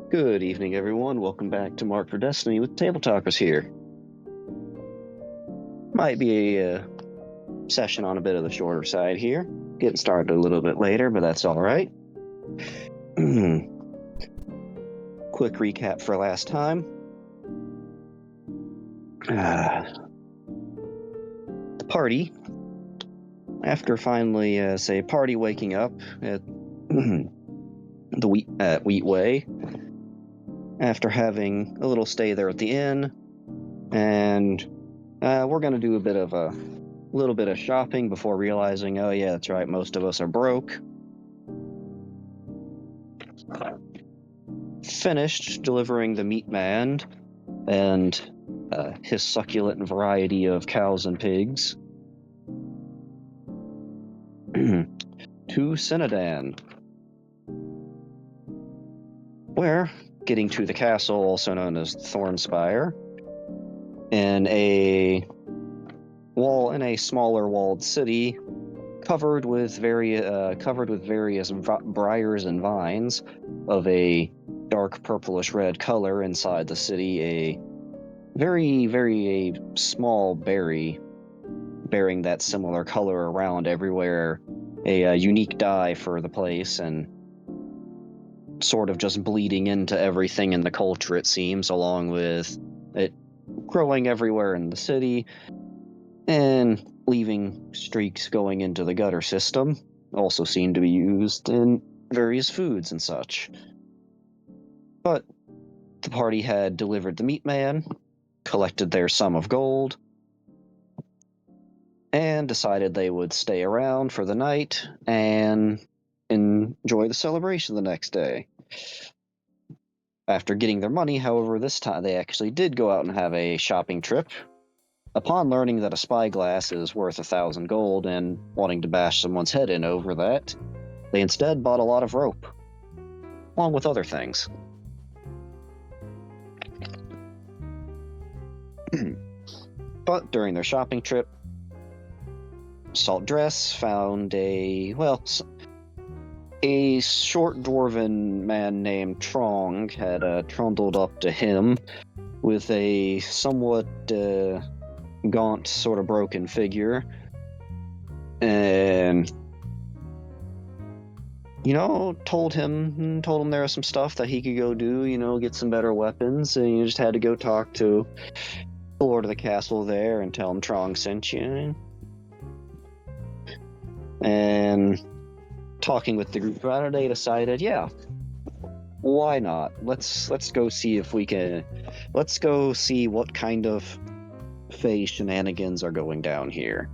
Good evening, everyone. Welcome back to Mark for Destiny with Tabletalkers here. Might be a session on a bit of the shorter side here. Getting started a little bit later, but that's all right. Quick recap for last time. The party, after finally, party waking up at the Wheat Way, after having a little stay there at the inn, and we're going to do a little bit of shopping before realizing, oh yeah, that's right, most of us are broke. Finished delivering the meat man and his succulent variety of cows and pigs to Cinedan, where, getting to the castle, also known as Thornspire, in a smaller walled city, covered with various briars and vines of a dark purplish red color. Inside the city, a very small berry bearing that similar color around everywhere, a unique dye for the place, and sort of just bleeding into everything in the culture, it seems, along with it growing everywhere in the city and leaving streaks going into the gutter system. Also seem to be used in various foods and such. But the party had delivered the meat man, collected their sum of gold, and decided they would stay around for the night and enjoy the celebration the next day. After getting their money, however, this time they actually did go out and have a shopping trip. Upon learning that a spyglass is worth 1,000 gold and wanting to bash someone's head in over that, they instead bought a lot of rope, along with other things. But during their shopping trip, Salt Dress found a short dwarven man named Trong had trundled up to him with a somewhat gaunt, sort of broken figure, and told him there was some stuff that he could go do, get some better weapons, and you just had to go talk to the lord of the castle there and tell him Trong sent you. And talking with the group about it, they decided, yeah, why not? Let's go see if we can. Let's go see what kind of Fey shenanigans are going down here.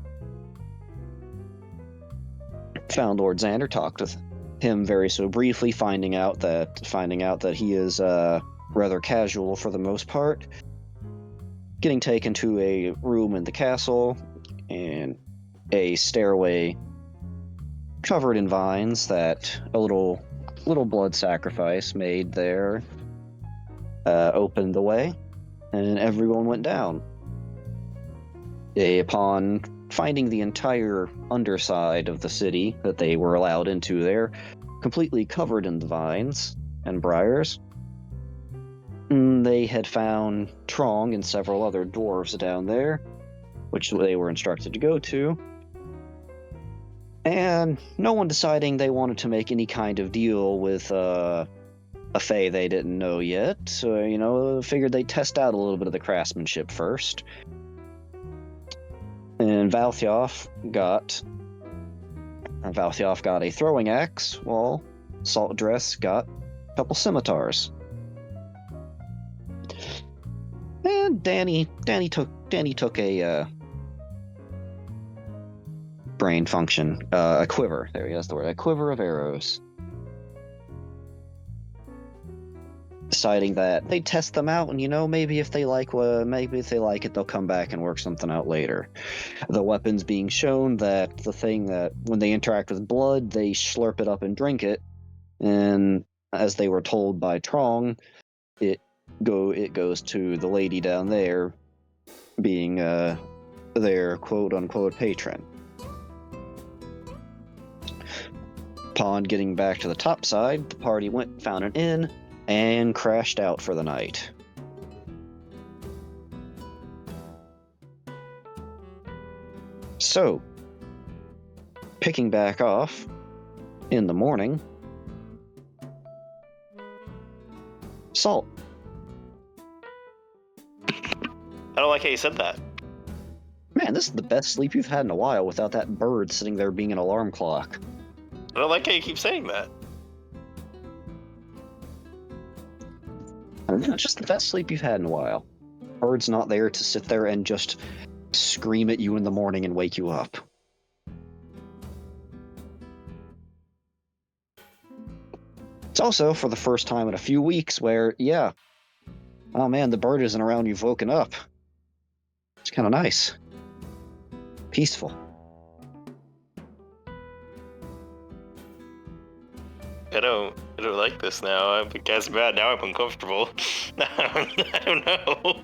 Found Lord Xander, talked with him very so briefly, finding out that he is rather casual for the most part. Getting taken to a room in the castle and a stairway covered in vines that a little blood sacrifice made there opened the way, and everyone went down. Upon finding the entire underside of the city that they were allowed into there, completely covered in the vines and briars, they had found Trong and several other dwarves down there, which they were instructed to go to, and no one deciding they wanted to make any kind of deal with a Fey they didn't know yet, so, figured they'd test out a little bit of the craftsmanship first. And Valthiof got a throwing axe, while Salt Dress got a couple scimitars. And Danny took a brain function, a quiver. There he has the word, a quiver of arrows. Deciding that they test them out, and maybe if they like it, they'll come back and work something out later. The weapons being shown that the thing that when they interact with blood, they slurp it up and drink it, and as they were told by Trong, it goes to the lady down there, being their quote unquote patron. Upon getting back to the top side, the party found an inn and crashed out for the night. So, picking back off in the morning, Salt. I don't like how you said that. Man, this is the best sleep you've had in a while without that bird sitting there being an alarm clock. I don't like how you keep saying that. I don't know, just the best sleep you've had in a while. Bird's not there to sit there and just scream at you in the morning and wake you up. It's also for the first time in a few weeks where, yeah, oh man, the bird isn't around, you've woken up. It's kind of nice. Peaceful. I don't like this now. I'm guess bad. Now I'm uncomfortable. I don't know.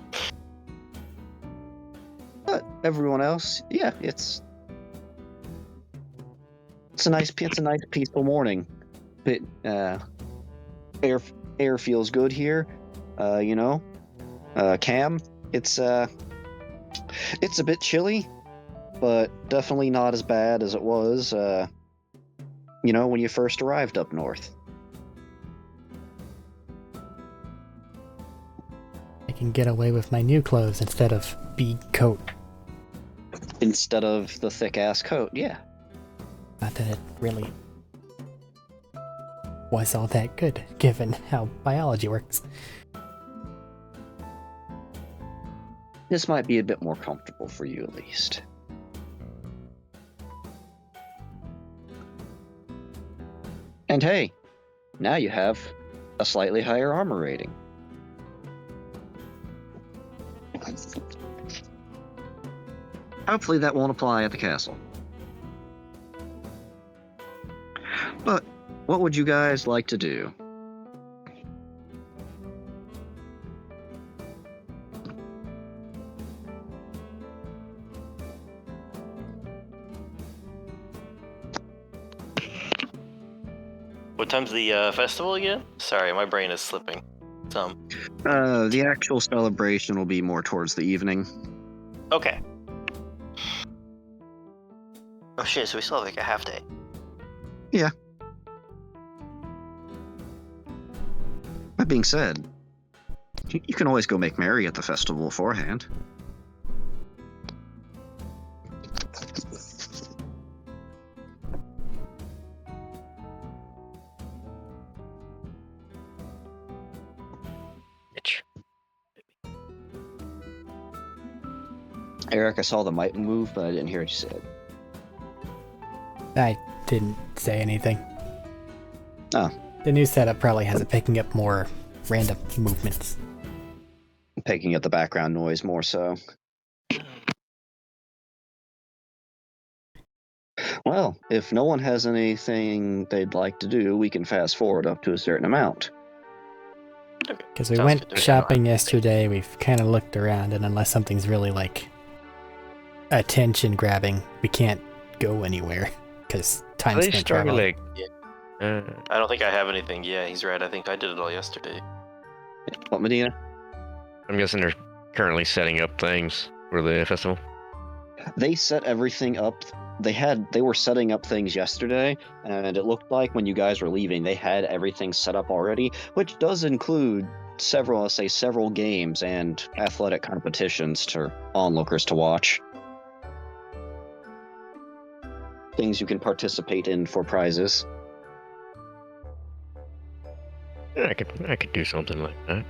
But everyone else, yeah, it's a nice peaceful morning. But air feels good here. Cam, it's a bit chilly, but definitely not as bad as it was when you first arrived up north. I can get away with my new clothes instead of bead coat. Instead of the thick-ass coat, yeah. Not that it really was all that good, given how biology works. This might be a bit more comfortable for you, at least. And hey, now you have a slightly higher armor rating. Hopefully that won't apply at the castle. But what would you guys like to do? What time's the festival again? Sorry, my brain is slipping. The actual celebration will be more towards the evening. Okay. Oh shit, so we still have like a half day. Yeah. That being said, you can always go make merry at the festival beforehand. Arik, I saw the mic move, but I didn't hear what you said. I didn't say anything. Oh. The new setup probably has it picking up more random movements. Picking up the background noise more so. Well, if no one has anything they'd like to do, we can fast forward up to a certain amount. Because we went shopping yesterday, we've kind of looked around, and unless something's really like attention grabbing, we can't go anywhere because time's spent traveling. I don't think I have anything. Yeah, he's right. I think I did it all yesterday. What, Medina? I'm guessing they're currently setting up things for the festival. They set everything up. They were setting up things yesterday, and it looked like when you guys were leaving, they had everything set up already, which does include several games and athletic competitions to onlookers to watch. Things you can participate in for prizes. I could do something like that.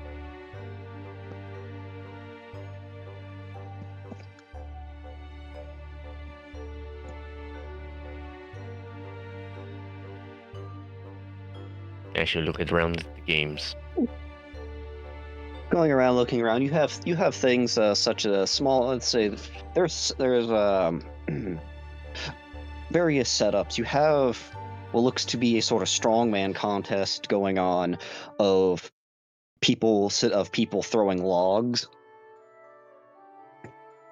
Actually, look around the games. Going around, looking around, you have things such as small. Let's say there's various setups. You have what looks to be a sort of strongman contest going on of people throwing logs.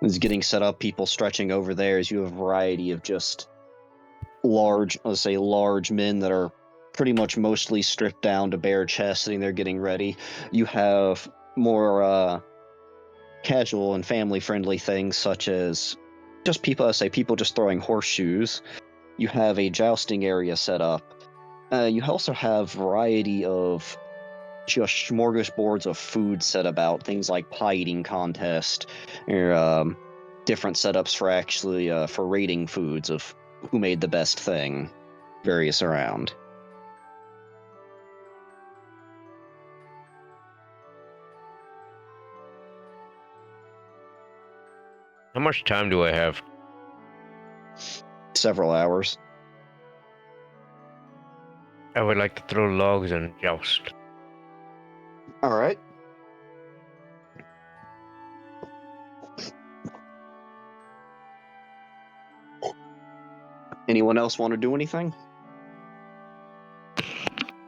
It's getting set up. People stretching over there. As you have a variety of just large men that are pretty much mostly stripped down to bare chest, sitting there getting ready. You have more casual and family-friendly things, such as just people just throwing horseshoes. You have a jousting area set up. You also have variety of just smorgasbords of food set about, things like pie eating contest, or different setups for actually for rating foods of who made the best thing, various around. How much time do I have? Several hours. I would like to throw logs and joust. All right. Anyone else want to do anything?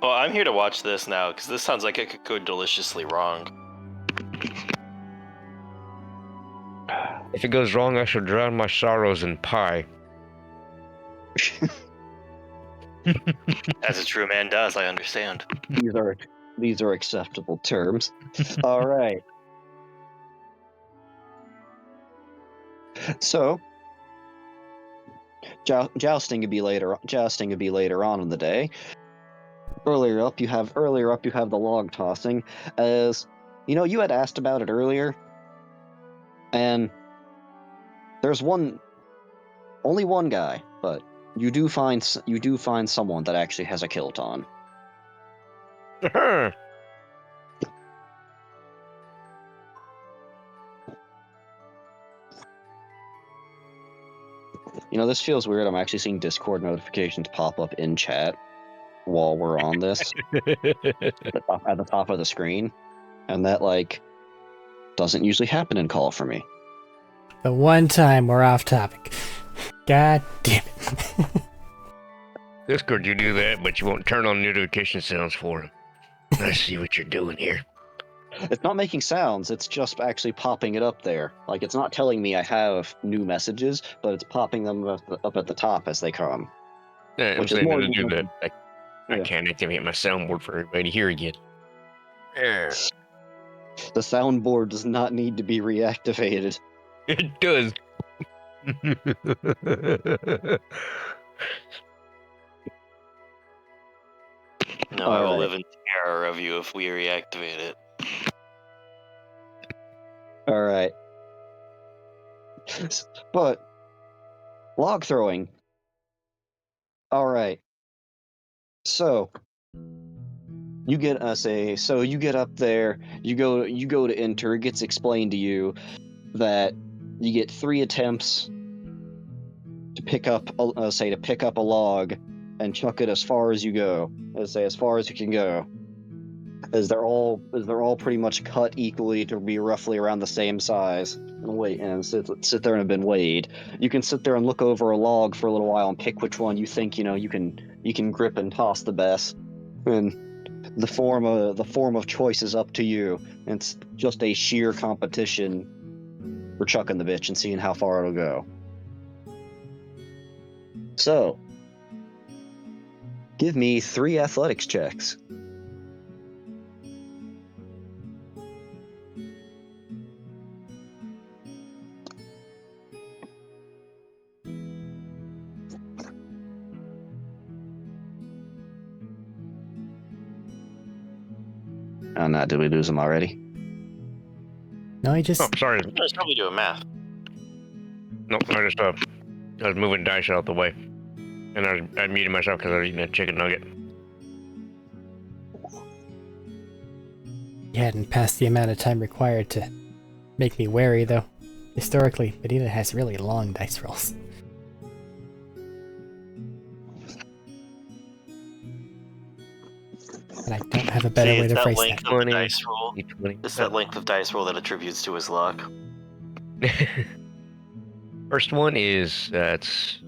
Well, I'm here to watch this now, because this sounds like it could go deliciously wrong. If it goes wrong, I shall drown my sorrows in pie. As a true man does, I understand. These are acceptable terms. All right. So, jousting could be later. Jousting could be later on in the day. Earlier up, you have the log tossing. As you know, you had asked about it earlier, and there's only one guy, but you do find someone that actually has a kilt on. You know, this feels weird. I'm actually seeing Discord notifications pop up in chat while we're on this at the top of the screen, and that doesn't usually happen in Call for me. The one time we're off topic. God damn it. Discord, you do that, but you won't turn on notification sounds for him. I see what you're doing here. It's not making sounds, it's just actually popping it up there. Like, it's not telling me I have new messages, but it's popping them up at the top as they come. Yeah, Which I'm is more to do that. I Yeah. can't activate my soundboard for everybody to hear again. Yeah. The soundboard does not need to be reactivated. It does. No, I will Alright. live in terror of you if we reactivate it. Alright. But, log throwing. Alright. So, you get you get up there, you go to enter, it gets explained to you that you get 3 attempts to pick up a log and chuck it as far as you go. As far as you can go. As they're all pretty much cut equally to be roughly around the same size. And sit there and have been weighed. You can sit there and look over a log for a little while and pick which one you think you can grip and toss the best. And the form of choice is up to you. It's just a sheer competition for chucking the bitch and seeing how far it'll go. So, give me 3 athletics checks. Oh, no, did we lose him already? No, he just... Oh, sorry. I was probably doing math. Nope, I was moving dice out the way. And I muted myself because I was eating a chicken nugget. He hadn't passed the amount of time required to make me wary, though. Historically, Benita has really long dice rolls. And I don't have a better way to phrase that. Of the dice roll. It's that length of dice roll that attributes to his luck. First one is that's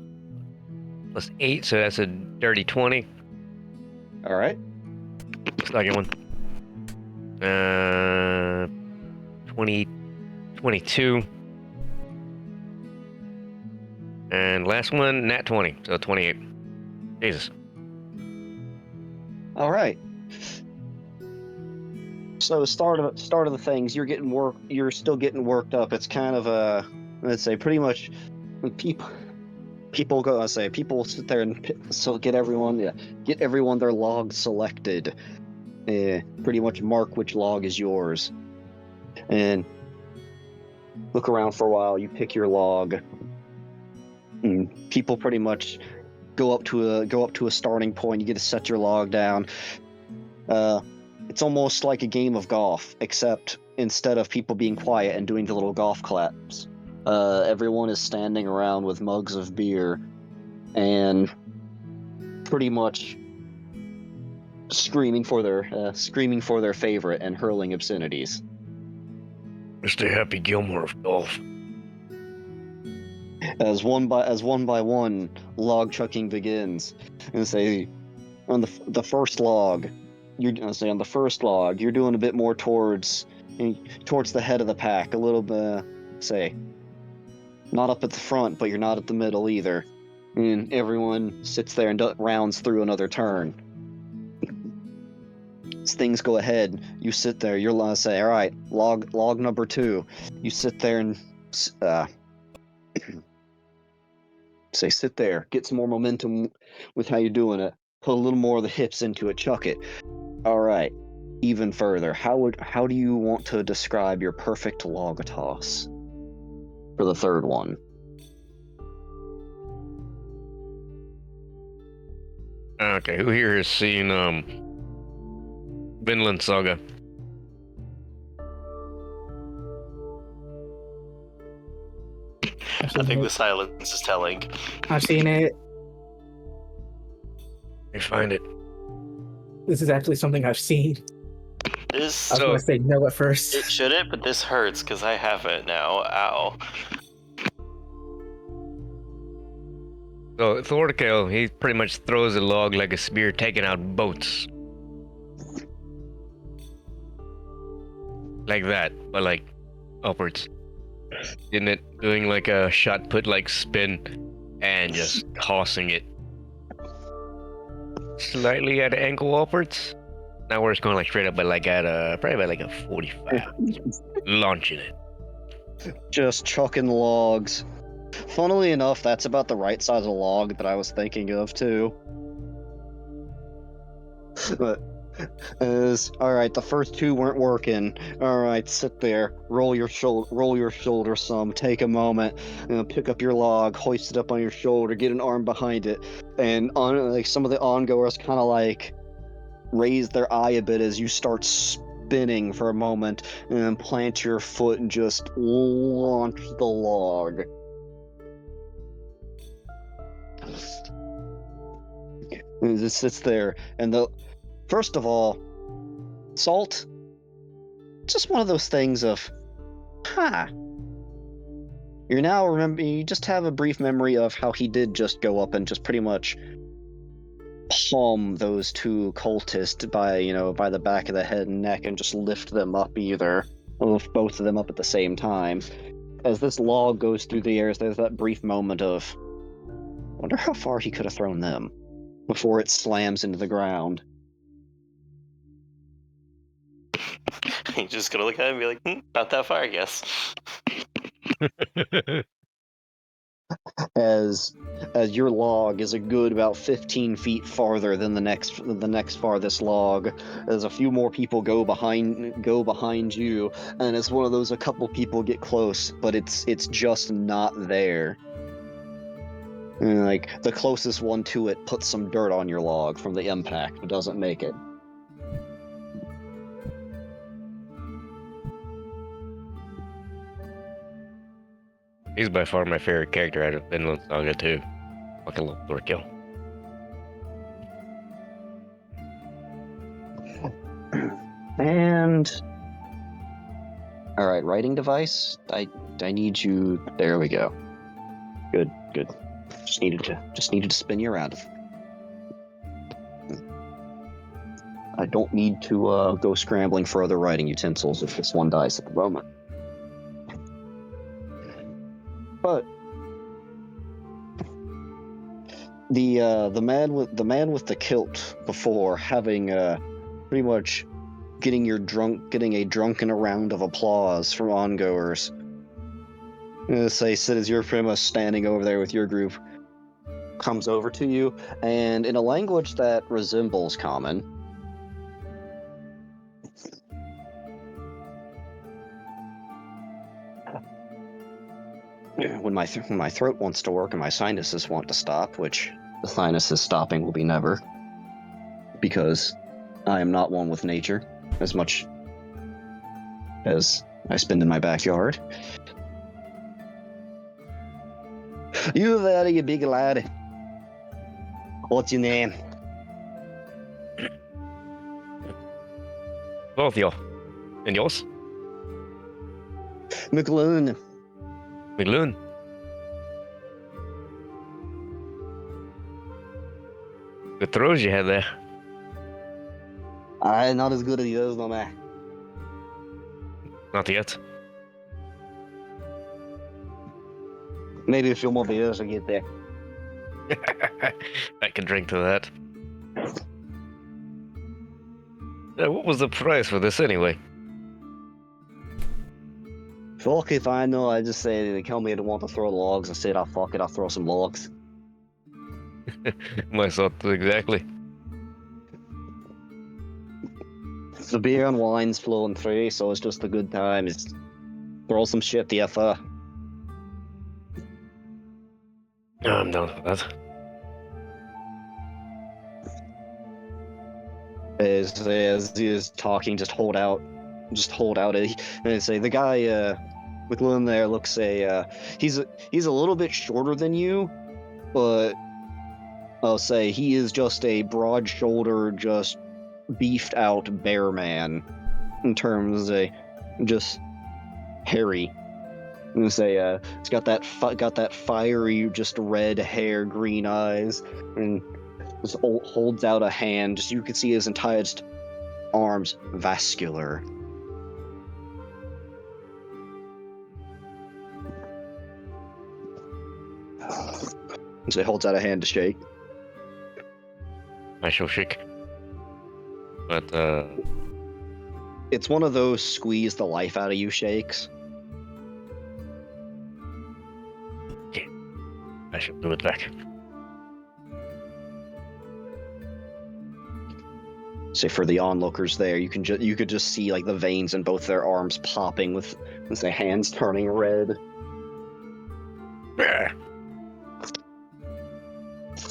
plus 8, so that's a dirty 20. All right. Second one, 22, and last one nat 20, so 28. Jesus. All right. So start of the things, you're still getting worked up. It's kind of let's say pretty much people go. I say people sit there and so get everyone their log selected. Pretty much mark which log is yours, and look around for a while. You pick your log. And people pretty much go up to a starting point. You get to set your log down. It's almost like a game of golf, except instead of people being quiet and doing the little golf claps, everyone is standing around with mugs of beer and pretty much screaming for their favorite and hurling obscenities. Mr. Happy Gilmore of golf. As one by one, log chucking begins, and say on the first log. You're doing a bit more towards the head of the pack, a little bit, not up at the front, but you're not at the middle either. And everyone sits there and rounds through another turn. As things go ahead, you sit there. You're allowed to say, "All right, log number 2." You sit there and sit there, get some more momentum with how you're doing it. Put a little more of the hips into it. Chuck it. All right. Even further, how do you want to describe your perfect log toss for the third one? Okay, who here has seen Vinland Saga? I think the silence is telling. I've seen it. I find it. This is actually something I've seen. I was going to say no at first. It shouldn't, but this hurts because I have it now. Ow. So Thorkel, he pretty much throws a log like a spear, taking out boats. Like that, but like upwards. Isn't it doing like a shot put like spin and just tossing it slightly at an angle upwards? Not where it's going like straight up, but like at probably about like a 45. Launching it. Just chucking logs. Funnily enough, that's about the right size of log that I was thinking of too. But all right, the first 2 weren't working. All right, sit there, roll your shoulder some, take a moment, pick up your log, hoist it up on your shoulder, get an arm behind it, and some of the ongoers kind of like raise their eye a bit as you start spinning for a moment, and then plant your foot and just launch the log. And it just sits there, and first of all, Salt, just one of those things of, you just have a brief memory of how he did just go up and just pretty much palm those 2 cultists by the back of the head and neck and just lift them up lift both of them up at the same time. As this log goes through the air, there's that brief moment of, wonder how far he could have thrown them before it slams into the ground. You're just gonna look at it and be like, not that far, I guess. As your log is a good about 15 feet farther than the next farthest log, as a few more people go behind you, and it's one of those, a couple people get close, but it's just not there. And like the closest one to it puts some dirt on your log from the impact, but doesn't make it. He's by far my favorite character out of Vinland Saga too. Fucking love Thorkel. And all right, writing device. I need you. There we go. Good. Just needed to spin you around. I don't need to go scrambling for other writing utensils if this one dies at the moment. But the man with the kilt before having pretty much getting a drunken round of applause from ongoers. Say, Sid, as you're pretty much standing over there with your group, comes over to you, and in a language that resembles common, when my throat wants to work and my sinuses want to stop, which the sinuses stopping will be never, because I am not one with nature as much as I spend in my backyard. You there, you big lad. What's your name? Both y'all. And yours? McLoon. McLoon. Good throws you had there. Not as good as yours, no man. Not yet. Maybe a few more beers will get there. I can drink to that. What was the price for this anyway? Fuck if I know. I just say they tell me they want to throw logs. I said, fuck it, I'll throw some logs. My thoughts exactly. The beer and wine's flowing through, so it's just a good time. It's throw some shit to you. I'm down for that. As he is talking, just hold out. And say the guy McLuhan there looks he's a little bit shorter than you, but I'll say he is just a broad-shouldered, just beefed out bear man in terms of just hairy. I'm gonna say he's got that fiery, just red hair, green eyes, and just holds out a hand. Just you can see his entire arms vascular. So he holds out a hand to shake. I shall shake. But it's one of those squeeze the life out of you shakes. I shall do it back. So for the onlookers there, you could just see like the veins in both their arms popping with their hands turning red.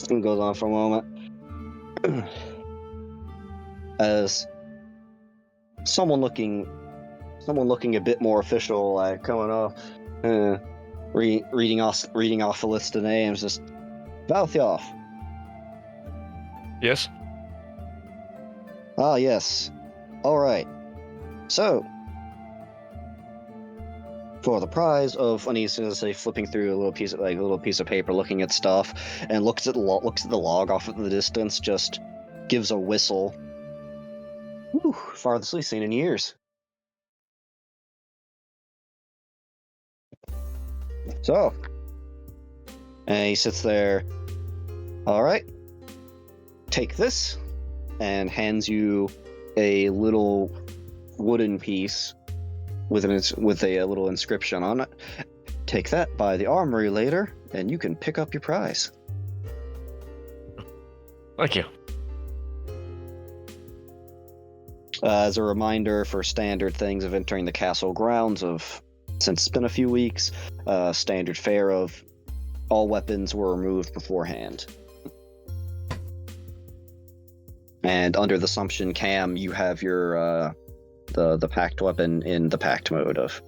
It goes on for a moment. As someone looking a bit more official, coming up, reading off a list of names, just Valthioff. Yes. Ah, yes. All right. So, for the prize of, and he's gonna say, flipping through a little piece of paper, looking at stuff, and looks at the log off at the distance, just gives a whistle. Whew, farthest we've seen in years. So, and he sits there. All right. Take this, and hands you a little wooden piece with a little inscription on it. Take that by the armory later, and you can pick up your prize. Thank you. As a reminder for standard things of entering the castle grounds since it's been a few weeks, standard fare of all weapons were removed beforehand. And under the assumption cam, you have your the packed weapon in the packed mode of.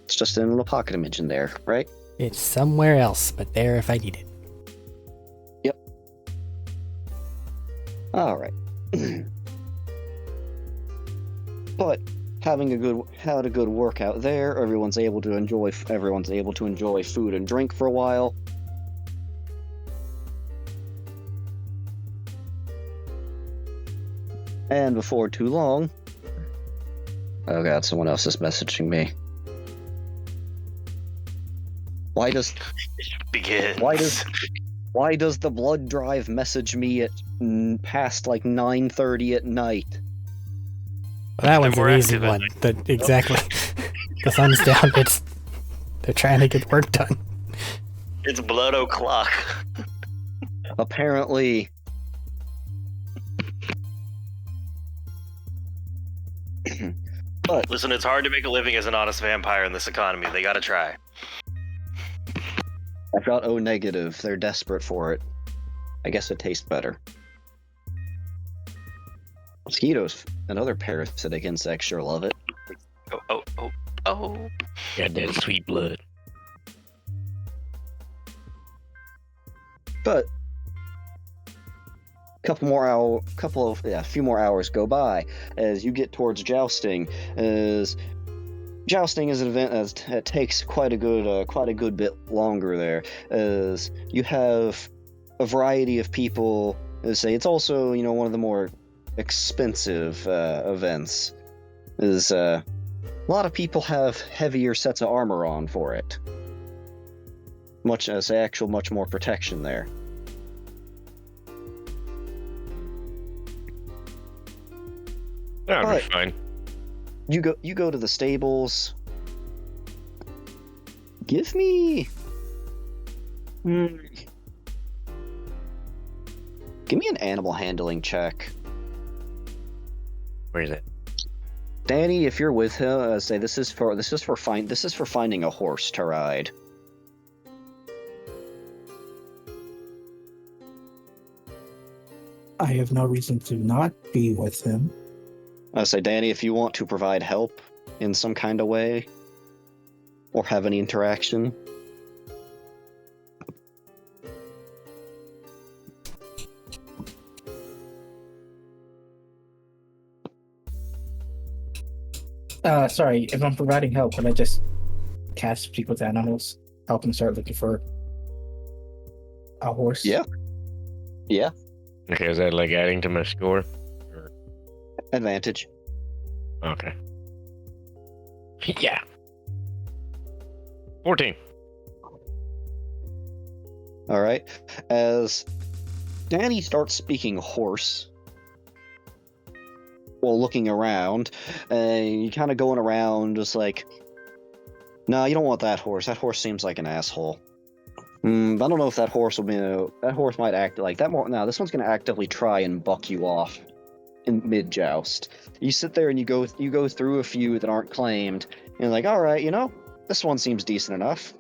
It's just in a little pocket image in there, right? It's somewhere else, but there if I need it. Yep. All right. But had a good workout there. Everyone's able to enjoy food and drink for a while. And before too long, oh god, someone else is messaging me. Why does Why does the blood drive message me at past like 9:30 at night? Well, that one's an easy one. Exactly. The sun's down. They're trying to get work done. It's blood o'clock. Apparently. But listen, it's hard to make a living as an honest vampire in this economy. They gotta try. I've got O negative. They're desperate for it. I guess it tastes better. Mosquitoes, another parasitic insect, sure love it. Oh. Got that sweet blood. But a few more hours go by as you get towards jousting. As jousting is an event that takes quite a good bit longer there, as you have a variety of people. Say it's also one of the more expensive events. Is a lot of people have heavier sets of armor on for it. Much more protection there. That'll be fine. You go to the stables. Give me Give me an animal handling check. Where is it? Danny, if you're with him, say this is for finding a horse to ride. I have no reason to not be with him. I say, Danny, if you want to provide help in some kind of way, or have any interaction. Sorry, if I'm providing help, can I just speak with animals, help them start looking for a horse? Yeah. Yeah. Okay, is that like adding to my score? Or... advantage. Okay. Yeah. 14. All right. As Danny starts speaking horse, while looking around, you kind of going around just like, no, you don't want that horse. That horse seems like an asshole. I don't know if that horse will be. That horse might act like that more. Now this one's going to actively try and buck you off in mid joust. You sit there and you go through a few that aren't claimed, and you're like, all right, this one seems decent enough.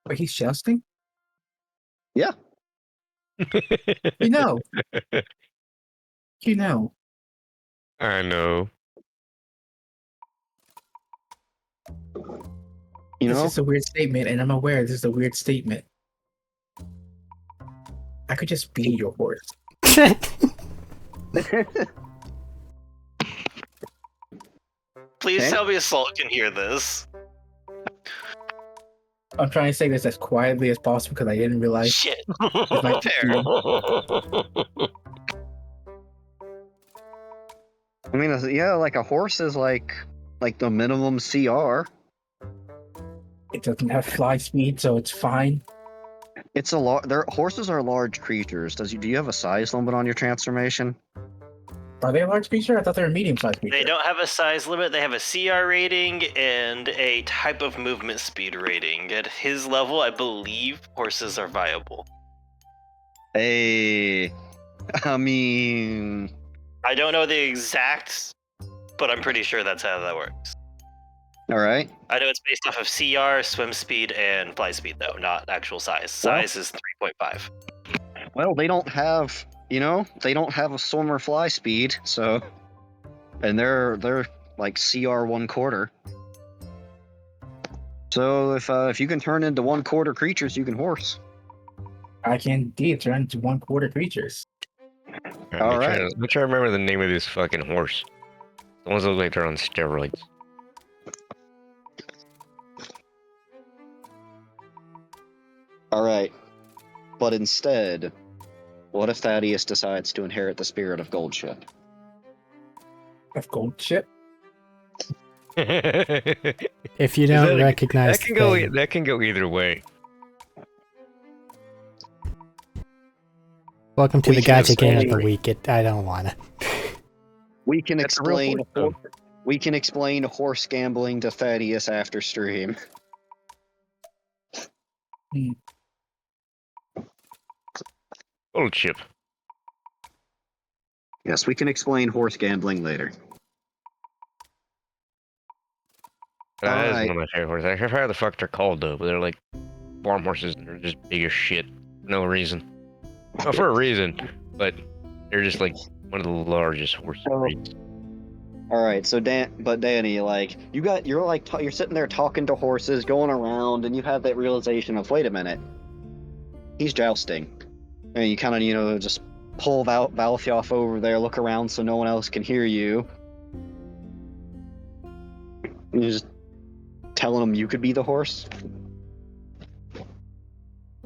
But he's jousting? Yeah. You know. I know. This is a weird statement, and I'm aware this is a weird statement. I could just be your horse. Please tell me Assault can hear this. I'm trying to say this as quietly as possible because I didn't realize. Shit. I mean, yeah, like a horse is like the minimum CR. It doesn't have fly speed, so it's fine. It's horses are large creatures. Do you have a size limit on your transformation? Are they a large creature? I thought they were a medium-sized creature. They don't have a size limit. They have a CR rating and a type of movement speed rating. At his level, I believe horses are viable. Hey, I mean... I don't know the exact, but I'm pretty sure that's how that works. All right. I know it's based off of CR, swim speed, and fly speed, though, not actual size. Size is 3.5. Well, they don't have... they don't have a swim or fly speed, so, and they're like CR 1/4. So if you can turn into 1/4 creatures, you can horse. I can indeed turn into 1/4 creatures. All right. I'm trying to remember the name of this fucking horse. The ones that look like they're on steroids. All right, but instead, what if Thaddeus decides to inherit the spirit of Goldship? Of Goldship? If you don't recognize that can go either way. Welcome to We the can gacha game of the explain- week. I don't wanna. We can That's a real explain. horse, though. We can explain horse gambling to Thaddeus after stream. Old chip. Yes, we can explain horse gambling later. That is Alright. one of my favorite horses. I forgot how the fuck they're called though, but they're like farm horses and they're just big as shit. For no reason. Well, for a reason, but they're just like one of the largest horse breeds. All right, so Danny, like you're sitting there talking to horses, going around, and you have that realization of, wait a minute, he's jousting, and you kind of just pull Valfioff over there, look around so no one else can hear you, and you're just telling him you could be the horse.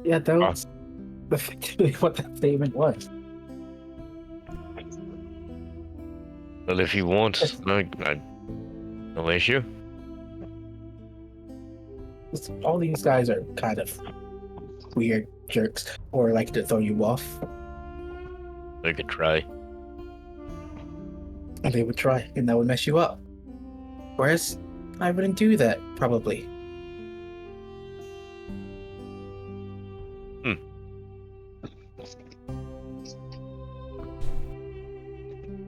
Yeah, that was effectively what that statement was. But if he wants, no issue. All these guys are kind of weird jerks, or like to throw you off, They could try. and they would try, and that would mess you up. Whereas I wouldn't do that, probably.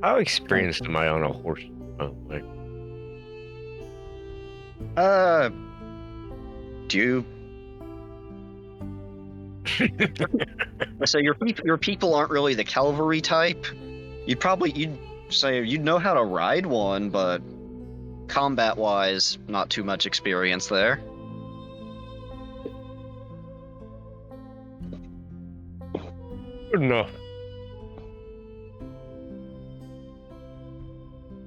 How experienced am I on a horse? Oh, like, Do you? So your people aren't really the cavalry type. You'd say you'd know how to ride one, but combat-wise, not too much experience there. good enough.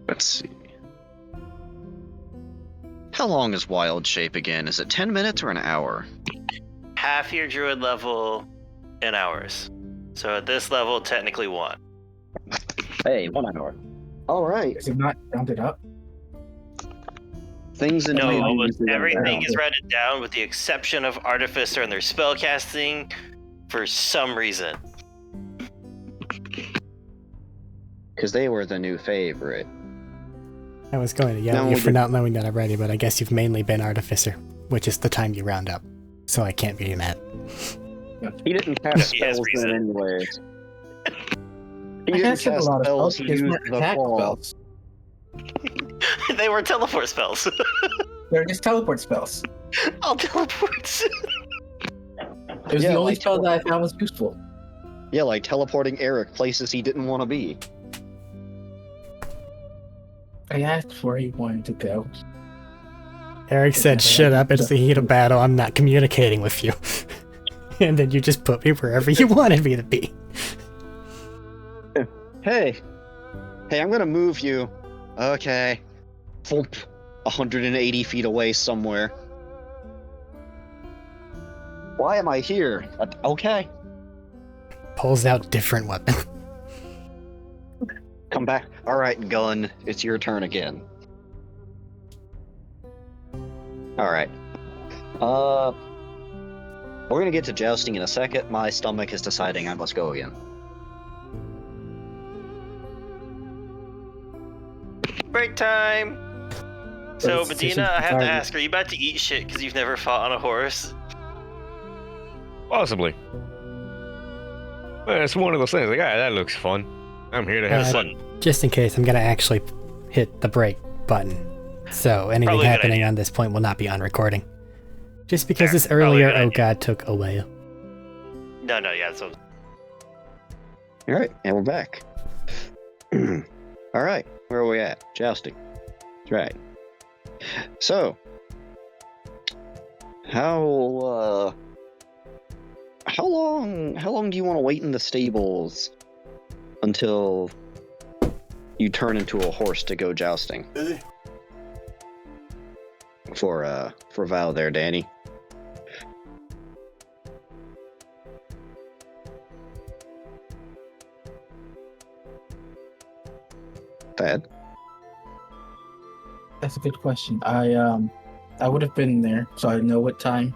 Let's see. How long is Wild Shape again? Is it 10 minutes or an hour? Half your druid level in hours. So at this level, technically 1. Hey, 1 hour. All right. Is it not rounded up? Things in No, my almost usually everything round. is rounded down with the exception of Artificer and their spellcasting for some reason. Because they were the new favorite. I was going to yell No, at you we for did- not knowing that already, but I guess you've mainly been Artificer, which is the time you round up. So I can't be mad. He didn't cast He has spells reason. then anyways. He I didn't casted a cast lot of spells, spells. he Because used weren't the attack claw. spells. They were teleport spells. They're just teleport spells. All teleports. It was Yeah, the only like spell that I found was useful. Yeah, like teleporting Arik places he didn't want to be. I asked where he wanted to go. Eric said, "Shut up, it's the heat of battle, I'm not communicating with you." And then you just put me wherever you wanted me to be. Hey, I'm gonna move you. Okay. Thump. 180 feet away somewhere. Why am I here? Okay. Pulls out different weapon. Come back. Alright, gun. It's your turn again. Alright. We're gonna get to jousting in a second. My stomach is deciding I must go again. Break time. So it's Medina, I have to target. ask: are you about to eat shit because you've never fought on a horse? Possibly. Well, it's one of those things. Like, that looks fun. I'm here to have fun. Just in case, I'm gonna actually hit the break button. So anything Probably a good happening idea. on this point will not be on recording. Just because Fair. this Probably a earlier good oh idea. god took a while. No, yeah. So Alright, and we're back. Alright, where are we at? Jousting. That's right. So, how long do you want to wait in the stables until you turn into a horse to go jousting? For Val there, Danny. Thad? That's a good question. I would have been there, so I know what time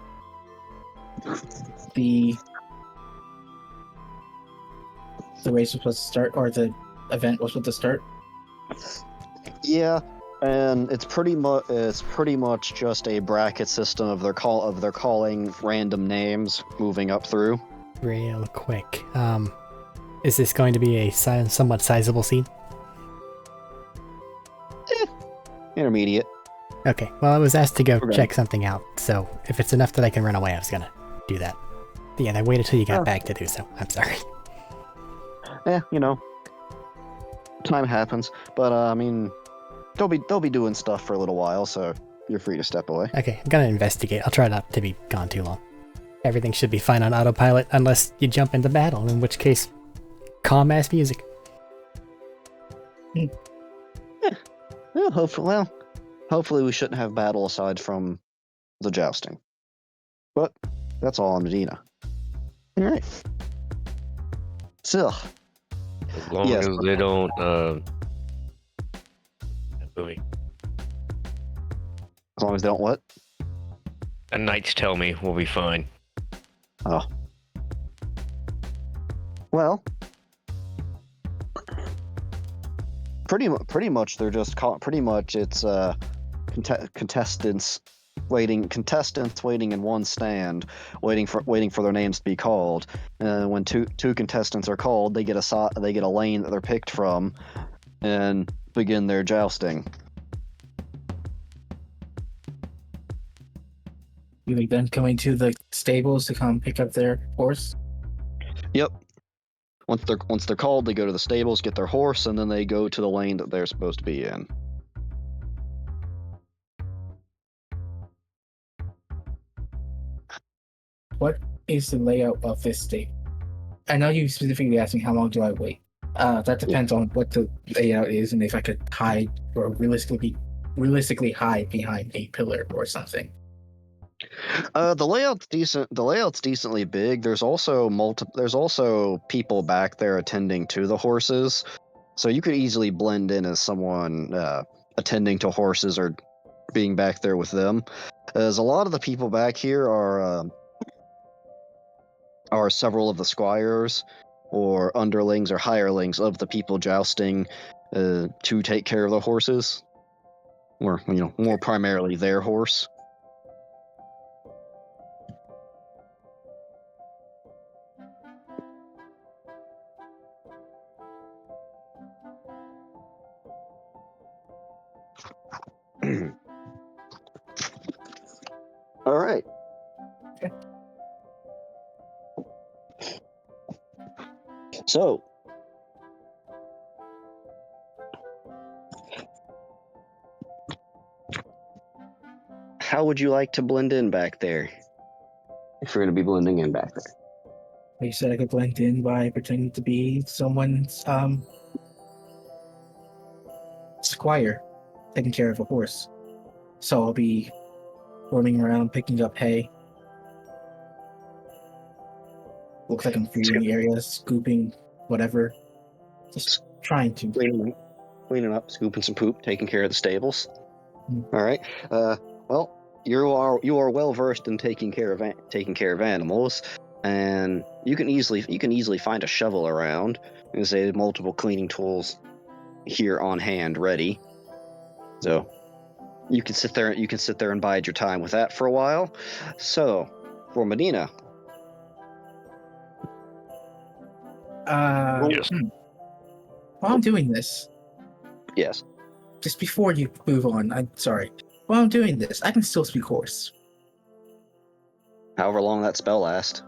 the race was supposed to start, or the event was supposed to start. Yeah, and it's pretty much just a bracket system of their calling random names moving up through. Real quick, is this going to be a somewhat sizable scene? Intermediate. Okay, well, I was asked to go check something out, so if it's enough that I can run away, I was gonna do that. Yeah, and I waited till you got back to do so. I'm sorry. Yeah, time happens. But I mean, they'll be doing stuff for a little while, so you're free to step away. Okay, I'm gonna investigate. I'll try not to be gone too long. Everything should be fine on autopilot unless you jump into battle, in which case, calm ass music. Yeah, hopefully we shouldn't have battle aside from the jousting. But that's all on Medina. All right. So, As long as they don't, wait. As long as they don't what? The knights tell me we'll be fine. Oh. Well, pretty much they're just it's contestants waiting in one stand, waiting for their names to be called. When two contestants are called, they get a lane that they're picked from, and begin their jousting. You like them coming to the stables to come pick up their horse? Yep. Once they're called, they go to the stables, get their horse, and then they go to the lane that they're supposed to be in. What is the layout of this stable? I know you specifically asked me how long do I wait. That depends on what the layout is and if I could hide or realistically hide behind a pillar or something. The layout's decent. The layout's decently big. There's also people back there attending to the horses, so you could easily blend in as someone attending to horses or being back there with them. As a lot of the people back here are several of the squires or underlings or hirelings of the people jousting to take care of the horses, or more primarily their horse. All right. Okay. So, how would you like to blend in back there? If you're going to be blending in back there. You said I could blend in by pretending to be someone's squire taking care of a horse. So I'll be roaming around picking up hay. Looks like I'm feeding the area, scooping whatever. Just trying to Cleaning up, scooping some poop, taking care of the stables. Mm. All right. Well, you are well versed in taking care of animals, and you can easily find a shovel around. And say multiple cleaning tools here on hand, ready. So you can sit there and bide your time with that for a while. So for Medina. Yes. While I'm doing this, Yes. just before you move on, I'm sorry. While I'm doing this, I can still speak horse. However long that spell lasts.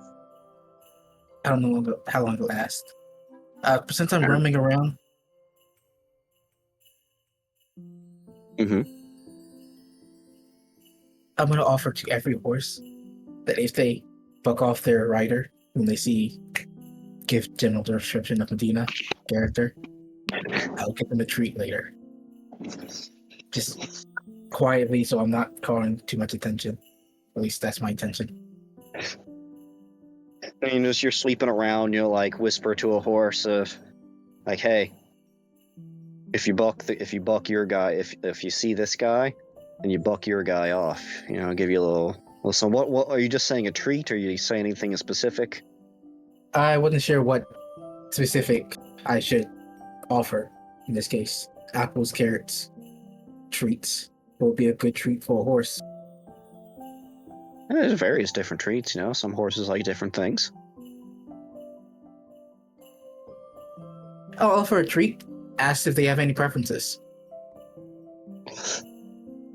I don't know how long it'll last. Since I'm roaming around, Mm-hmm. I'm going to offer to every horse that if they buck off their rider when they see give general description of Medina character, I'll give them a treat later. Just quietly, so I'm not calling too much attention. At least that's my intention. And as you're sweeping around, like whisper to a horse of, like, hey, if you buck your guy, if you see this guy, and you buck your guy off, I'll give you a little. Listen, what are you just saying a treat, or are you saying anything specific? I wasn't sure what specific I should offer in this case? Apples, carrots, treats. What would be a good treat for a horse? There's various different treats, you know. Some horses like different things. I'll offer a treat. Ask if they have any preferences.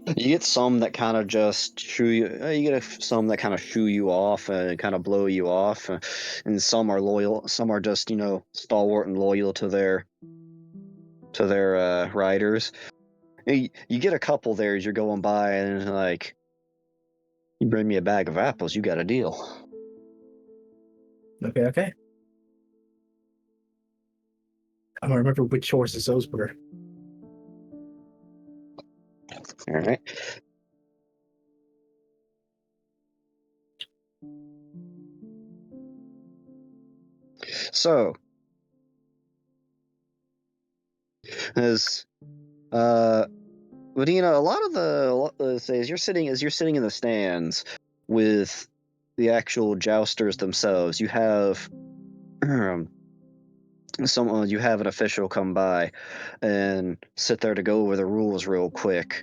You get some that kind of just shoo you. You get some that kind of shoo you off and kind of blow you off, and some are loyal. Some are just stalwart and loyal to their riders. You get a couple there as you're going by, and like, you bring me a bag of apples, you got a deal. Okay. I don't remember which horses those were. All right. So, as but a lot of the say as you're sitting in the stands with the actual jousters themselves, you have you have an official come by and sit there to go over the rules real quick.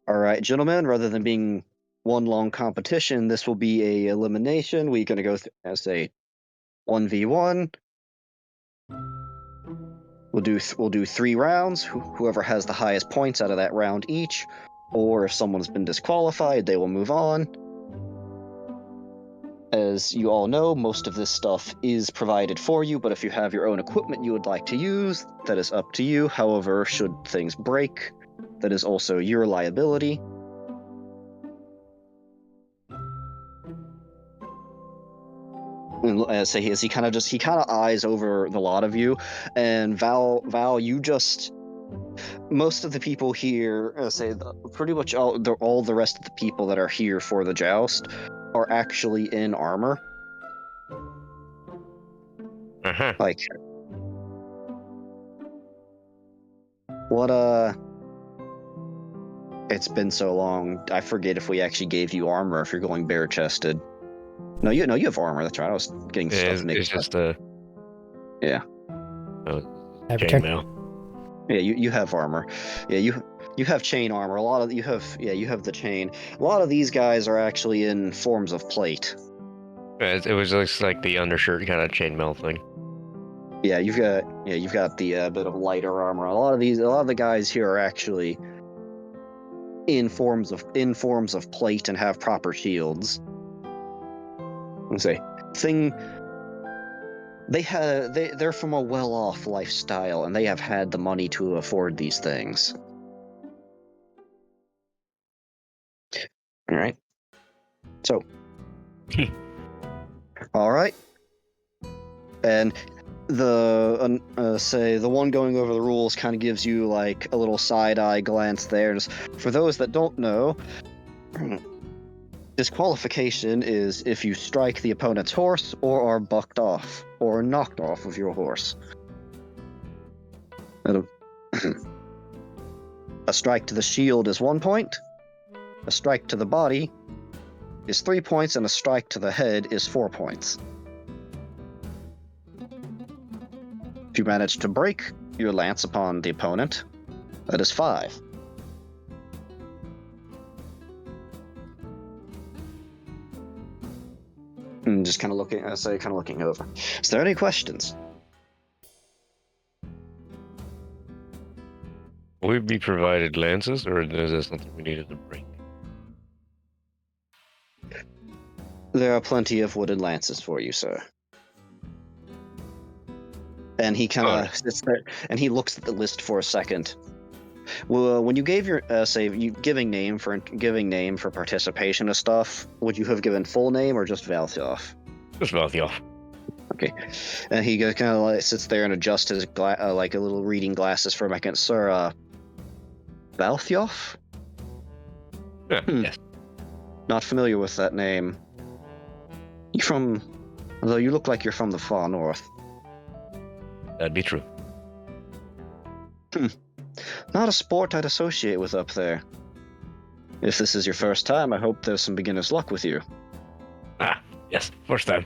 All right, gentlemen, rather than being one long competition, this will be a elimination. We're going to go as a 1v1. We'll do 3 rounds. Whoever has the highest points out of that round each, or if someone's been disqualified, they will move on. As you all know, most of this stuff is provided for you, but if you have your own equipment you would like to use, that is up to you. However, should things break, that is also your liability. And as he kind of eyes over the lot of you, and Val, you just, most of the people here, pretty much all the rest of the people that are here for the joust are actually in armor. Like, what, it's been so long, I forget if we actually gave you armor if you're going bare-chested. No, you have armor, that's right, I was getting stuff mixed up. It's just yeah. Chainmail. Yeah, you have armor. Yeah, you have chain armor. You have the chain. A lot of these guys are actually in forms of plate. It was just like the undershirt kind of chainmail thing. Yeah, you've got the bit of lighter armor. A lot of the guys here are actually in forms of plate and have proper shields. They're from a well-off lifestyle, and they have had the money to afford these things. All right. So, all right. And the one going over the rules kind of gives you like a little side-eye glance there. Just for those that don't know, disqualification is if you strike the opponent's horse or are bucked off or knocked off of your horse. A strike to the shield is 1 point, a strike to the body is 3 points, and a strike to the head is 4 points. If you manage to break your lance upon the opponent, that is 5. And just kind of looking over. Is there any questions? Will we be provided lances, or is that something we needed to bring? There are plenty of wooden lances for you, sir. And he kind of sits there, and he looks at the list for a second. Well, when you gave your giving name for participation and stuff, would you have given full name or just Valthioff? Just Valthioff. Okay. And he kind of like sits there and adjusts his like a little reading glasses for a second. Sir, Valthioff? Yeah. Yes. Not familiar with that name. Although you look like you're from the far north. That'd be true. Not a sport I'd associate with up there. If this is your first time, I hope there's some beginner's luck with you. Yes, first time.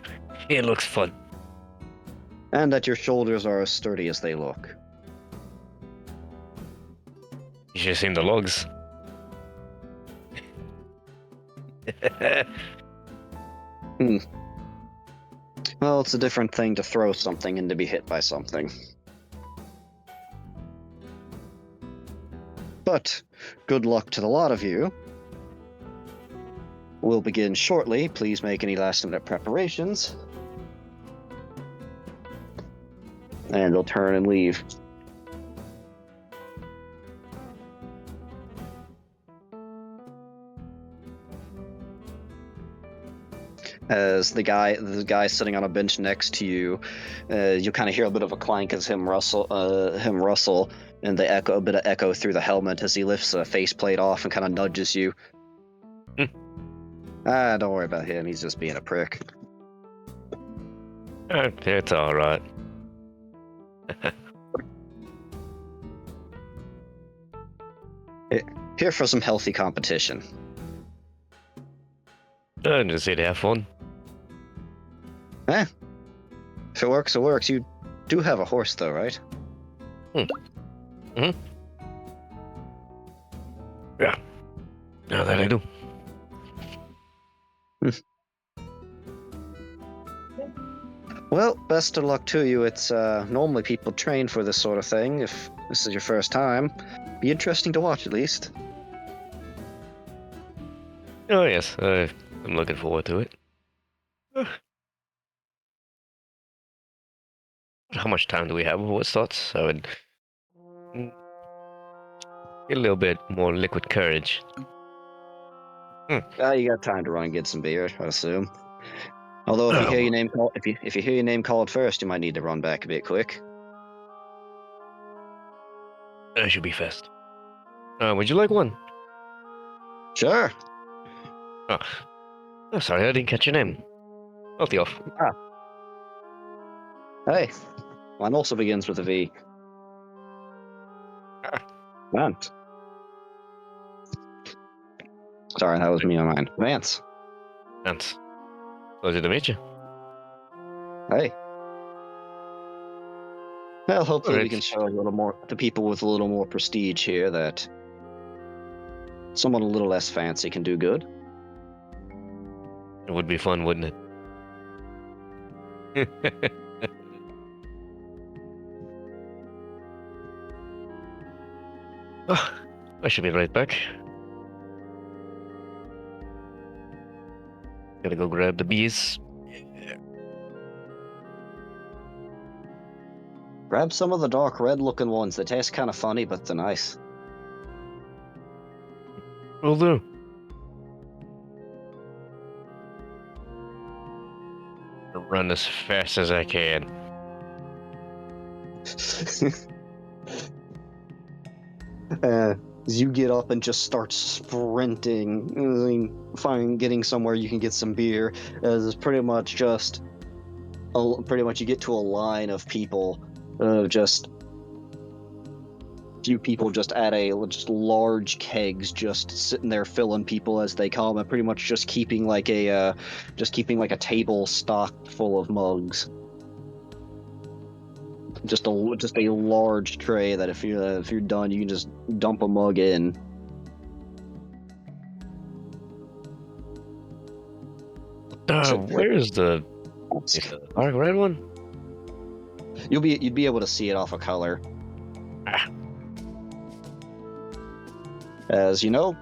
It looks fun. And that your shoulders are as sturdy as they look. You should have seen the logs. Well, it's a different thing to throw something and to be hit by something. But good luck to the lot of you. We'll begin shortly. Please make any last-minute preparations. And they'll turn and leave. As the guy sitting on a bench next to you, you kind of hear a bit of a clank as him rustle, and a bit of echo through the helmet as he lifts a faceplate off and kind of nudges you. Don't worry about him. He's just being a prick. It's all right. Here for some healthy competition. Just here to have fun. If it works, it works. You do have a horse, though, right? Yeah. Now that I do. Well, best of luck to you. It's normally people train for this sort of thing. If this is your first time, be interesting to watch at least. Oh yes, I'm looking forward to it. How much time do we have before it starts? I would get a little bit more liquid courage. You got time to run and get some beer, I assume. Although if you hear your name called, if you hear your name called first, you might need to run back a bit quick. I should be fast. Would you like one? Sure. Oh, sorry, I didn't catch your name. Healthy off. Hey, mine also begins with a V. Vance. Sorry, that was me on mine. Vance. Vance. Pleasure to meet you. Hey. Well, hopefully we Alright. can show a little more to people with a little more prestige here that someone a little less fancy can do good. It would be fun, wouldn't it? Oh, I should be right back. Gotta go grab the bees. Grab some of the dark red looking ones. They taste kind of funny, but they're nice. Will do. I'll run as fast as I can. As you get up and just start sprinting, getting somewhere you can get some beer, as it's pretty much you get to a line of people, just few people just just large kegs just sitting there filling people as they come, and pretty much just keeping like a table stocked full of mugs. Just a large tray that if you're done, you can just dump a mug in. Where's the dark red one? You'd be able to see it off of color. As you know,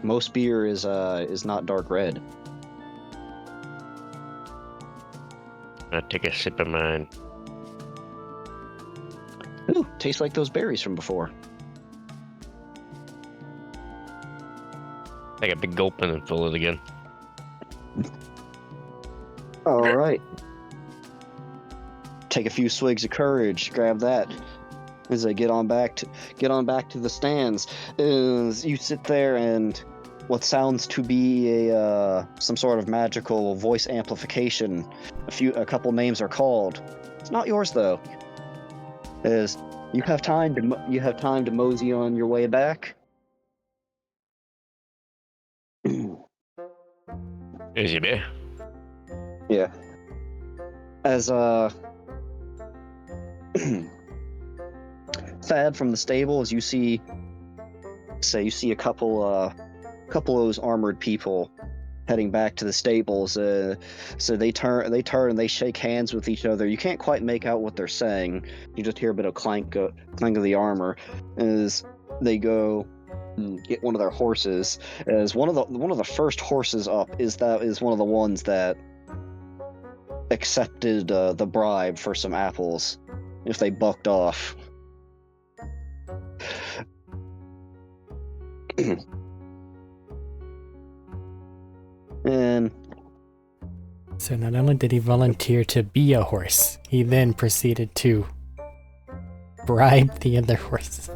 most beer is not dark red. I'll take a sip of mine. Ooh, tastes like those berries from before. Take a big gulp and then fill it again. All right. Take a few swigs of courage. Grab that. As I get on back to the stands. As you sit there and what sounds to be some sort of magical voice amplification. A couple names are called. It's not yours though. As you have time to mosey on your way back. Here's your beer. Yeah. As Thad from the stables, you see a couple of those armored people heading back to the stables. So they turn and they shake hands with each other. You can't quite make out what they're saying. You just hear a bit of clank of the armor as they go and get one of their horses. As one of the first horses up is one of the ones that accepted the bribe for some apples if they bucked off. And so not only did he volunteer to be a horse, he then proceeded to bribe the other horses.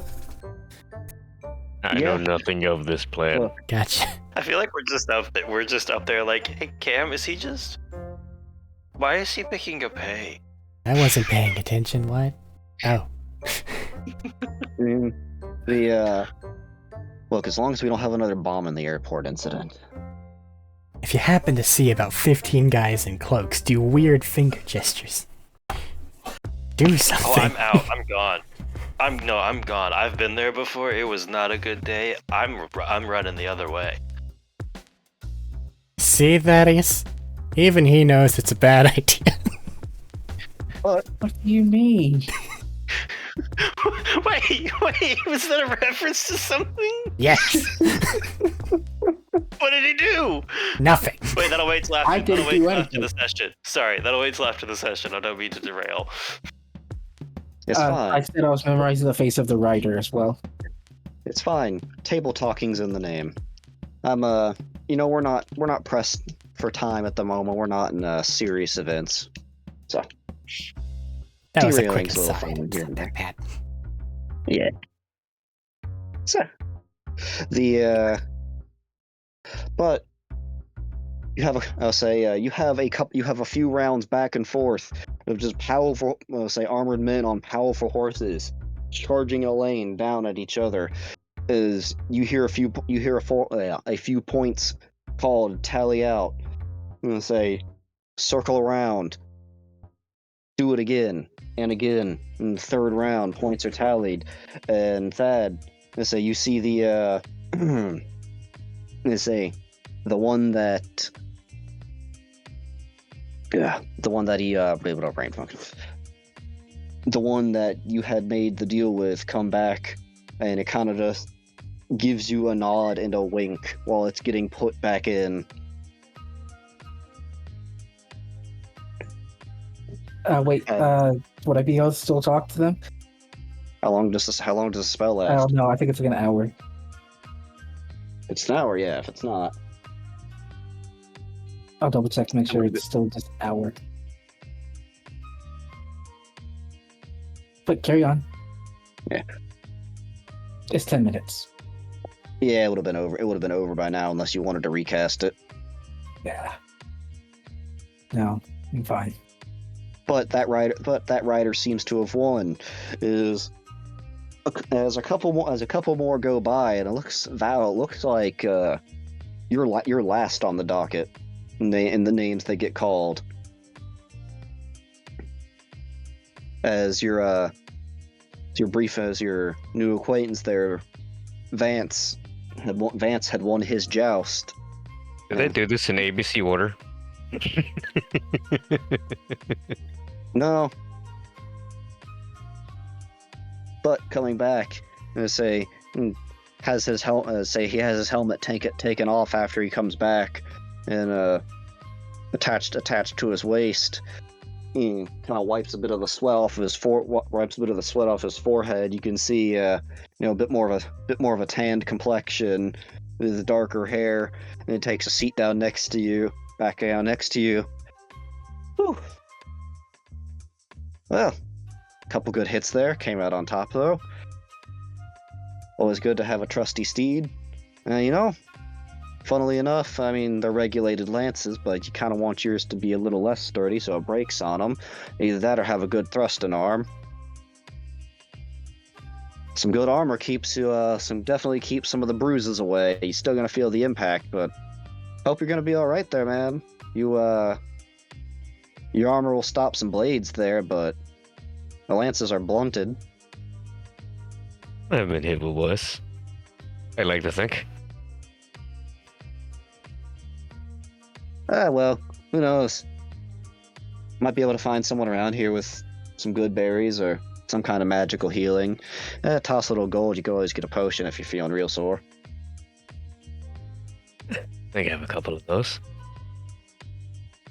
I know nothing of this plan. Well, Gotcha. I feel like we're just up there like, hey Cam, why is he picking up hay? I wasn't paying attention, what? Oh. Look, as long as we don't have another bomb in the airport incident. If you happen to see about 15 guys in cloaks, do weird finger gestures. Do something. Oh, I'm out. I'm gone. I'm gone. I've been there before. It was not a good day. I'm running the other way. See, Thaddeus? Even he knows it's a bad idea. What do you mean? Wait, was that a reference to something? Yes. What did he do? Nothing. Wait, that'll wait till I after, didn't do anything. the session. Sorry, that'll wait till after the session. I don't mean to derail. It's fine. I said I was memorizing the face of the rider as well. It's fine. Table talking's in the name. We're not pressed for time at the moment. We're not in serious events. So That was a quick derailing's a little aside. fun It's here not and that bad. Yeah. So but you have a few rounds back and forth of just powerful, armored men on powerful horses charging a lane down at each other. As you hear a few points called, tally out. I'm gonna say, circle around, do it again and again. In the third round, points are tallied, and Thad, let's say you see the let's say the one that the one that you had made the deal with come back, and it kind of just gives you a nod and a wink while it's getting put back in. Wait, would I be able to still talk to them? How long does the spell I last? don't know. I think it's like an hour. It's an hour, yeah. If it's not, I'll double check to make sure it's still just an hour. But carry on. Yeah. It's 10 minutes. yeah, it would have been over. It would have been over by now unless you wanted to recast it. Yeah. No, I'm fine. But that rider seems to have won. As a couple more go by, and it looks like you're last on the docket in the names that get called. As your new acquaintance there, Vance had won his joust. Did they do this in ABC order? No. But coming back, I'm gonna say has his helmet taken off after he comes back, and attached to his waist. He kind of wipes a bit of the sweat off his forehead. You can see a bit more of a tanned complexion with darker hair, and he takes a seat down next to you. Whew. Well, a couple good hits there. Came out on top, though. Always good to have a trusty steed. Funnily enough, I mean, they're regulated lances, but you kind of want yours to be a little less sturdy, so it breaks on them. Either that or have a good thrusting arm. Some good armor definitely keeps some of the bruises away. You're still gonna feel the impact, but hope you're gonna be all right there, man. You Your armor will stop some blades there, but the lances are blunted. I've been hit with worse. I like to think. Well, who knows? Might be able to find someone around here with some good berries or some kind of magical healing. Toss a little gold, you can always get a potion if you're feeling real sore. I think I have a couple of those.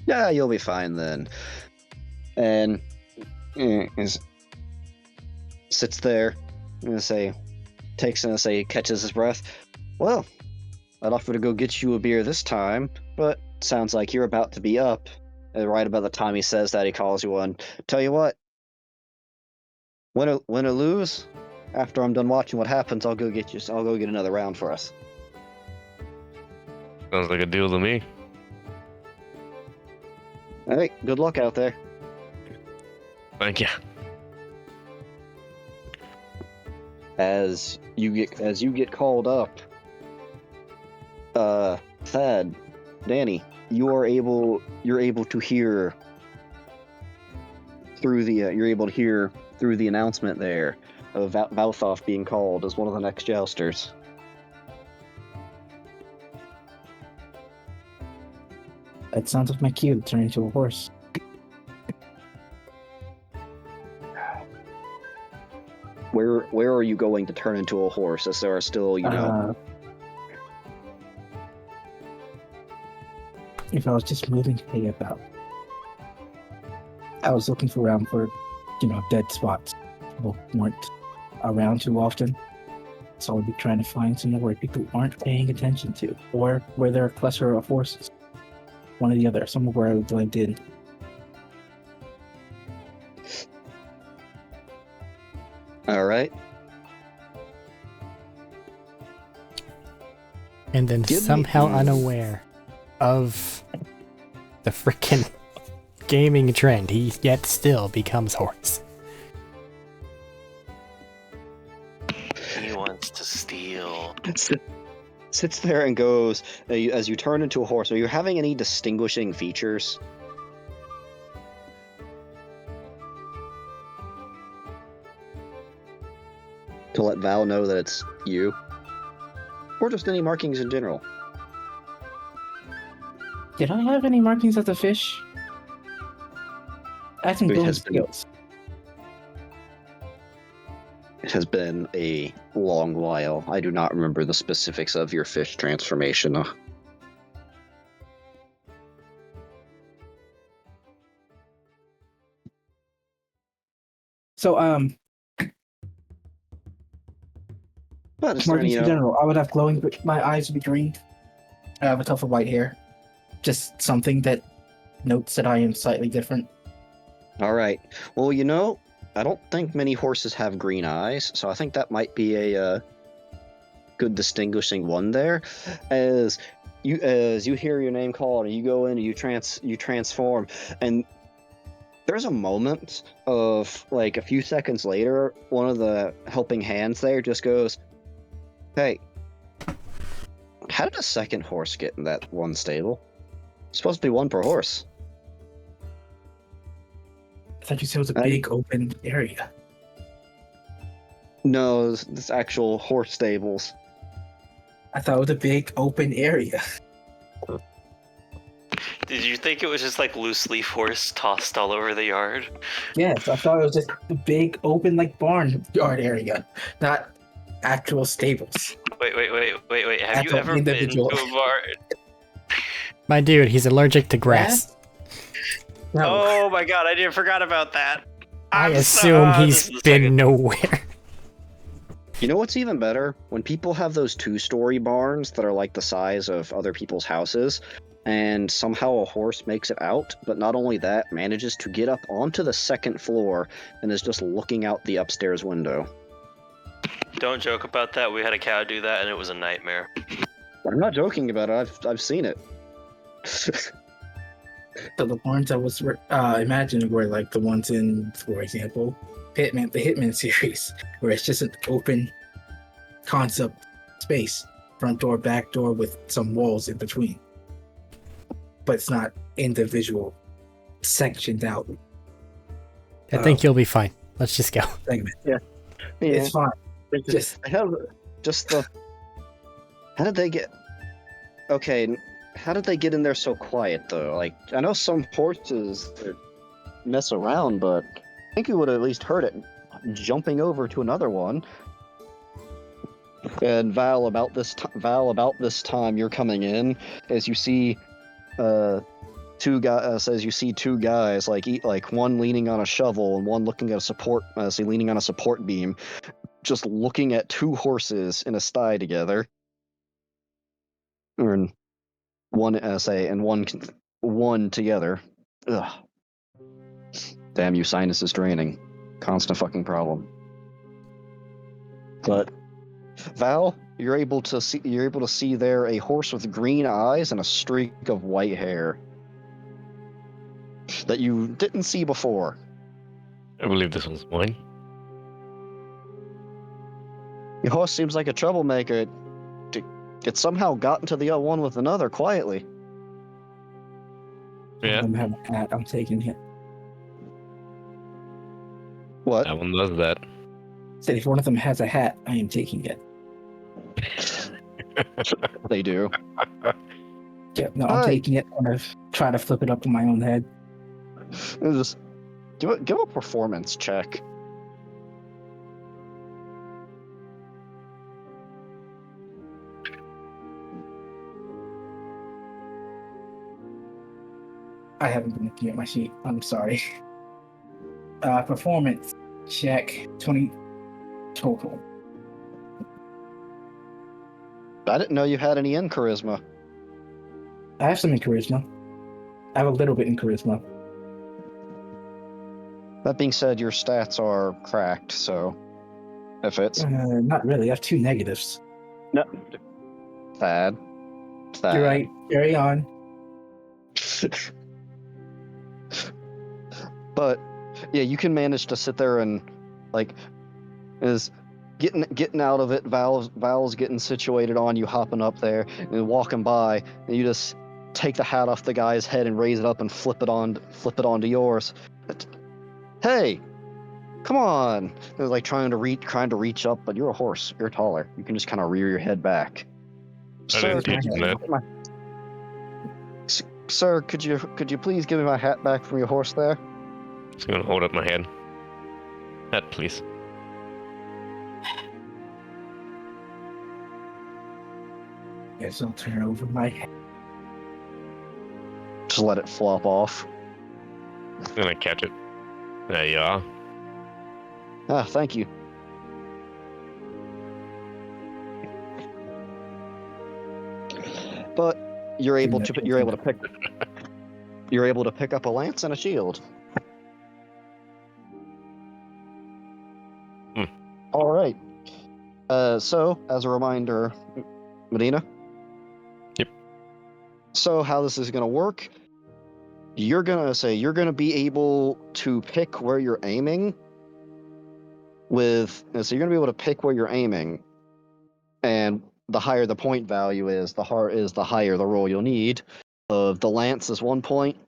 Yeah, you'll be fine then. And sits there, catches his breath. Well, I'd offer to go get you a beer this time, but sounds like you're about to be up. And right about the time he says that, he calls you one. Tell you what, win or lose, after I'm done watching what happens, I'll go get another round for us. Sounds like a deal to me. All right, good luck out there. Thank you. As you get called up, Thad, Danny, you're able to hear through the announcement there of Valthoff being called as one of the next jousters. That sounds like my cue to turn into a horse. Where are you going to turn into a horse? As there are still, if I was just moving hay about, I was looking around for, dead spots. People weren't around too often, so I'd be trying to find somewhere where people aren't paying attention to, or where there are a cluster of horses. One or the other, somewhere where I would blend in. All right. And then somehow unaware of the frickin' gaming trend, he yet still becomes horse. He wants to steal. Sits there and goes, as you turn into a horse, are you having any distinguishing features? To let Val know that it's you? Or just any markings in general? Did I have any markings of the fish? I think those skills. It has been a long while. I do not remember the specifics of your fish transformation. So, But markings in general, I would have glowing, but my eyes would be green. I have a tuft of white hair. Just something that notes that I am slightly different. All right. Well, I don't think many horses have green eyes, so I think that might be a good distinguishing one there. As you hear your name called and you go in and you transform, and there's a moment of like a few seconds later, one of the helping hands there just goes, "Hey, how did a second horse get in that one stable? It's supposed to be one per horse." I thought you said it was a big open area. No, it's actual horse stables. I thought it was a big open area. Did you think it was just like loose leaf horse tossed all over the yard? Yes, I thought it was just a big open barn yard area, not actual stables. Wait. Have you Actual ever been to a barn? My dude, he's allergic to grass. No. Oh my god, I forgot about that. I assume he's been nowhere. You know what's even better? When people have those two-story barns that are like the size of other people's houses, and somehow a horse makes it out, but not only that, manages to get up onto the second floor and is just looking out the upstairs window. Don't joke about that. We had a cow do that and it was a nightmare. I'm not joking about it. I've seen it. So the barns I was imagining were like the ones in, for example, the Hitman series, where it's just an open concept space, front door, back door, with some walls in between. But it's not individual sectioned out I think you'll be fine. Let's just go. segment. Yeah. It's fine. Just How did they get? Okay, how did they get in there so quiet though? Like, I know some horses mess around, but I think you would have at least heard it jumping over to another one. And Val, about this time you're coming in, as you see, two guys like one leaning on a shovel and one looking at a support, leaning on a support beam, just looking at two horses in a sty together, or one together. Ugh. Damn you, sinus is draining. Constant fucking problem. But Val, you're able to see there a horse with green eyes and a streak of white hair that you didn't see before. I believe this one's mine. Your horse seems like a troublemaker. It somehow got into the other one with another quietly. Yeah, I'm taking it. What? that one does that. Said if one of them has a hat, I am taking it. They do. Yeah, no, I'm taking it. I'm gonna try to flip it up on my own head. Just give a performance check. I haven't been looking at my sheet. I'm sorry. Performance check 20 total. I didn't know you had any in charisma. I have some in charisma. I have a little bit in charisma. That being said, your stats are cracked, so if it's Not really. I have 2 negatives. no, Thad. You're right. Carry on. But yeah, you can manage to sit there and like is getting out of it. Val's getting situated on you, hopping up there and walking by, and you just take the hat off the guy's head and raise it up and flip it onto yours. Hey, come on! They're like trying to reach up, but you're a horse. You're taller. You can just kind of rear your head back. I didn't teach him that. Sir, could you please give me my hat back from your horse there? Just gonna hold up my hand. Hat, please. Guess I'll turn over my head. Just let it flop off. Then I catch it. There you are. Ah, thank you. But you're able to pick up a lance and a shield. All right. So as a reminder, Medina. Yep. So how this is going to work? You're gonna be able to pick where you're aiming. So you're gonna be able to pick where you're aiming, and the higher the point value is, the higher the roll you'll need. The lance is 1 point.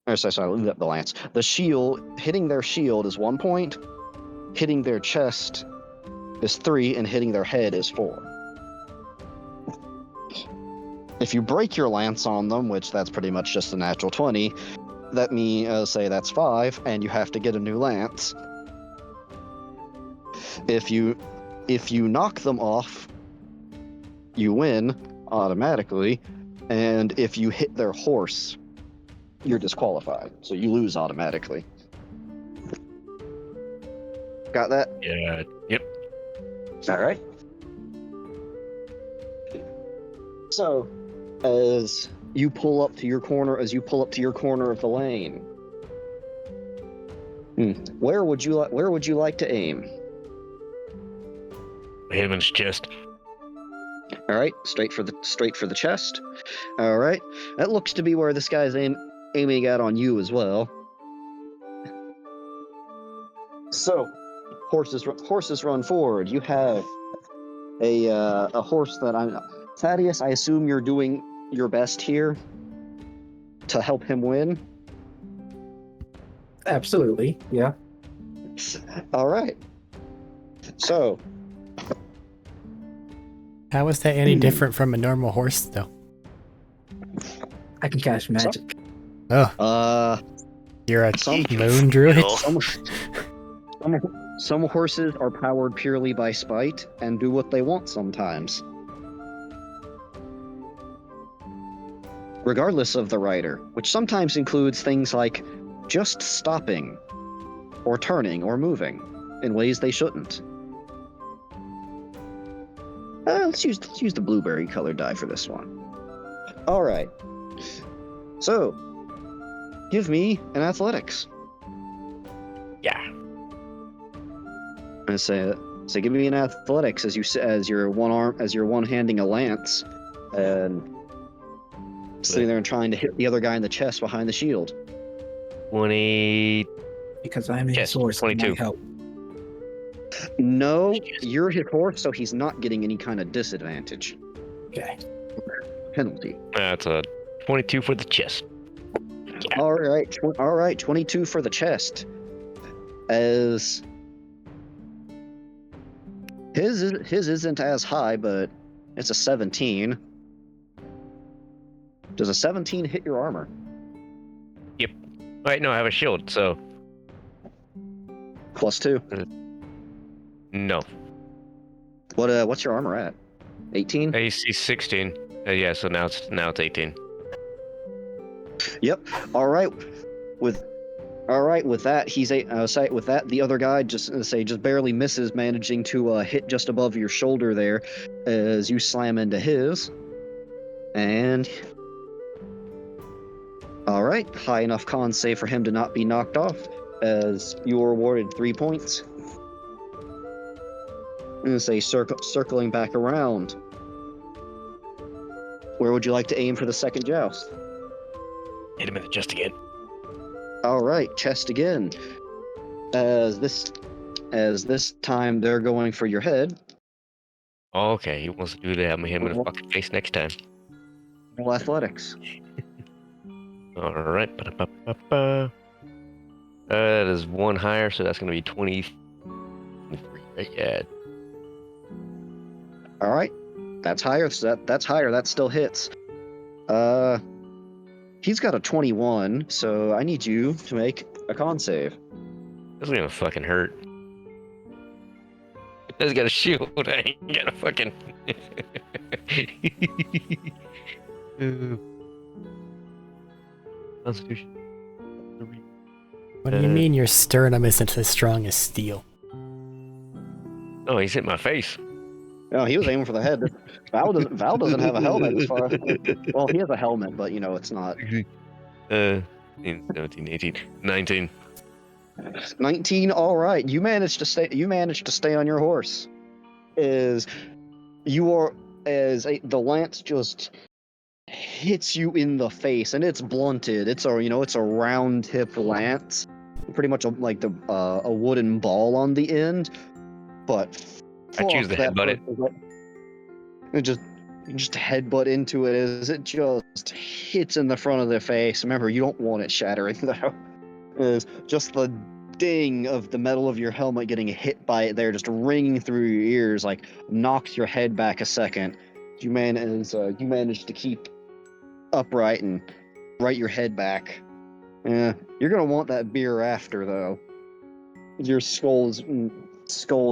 Or sorry, leave the lance. The shield, hitting their shield is 1 point. Hitting their chest is 3, and hitting their head is 4. If you break your lance on them, which that's pretty much just a natural 20, that means say that's 5, and you have to get a new lance. If you knock them off, you win automatically, and if you hit their horse, you're disqualified, so you lose automatically. Got that? Yeah. Yep. All right. So, as you pull up to your corner of the lane, where would you like to aim? Hit him in his chest. All right, straight for the chest. All right, that looks to be where this guy's aiming at on you as well. So, horses run forward. You have a horse that Thaddeus, I assume you're doing your best here to help him win. Absolutely, yeah. All right. So, How is that any different from a normal horse, though? I can cast magic. Oh, you're a some moon druid? some horses are powered purely by spite and do what they want sometimes. Regardless of the rider, which sometimes includes things like just stopping, or turning, or moving in ways they shouldn't. Let's use the blueberry colored die for this one. All right. So, give me an athletics. Yeah. I say, give me an athletics as you're one-handing a lance, and sitting there and trying to hit the other guy in the chest behind the shield. 20. Because I'm his Yes, source, it 22. might help. No, you're his horse, so he's not getting any kind of disadvantage. Okay. Penalty. That's a 22 for the chest. Yeah. All right, 22 for the chest. As his isn't as high, but it's a 17. Does a 17 hit your armor? Wait, no, I have a shield, so +2. no. What's your armor at? 18? AC 16. Yeah, so now it's 18. Yep. All right. With that, with that, the other guy just barely misses, managing to hit just above your shoulder there, as you slam into his, and all right, high enough con save for him to not be knocked off, as you are awarded 3 points. I'm gonna say circling back around. Where would you like to aim for the second joust? Hit him in the chest again. All right, chest again. As this time they're going for your head. Oh, okay, he wants to do that. I'm gonna hit him in the fucking face next time. Roll athletics. Alright. That is one higher, so that's gonna be 23. Right? Yeah. All right, that's higher. So that's higher. That still hits. He's got a 21, so I need you to make a con save. This is gonna fucking hurt. He's got a shield. I ain't got a fucking. Constitution. What do you mean your sternum isn't as strong as steel? Oh, he's hit my face. No, he was aiming for the head. Val doesn't have a helmet as far as. Well, he has a helmet, but it's not. 17, 18, 19. 19. All right, you managed to stay on your horse. The lance just hits you in the face, and it's blunted. It's a round tip lance, pretty much like a wooden ball on the end. But I choose to headbutt it. It just headbutt into it as it just hits in the front of the face. Remember, you don't want it shattering though. It's just the ding of the metal of your helmet getting hit by it there, just ringing through your ears, like knocks your head back a second. You manage to keep upright and right your head back. Yeah, you're gonna want that beer after though. Your skull's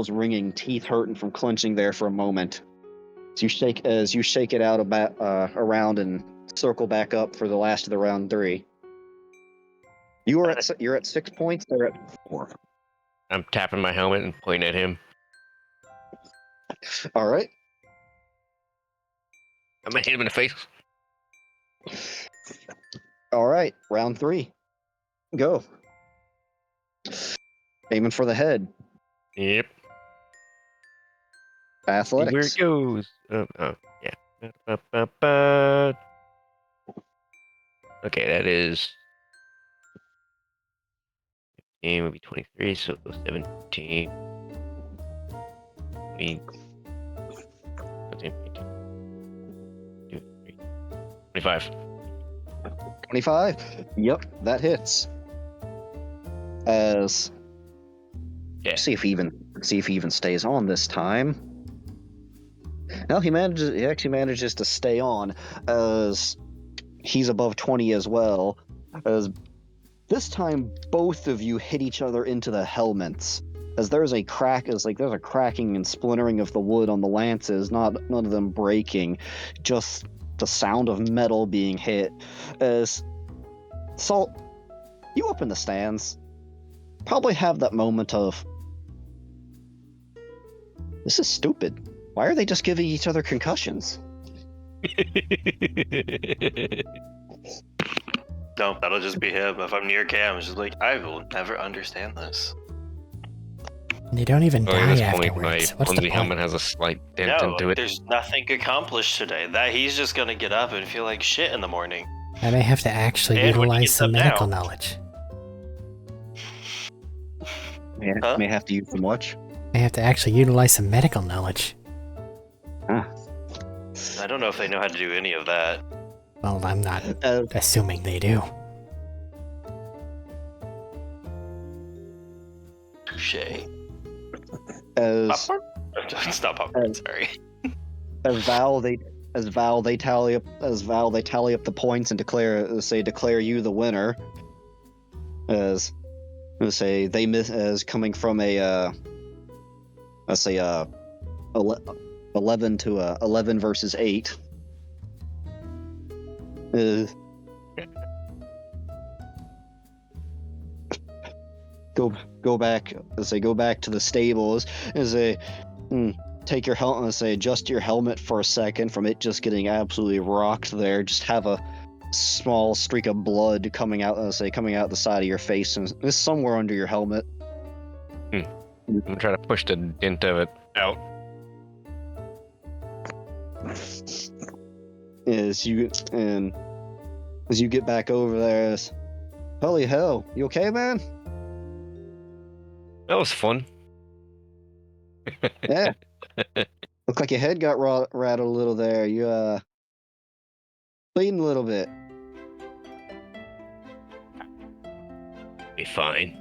ringing, teeth hurting from clenching there for a moment. As you shake it out around and circle back up for the last of the round 3. You're at 6 points. They're at 4. I'm tapping my helmet and pointing at him. All right. I'm gonna hit him in the face. All right. Round 3. Go. Aiming for the head. Yep. Athletics. Where it goes. Yeah. Okay, that is. It would be 23, so 17. 20. 25. 25. Yep, that hits. As Yeah. see if he even stays on this time. Well, he actually manages to stay on, as he's above 20 as well. As this time, both of you hit each other into the helmets. As there's a there's a cracking and splintering of the wood on the lances, none of them breaking, just the sound of metal being hit. As Salt, you up in the stands, probably have that moment of, this is stupid. Why are they just giving each other concussions? No, that'll just be him. If I'm near Cam, it's just like, I will never understand this. You don't even At die this afterwards. point, my What's the clumsy helmet point? has a slight dent No, into it. there's nothing accomplished today. That he's just gonna get up and feel like shit in the morning. I may have to actually And when he utilize gets some up medical now- knowledge. Huh? May have to use them much. I have to actually utilize some medical knowledge. I don't know if they know how to do any of that. Well, I'm not Uh, assuming they do. Touche. as Popcorn? It's not popcorn, sorry. as Val they tally up the points and declare you the winner. As they miss as coming from a 11 to 11 versus 8. Go back to the stables and take your helmet and adjust your helmet for a second from it just getting absolutely rocked there. Just have a small streak of blood coming out the side of your face, and it's somewhere under your helmet. I'm gonna try to push the dent of it out. As you get back over there, holy hell, you okay, man? That was fun. Yeah. Look like your head got rattled a little there. You bleeding a little bit. Be fine.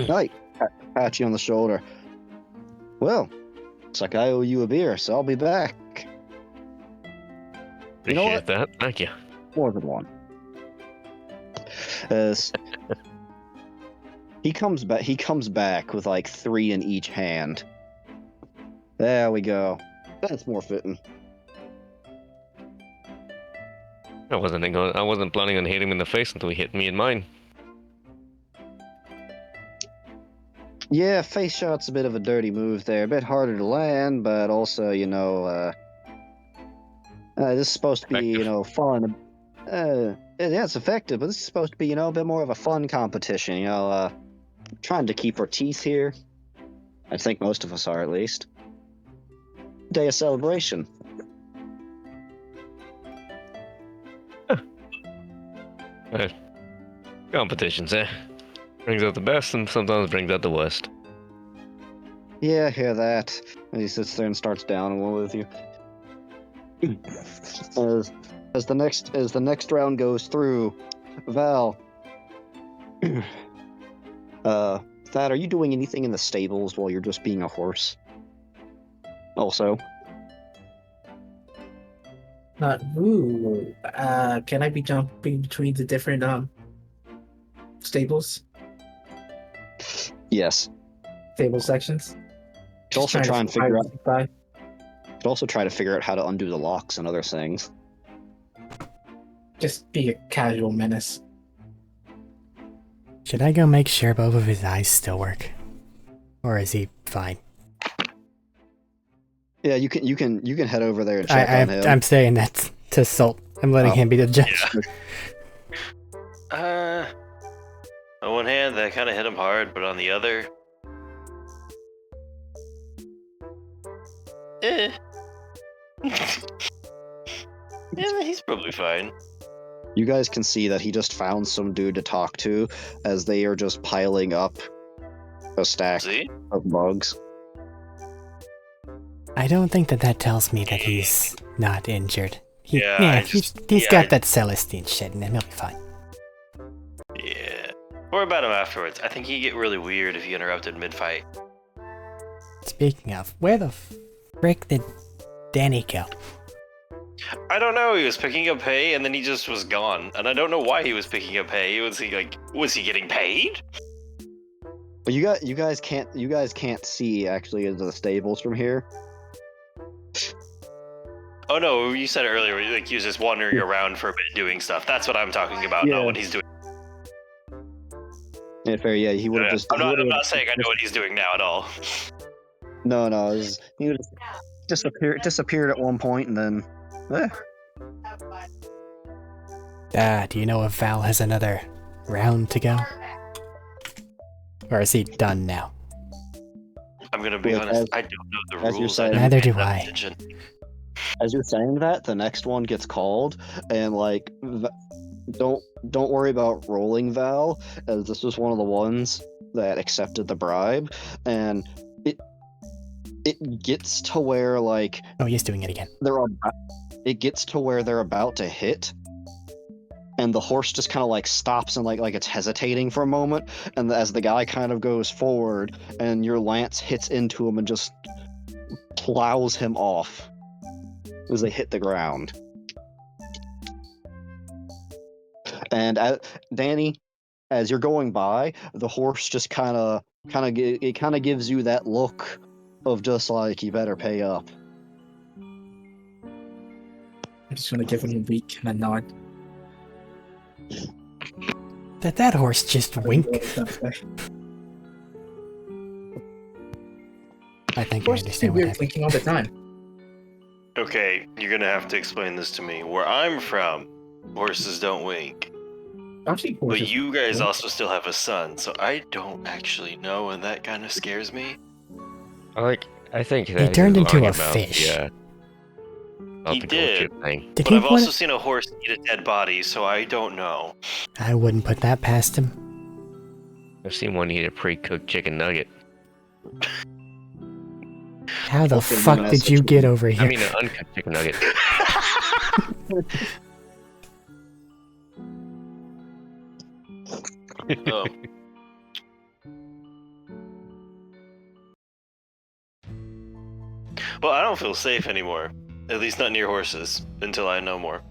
Right. Pat you on the shoulder. Well, looks like I owe you a beer, so I'll be back. You know Appreciate what? that. Thank you. More than one. As he comes back with like 3 in each hand. There we go. That's more fitting. I wasn't planning on hitting him in the face until he hit me in mine. Yeah, face shot's a bit of a dirty move there. A bit harder to land, but also, this is supposed to be, Effective. fun. Yeah, it's effective, but this is supposed to be, a bit more of a fun competition, trying to keep our teeth here. I think most of us are, at least. Day of celebration. Competitions, eh? Brings out the best and sometimes brings out the worst. Yeah, I hear that. And he sits there and starts down one with you. As the next round goes through, Val, Thad, are you doing anything in the stables while you're just being a horse? Also, Can I be jumping between the different stable yes. sections? Could also Just try and trying figure to out. by. Could also try to figure out how to undo the locks and other things. Just be a casual menace. Should I go make sure both of his eyes still work? Or is he fine? Yeah, you can head over there and check on him. I'm saying that to Salt. I'm letting him be the judge. On one hand, that kind of hit him hard, but on the other, yeah, he's probably fine. You guys can see that he just found some dude to talk to as they are just piling up a stack See? of bugs. I don't think that tells me that he's not injured. Yeah, He's I got that Celestine shit in him. He'll be fine. Or about him afterwards. I think he'd get really weird if he interrupted mid-fight. Speaking of, where the frick did Danny go? I don't know. He was picking up hay, and then he just was gone. And I don't know why he was picking up hay. Was he getting paid? But you guys can't see actually into the stables from here. Oh no, you said it earlier. Like he was just wandering around for a bit doing stuff. That's what I'm talking about. Yeah. Not what he's doing. Yeah, fair. Yeah, he would have just. I'm not saying I know what he's doing now at all. No, he would just disappeared at one point, and then. Do you know if Val has another round to go? Or is he done now? I'm gonna be honest. I don't know the as you're rules. saying- Neither do I. As you're saying that, the next one gets called, and like, don't worry about rolling Val, as this was one of the ones that accepted the bribe, and it gets to where like Oh, he's doing it again. it gets to where they're about to hit, and the horse just kind of like stops and like it's hesitating for a moment, and as the guy kind of goes forward, and your lance hits into him and just plows him off as they hit the ground. And Danny, as you're going by, the horse just kind of gives you that look of just like, you better pay up. I'm just gonna give him a wink and a nod. Did that horse just wink? I think I Horses do understand what weird happened. winking all the time. Okay, you're gonna have to explain this to me. Where I'm from, horses don't wink. I've seen But horses. you guys also still have a son, so I don't actually know, and that kind of scares me. I think that turned he's into lying a about fish. He the did. gold chip thing. Did But he I've put also it? seen a horse eat a dead body, so I don't know. I wouldn't put that past him. I've seen one eat a pre-cooked chicken nugget. How the Okay, fuck then did that's you what get over here? I mean, an uncut chicken nugget. Oh. Well, I don't feel safe anymore. At least not near horses, until I know more.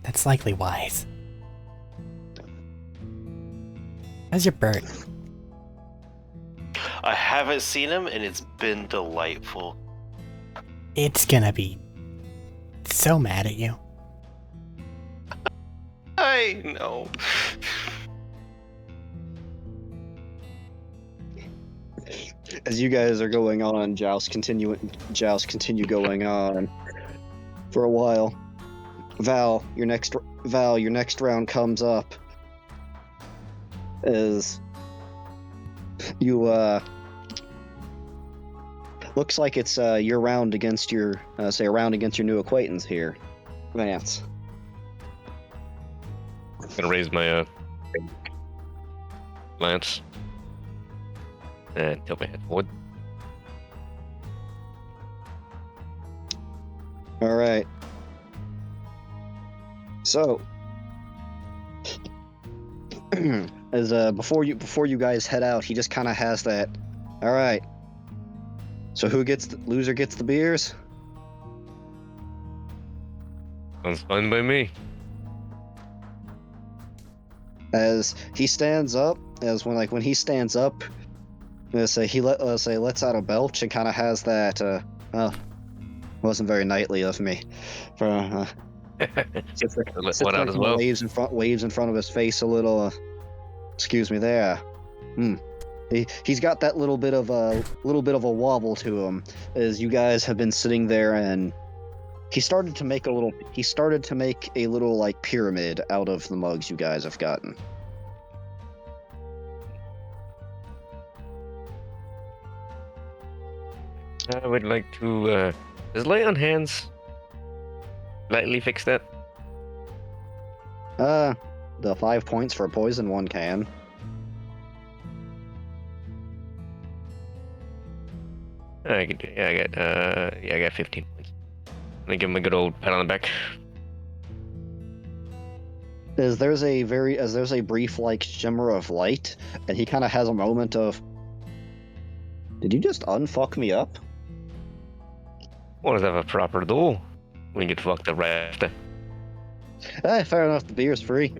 That's likely wise. How's your bird? I haven't seen him, and it's been delightful. It's gonna be so mad at you. I know. As you guys are going on, jousts continue going on for a while. Val, your next round comes up as you looks like it's your round against your say a round against your new acquaintance here, Vance. Gonna raise my lance and tilt my head forward. All right. So, as before you guys head out, he just kind of has that. All right. So loser gets the beers? Sounds fine by me. As he stands up, when he stands up, let's say he lets out a belch and kind of has that. Wasn't very knightly of me. Sits Let one out as and well. waves in front of his face a little. Excuse me there. He's got that little bit of a wobble to him, as you guys have been sitting there, and he started to make a little like pyramid out of the mugs you guys have gotten. I would like to. Does lay on hands lightly fix that? The 5 points for poison one can. I got 15 points. I'm gonna give him a good old pat on the back. as there's a brief like shimmer of light, and he kind of has a moment of, did you just unfuck me up? Want to have a proper duel? We can get fucked up right after. Fair enough. The beer's free.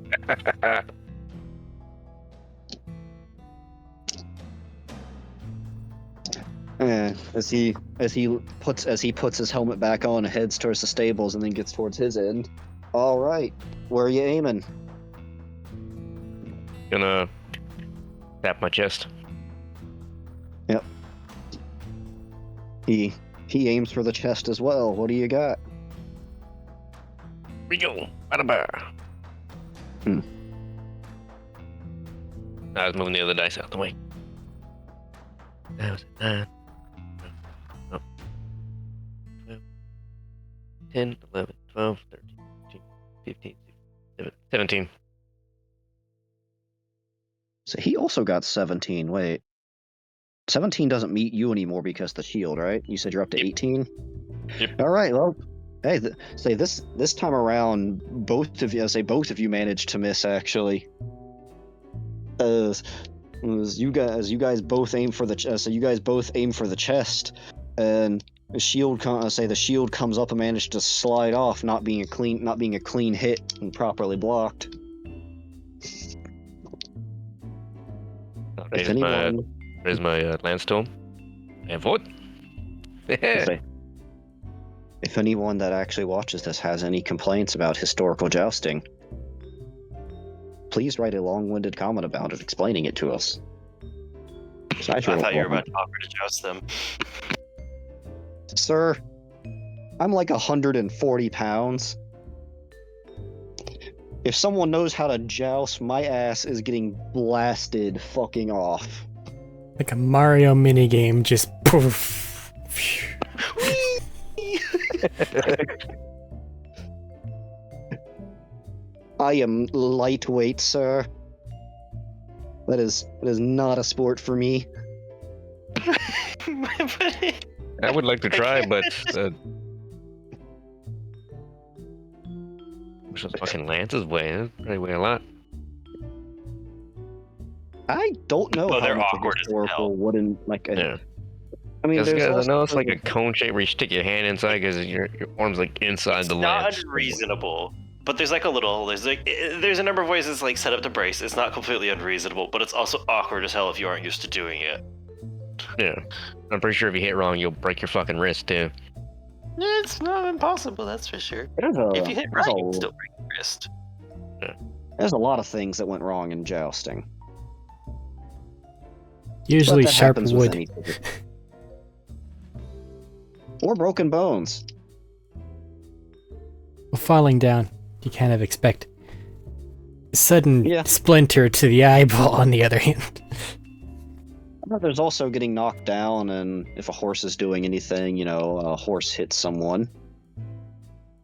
As he puts his helmet back on and heads towards the stables and then gets towards his end. All right, where are you aiming? Gonna tap my chest. Yep. He aims for the chest as well. What do you got? We go. Bada. I was moving the other dice out the way. That was 9. 10, 11, 12, 13, 14, 15, 16, 17. So he also got 17. Wait. 17 doesn't meet you anymore because the shield, right? You said you're up to 18? Yep. All right, well, hey, this time around, both of you managed to miss, actually. As you guys both aim for the chest, and the shield comes up and managed to slide off, not being a clean hit and properly blocked. If anyone, There's my lance tome. And what? if anyone that actually watches this has any complaints about historical jousting, please write a long-winded comment about it, explaining it to us. I thought you were about to offer to joust them. Sir, I'm like 140 pounds. If someone knows how to joust, my ass is getting blasted fucking off. Like a Mario minigame, just poof. I am lightweight, sir. That is not a sport for me. I would like to try, but those fucking lances weigh. They weigh a lot. I don't know Oh, how they're much awkward as historical hell. wooden like. Yeah. I mean, Guys, there's I know it's also- like a cone shape where you stick your hand inside because your arm's like inside It's the not lance. unreasonable, but there's a number of ways it's like set up to brace. It's not completely unreasonable, but it's also awkward as hell if you aren't used to doing it. Yeah. I'm pretty sure if you hit wrong, you'll break your fucking wrist too. It's not impossible, that's for sure. If you hit right, you can still break your wrist. There's a lot of things that went wrong in jousting. Usually But that sharp happens with wood. anything. Or broken bones. Well, falling down, you kind of expect sudden Yeah. splinter to the eyeball on the other hand. There's also getting knocked down, and if a horse is doing anything, a horse hits someone.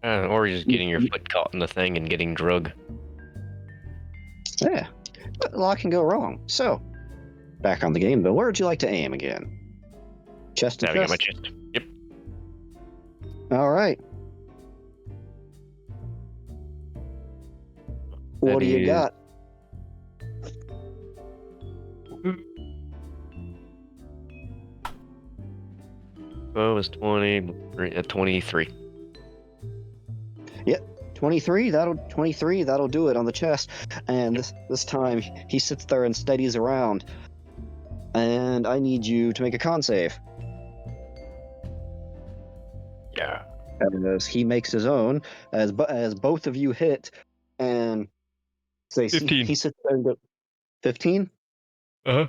Or you're just getting your foot caught in the thing and getting drug. Yeah, a lot can go wrong. So, back on the game, though, where would you like to aim again? Chest to Now I got my chest? chest. Yep. All right. What That do you is- got? Oh, it was 20, 23. 23. That'll do it on the chest. And this time he sits there and steadies around. And I need you to make a con save. Yeah. As he makes his own, as both of you hit, and say 15. he sits there and goes, 15. Uh-huh.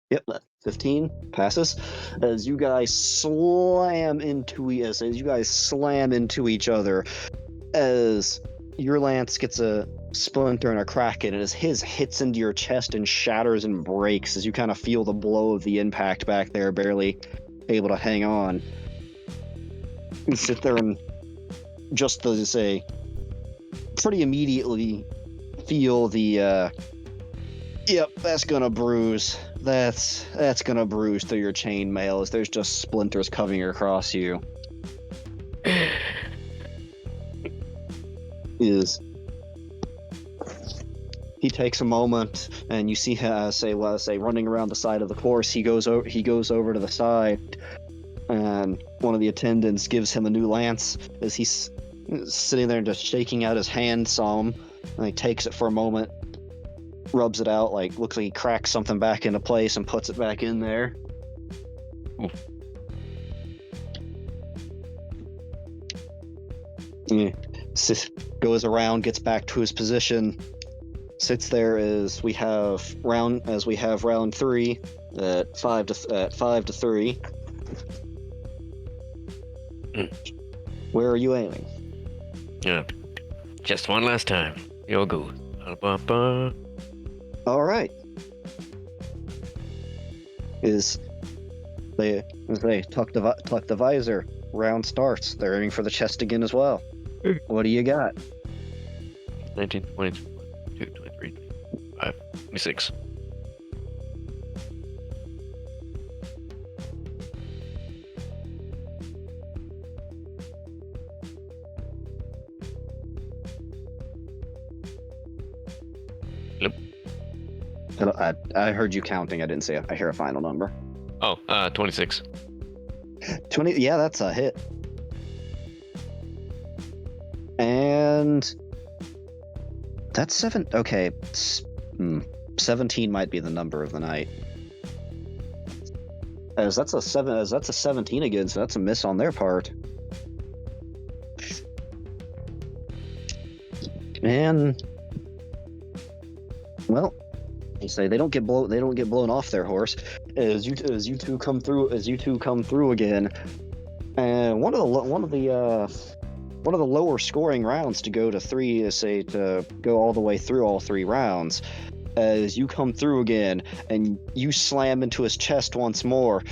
Yep, 15 passes. As you guys slam into each other, as your lance gets a splinter and a crack in it, as his hits into your chest and shatters and breaks, as you kind of feel the blow of the impact back there, barely able to hang on. You sit there and just to say, pretty immediately feel the yep, that's gonna bruise. That's gonna bruise through your chainmail as there's just splinters coming across you. he takes a moment, and you see him say running around the side of the course. He goes over to the side, and one of the attendants gives him a new lance as he's sitting there just shaking out his hand some, and he takes it for a moment, rubs it out, looks like he cracks something back into place and puts it back in there. Ooh. Yeah. Goes around, gets back to his position, sits there as we have round 3 at 5 to 3. Where are you aiming? Yeah. Just one last time. You'll go. Ba-ba-ba. All right. They tuck the visor. Round starts. They're aiming for the chest again as well. What do you got? 19, 20, 22, 23, 25, 26. I heard you counting. I didn't say I hear a final number. Oh, 26. 20. Yeah, that's a hit. And that's 7. Okay, 17 might be the number of the night. As that's a 17 again, so that's a miss on their part. And well, they say they don't get blown off their horse as you two come through again. And one of the lower scoring rounds to go to 3 is to go all the way through all 3 rounds. As you come through again and you slam into his chest once more,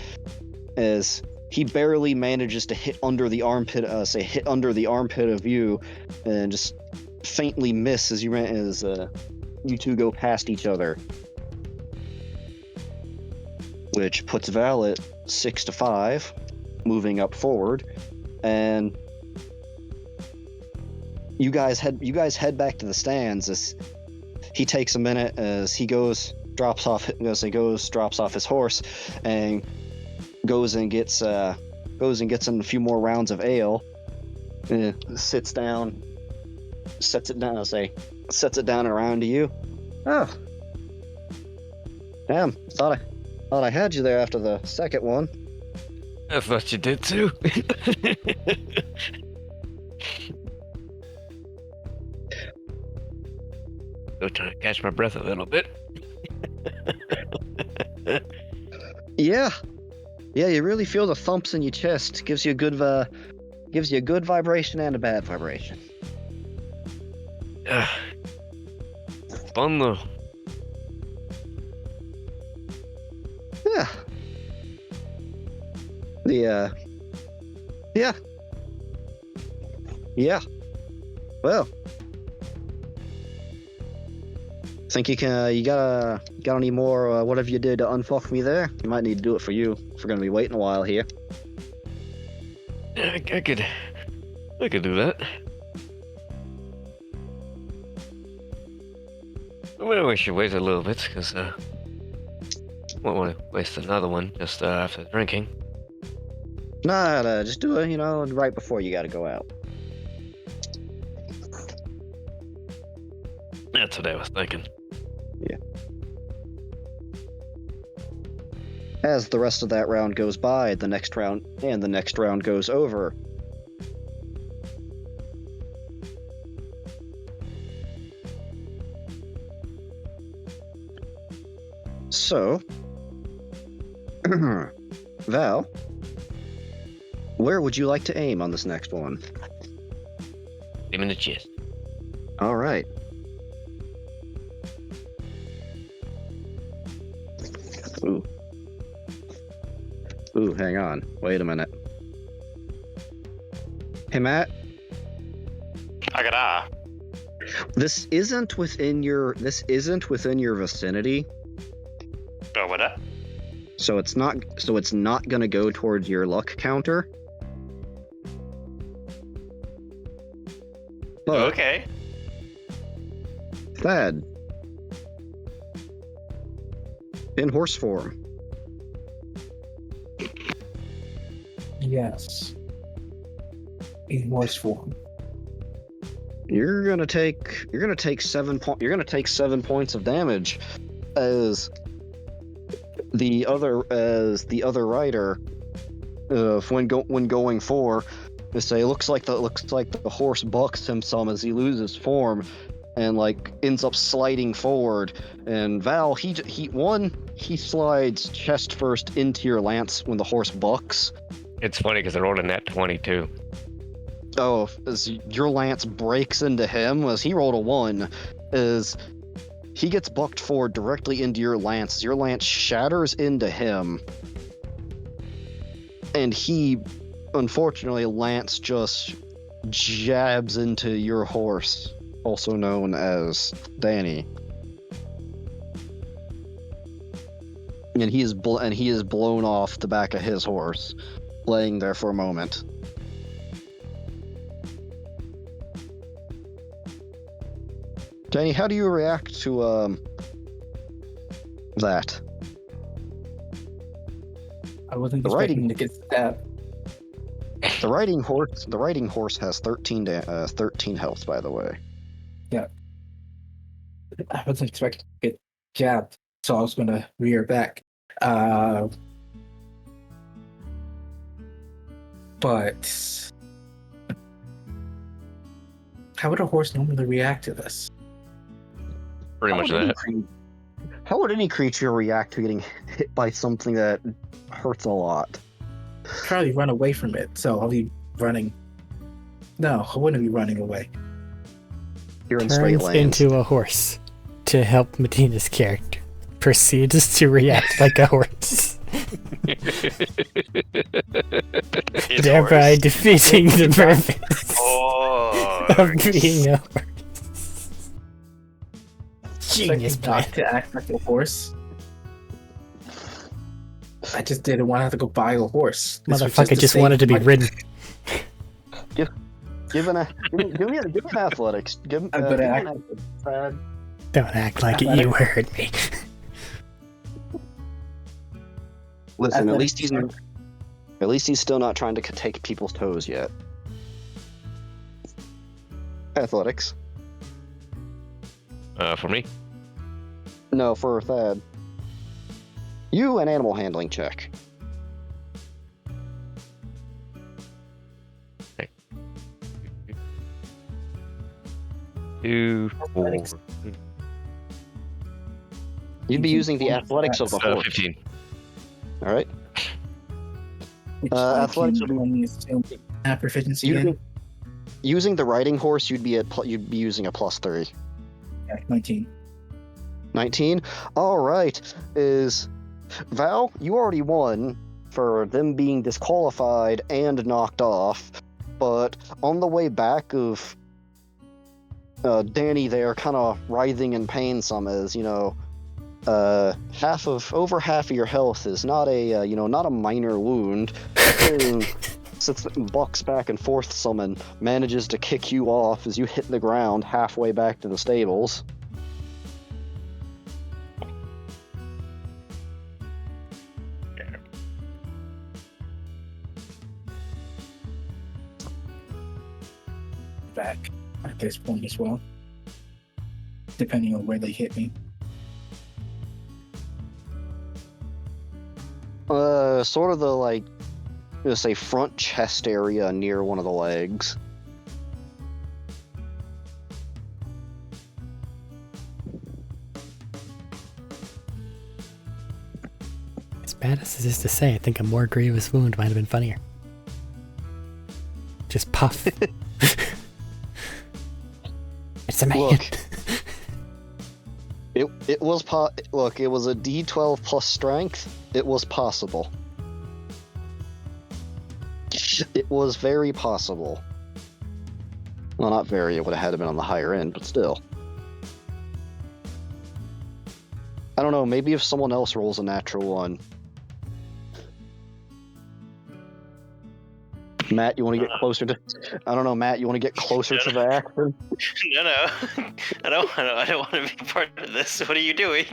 as he barely manages to hit under the armpit of you, and just faintly miss as you two go past each other, which puts Val at 6 to 5, moving up forward, and you guys head back to the stands as he takes a minute as he drops off his horse and goes and gets in a few more rounds of ale, sits down, sets it down around to you. Oh, damn! Thought I had you there after the second one. I thought you did too. Go try to catch my breath a little bit. Yeah, you really feel the thumps in your chest. Gives you a good vibration and a bad vibration. Fun though. Yeah. Yeah. Well, think you got any more? Whatever you did to unfuck me there, you might need to do it for you if we're gonna be waiting a while here. Yeah, I could do that. Well, we should wait a little bit because won't want to waste another one just after drinking. Nah, just do it. Right before you got to go out. That's what I was thinking. Yeah. As the rest of that round goes by, the next round goes over. So, Val, where would you like to aim on this next one? Aim in the chest. All right. Ooh, hang on. Wait a minute. Hey, Matt. Agada. This isn't within your vicinity. Oh, what? So it's not going to go towards your luck counter. But Okay. Thad, In horse form. Yes. In horse form. You're gonna take 7 points of damage as the other rider when going for they say looks like the horse bucks him some as he loses form and like ends up sliding forward. And Val he slides chest first into your lance when the horse bucks. It's funny because I rolled a nat 22. Oh, as your lance breaks into him, as he rolled a 1, as he gets bucked forward directly into your lance. Your lance shatters into him, and he, unfortunately, lance just jabs into your horse, also known as Danny. And he is blown off the back of his horse, laying there for a moment. Danny, how do you react to that? I wasn't expecting to get stabbed. The riding horse has 13 health, by the way. Yeah. I wasn't expecting to get jabbed, so I was gonna rear back. But how would a horse normally react to this? Pretty much that. How would any creature react to getting hit by something that hurts a lot? Probably run away from it, so I'll be running. No, I wouldn't be running away. You're in straight Turns lanes. into a horse to help Medina's character. Proceeds to react like a horse. Thereby defeating the purpose of being a horse. Genius plan. Not to act like a horse. I just didn't want to have to go buy a horse. This was Motherfucker to just save wanted to be my- ridden. Give me an athletics. I'm gonna act. Don't act like it, you heard me. Listen, at least he's still not trying to take people's toes yet. Athletics. For me? No, for Thad. You an animal handling check. Okay. 2, 4, Athletics. You'd be using the athletics of the horse. 15. All right. Which athletics- do you assume have proficiency in? Using the riding horse, you'd be using a +3. Yeah, 19. 19. All right. Is Val? You already won for them being disqualified and knocked off, but on the way back of Danny, there, kind of writhing in pain. Some is, over half of your health is not a minor wound. Sits and bucks back and forth some and manages to kick you off as you hit the ground halfway back to the stables. Back at this point as well, depending on where they hit me. Sort of the let's say front chest area near one of the legs. As bad as it is to say, I think a more grievous wound might have been funnier. Just puff. It's a man. Look, it was look, it was a D12 plus strength. It was possible. It was very possible. Well, not very. It would have had to been on the higher end, but still. I don't know. Maybe if someone else rolls a natural 1. Matt, you want to get closer to? I don't know, Matt. You want to get closer to the action? No. I don't want to be part of this. What are you doing?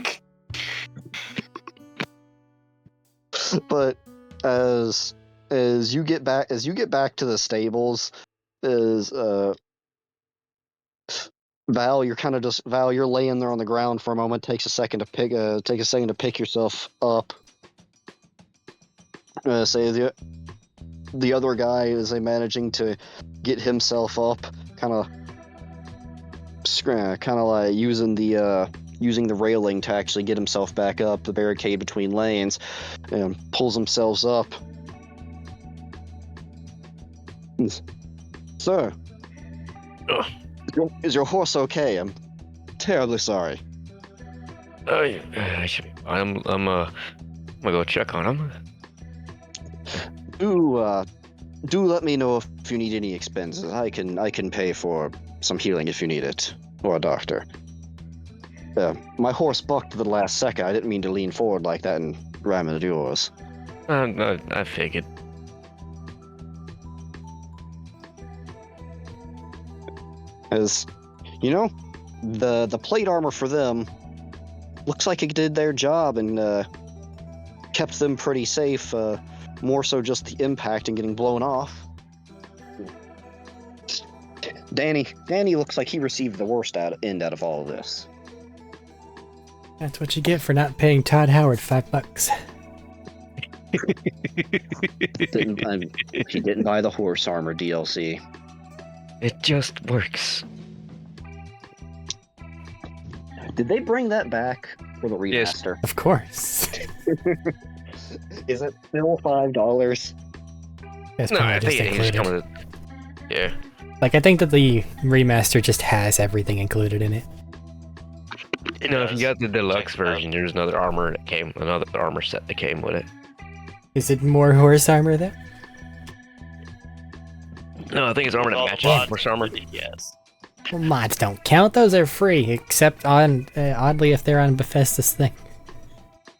But as you get back to the stables, is Val, you're laying there on the ground for a moment. Take a second to pick yourself up. Say the other guy is managing to get himself up, kind of like using the railing to actually get himself back up the barricade between lanes, and pulls himself up. Sir, is your horse okay? I'm terribly sorry. I should be fine. I'm gonna go check on him. Do let me know if you need any expenses. I can pay for some healing if you need it, or a doctor. My horse bucked at the last second. I didn't mean to lean forward like that and ram into yours. I figured. As you know, the plate armor for them looks like it did their job and kept them pretty safe. More so just the impact and getting blown off. Danny looks like he received the worst end out of all of this. That's what you get for not paying Todd Howard $5. He didn't buy the horse armor DLC. It just works. Did they bring that back for the remaster? Yes, of course. Is it still $5? That's No, probably I just think it's included. coming. Yeah. Like, I think that the remaster just has everything included in it. It No, if you does. got the deluxe Check it out. version, there's another armor set that came with it. Is it more horse armor there? No, I think it's armor that All matches mods horse armor. included, yes. Well, mods don't count. Those are free, except oddly if they're on Bethesda's thing.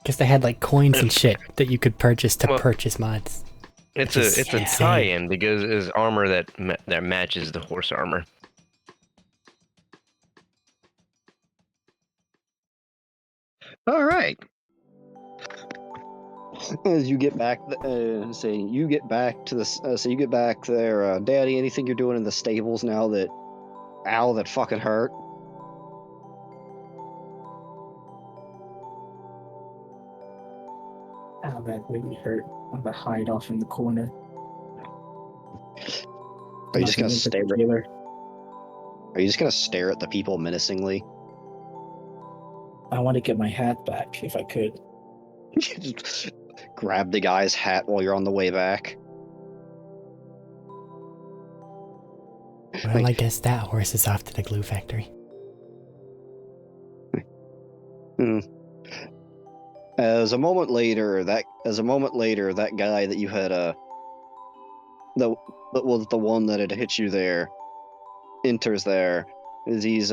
Because they had like coins and shit that you could purchase to purchase mods. It's Which is a insane. tie-in because it's armor that matches the horse armor. All right. As you get back, you get back there, Daddy. Anything you're doing in the stables now that that fucking hurt? Oh, that really hurt. I'm gonna hide off in the corner. Are you just gonna stare? Particular. Are you just gonna stare at the people menacingly? I want to get my hat back if I could. Just grab the guy's hat while you're on the way back. Well, I guess that horse is off to the glue factory. As a moment later, that guy that you had that was the one that had hit you there enters there. As he's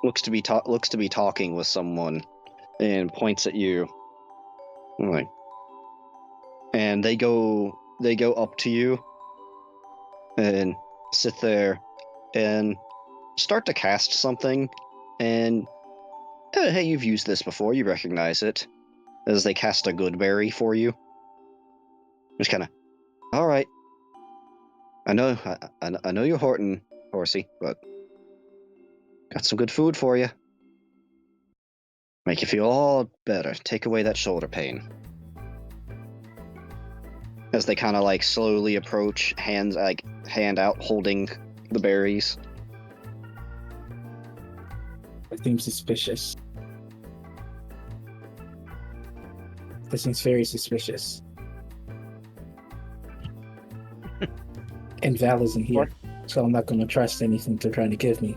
looks to be talking with someone and points at you. Like, and they go up to you and sit there and start to cast something, and hey, you've used this before, you recognize it, as they cast a good berry for you. Just kind of, all right, I know you're hurting, horsey, but got some good food for you. Make you feel all better. Take away that shoulder pain. As they kind of like slowly approach, hand out, holding the berries. That seems suspicious. This seems very suspicious. And Val isn't here, so I'm not going to trust anything they're trying to give me.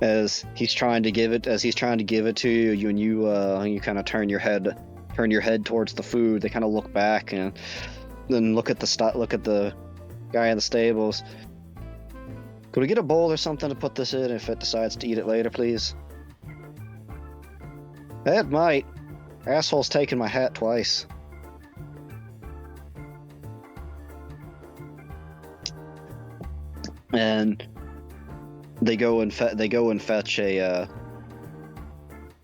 As he's trying to give it to you, and you kind of turn your head towards the food. They kind of look back and then look at the guy in the stables. Could we get a bowl or something to put this in if it decides to eat it later, please? That might. Asshole's taken my hat twice. And they go and fetch a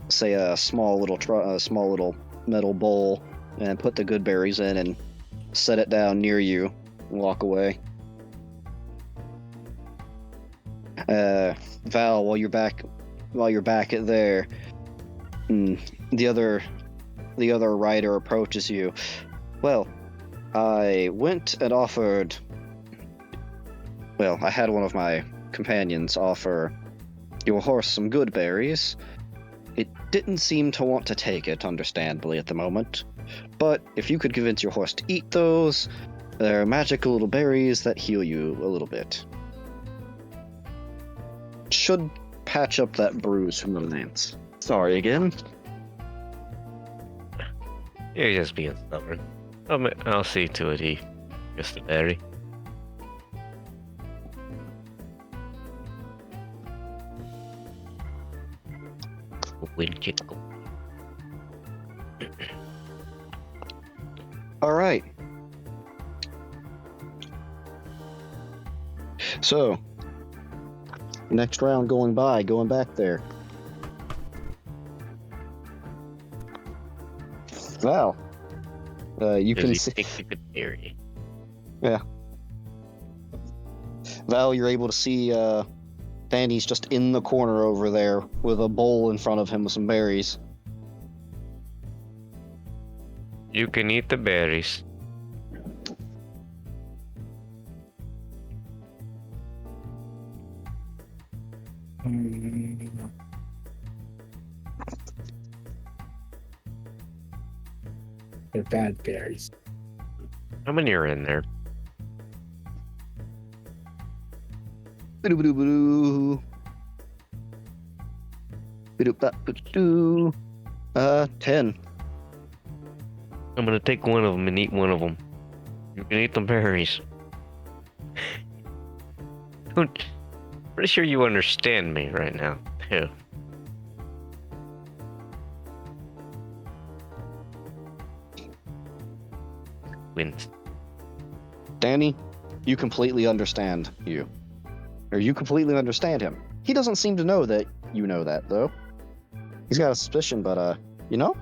say a small little metal bowl, and put the good berries in and set it down near you and walk away. Val, while you're back there, the other rider approaches you. Well, I went and offered. Well, I had one of my companions offer your horse some good berries. It didn't seem to want to take it, understandably, at the moment. But if you could convince your horse to eat those, they're magical little berries that heal you a little bit. Should patch up that bruise from the lance. Sorry again. You're just being stubborn. I'll see to it he gets the berry. All right. So, next round going back there. Val, you can see. Berry. Yeah. Val, you're able to see Danny's just in the corner over there with a bowl in front of him with some berries. You can eat the berries. They're bad berries. How many are in there? Boo-doo-boo-doo-boo-doo. Boo-doo-ba-ba-doo. 10. I'm gonna take one of them and eat one of them. You can eat the berries. Pretty sure you understand me right now, too. Wins. Danny, you completely understand you. Or you completely understand him. He doesn't seem to know that you know that, though. He's got a suspicion, but, you know?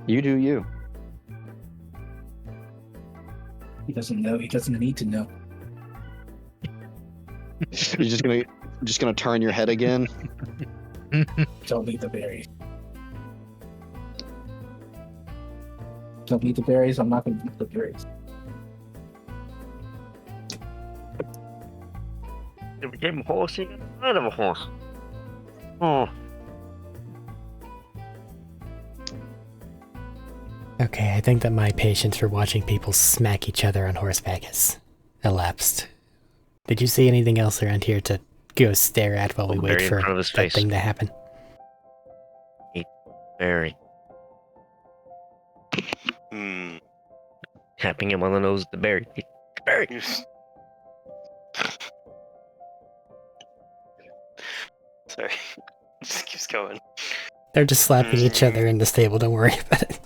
You do you. He doesn't know. He doesn't need to know. You're just gonna turn your head again? Don't eat the berries. Don't eat the berries. I'm not gonna eat the berries. It became a horse, you got out of a horse. Oh. Okay, I think that my patience for watching people smack each other on horseback has elapsed. Did you see anything else around here to go stare at while we wait for that thing to happen? Eat berry. Tapping him on the nose with the berry. Eat the berry. Sorry. Just keeps going. They're just slapping each other in the stable, don't worry about it.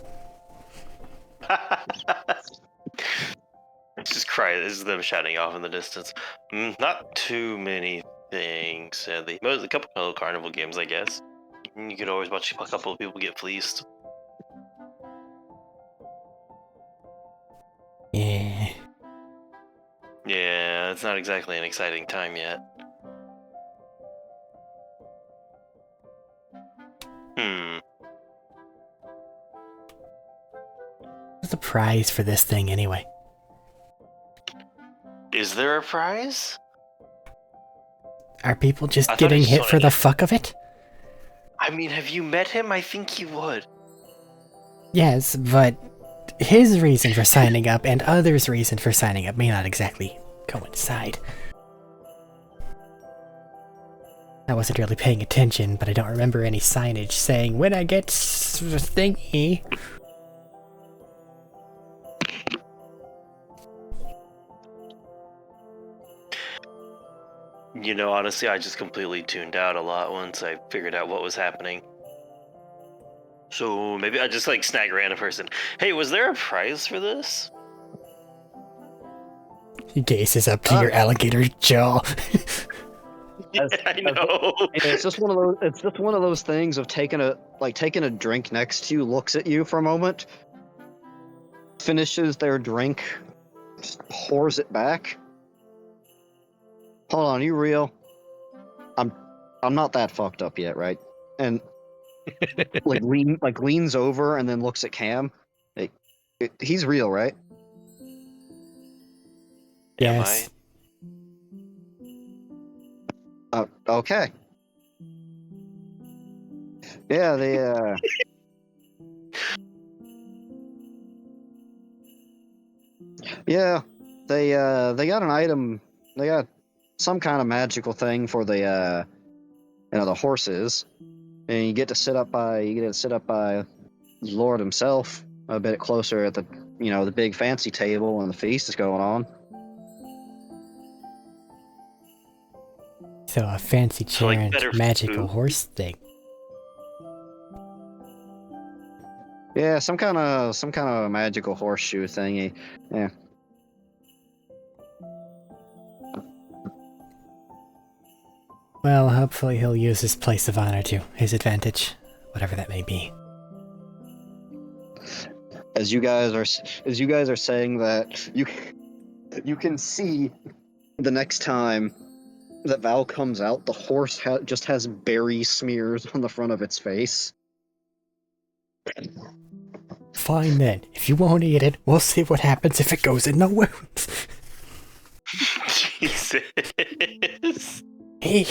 It's just cry. This is them shouting off in the distance. Not too many things, sadly. A couple of little carnival games, I guess. You could always watch a couple of people get fleeced. Yeah. Yeah, it's not exactly an exciting time yet. What's the prize for this thing, anyway? Is there a prize? Are people just getting hit for the fuck of it? I mean, have you met him? I think he would. Yes, but his reason for signing up and others' reason for signing up may not exactly coincide. I wasn't really paying attention, but I don't remember any signage saying, when I get thingy. You know, honestly, I just completely tuned out a lot once I figured out what was happening. So maybe I just snag a random person. Hey, was there a prize for this? He gazes up to your alligator jaw. I know. It's just one of those. It's just one of those things of taking a drink next to you, looks at you for a moment, finishes their drink, just pours it back. Hold on, you real? I'm not that fucked up yet, right? And leans over and then looks at Cam. Like, he's real, right? Yes. Okay. Yeah, yeah, they got an item. They got some kind of magical thing for the the horses, and you get to sit up by Lord himself a bit closer at the big fancy table when the feast is going on. So a fancy chair like and better magical food? horse thing. Yeah, some kind of magical horseshoe thingy. Yeah. Well, hopefully he'll use his place of honor to his advantage, whatever that may be. As you guys are saying that, you can see the next time that Val comes out, the horse just has berry smears on the front of its face. Fine then. If you won't eat it, we'll see what happens if it goes in the wounds. Jesus. Hey.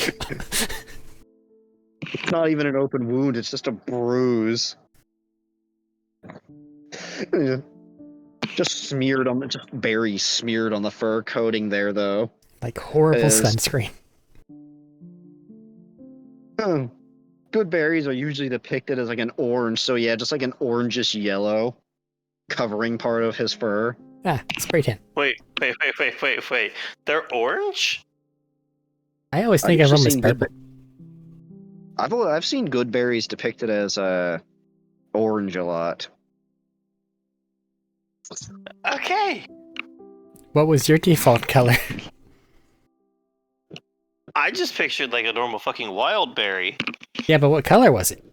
It's not even an open wound, it's just a bruise. Yeah. Just berry smeared on the fur coating there, though. Like horrible sunscreen. Good berries are usually depicted as like an orange, so yeah, just like an orangish yellow covering part of his fur. Ah, spray tan. Wait. They're orange? I always think of them as purple. I've seen good berries depicted as orange a lot. Okay. What was your default color? I just pictured like a normal fucking wild berry. Yeah, but what color was it?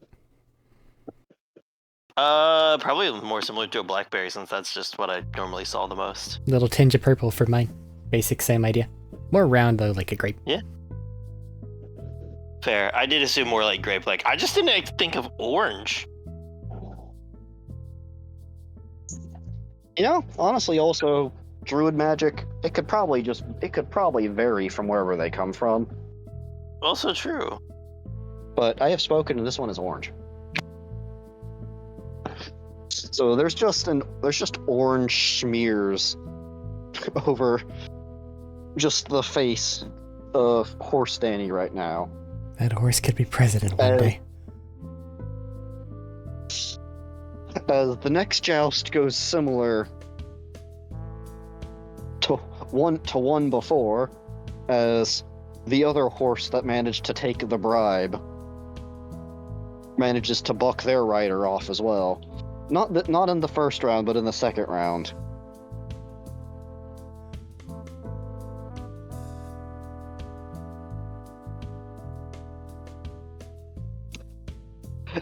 Probably more similar to a blackberry since that's just what I normally saw the most. Little tinge of purple for mine. Basic, same idea. More round though, like a grape. Yeah. Fair. I did assume more like grape. Like I just didn't think of orange. Honestly, also druid magic. It could probably vary from wherever they come from. Also true. But I have spoken, and this one is orange. So there's just orange smears over just the face of Horse Danny right now. That horse could be president one day. As the next joust goes similar to one before, as the other horse that managed to take the bribe manages to buck their rider off as well. Not in the first round, but in the second round.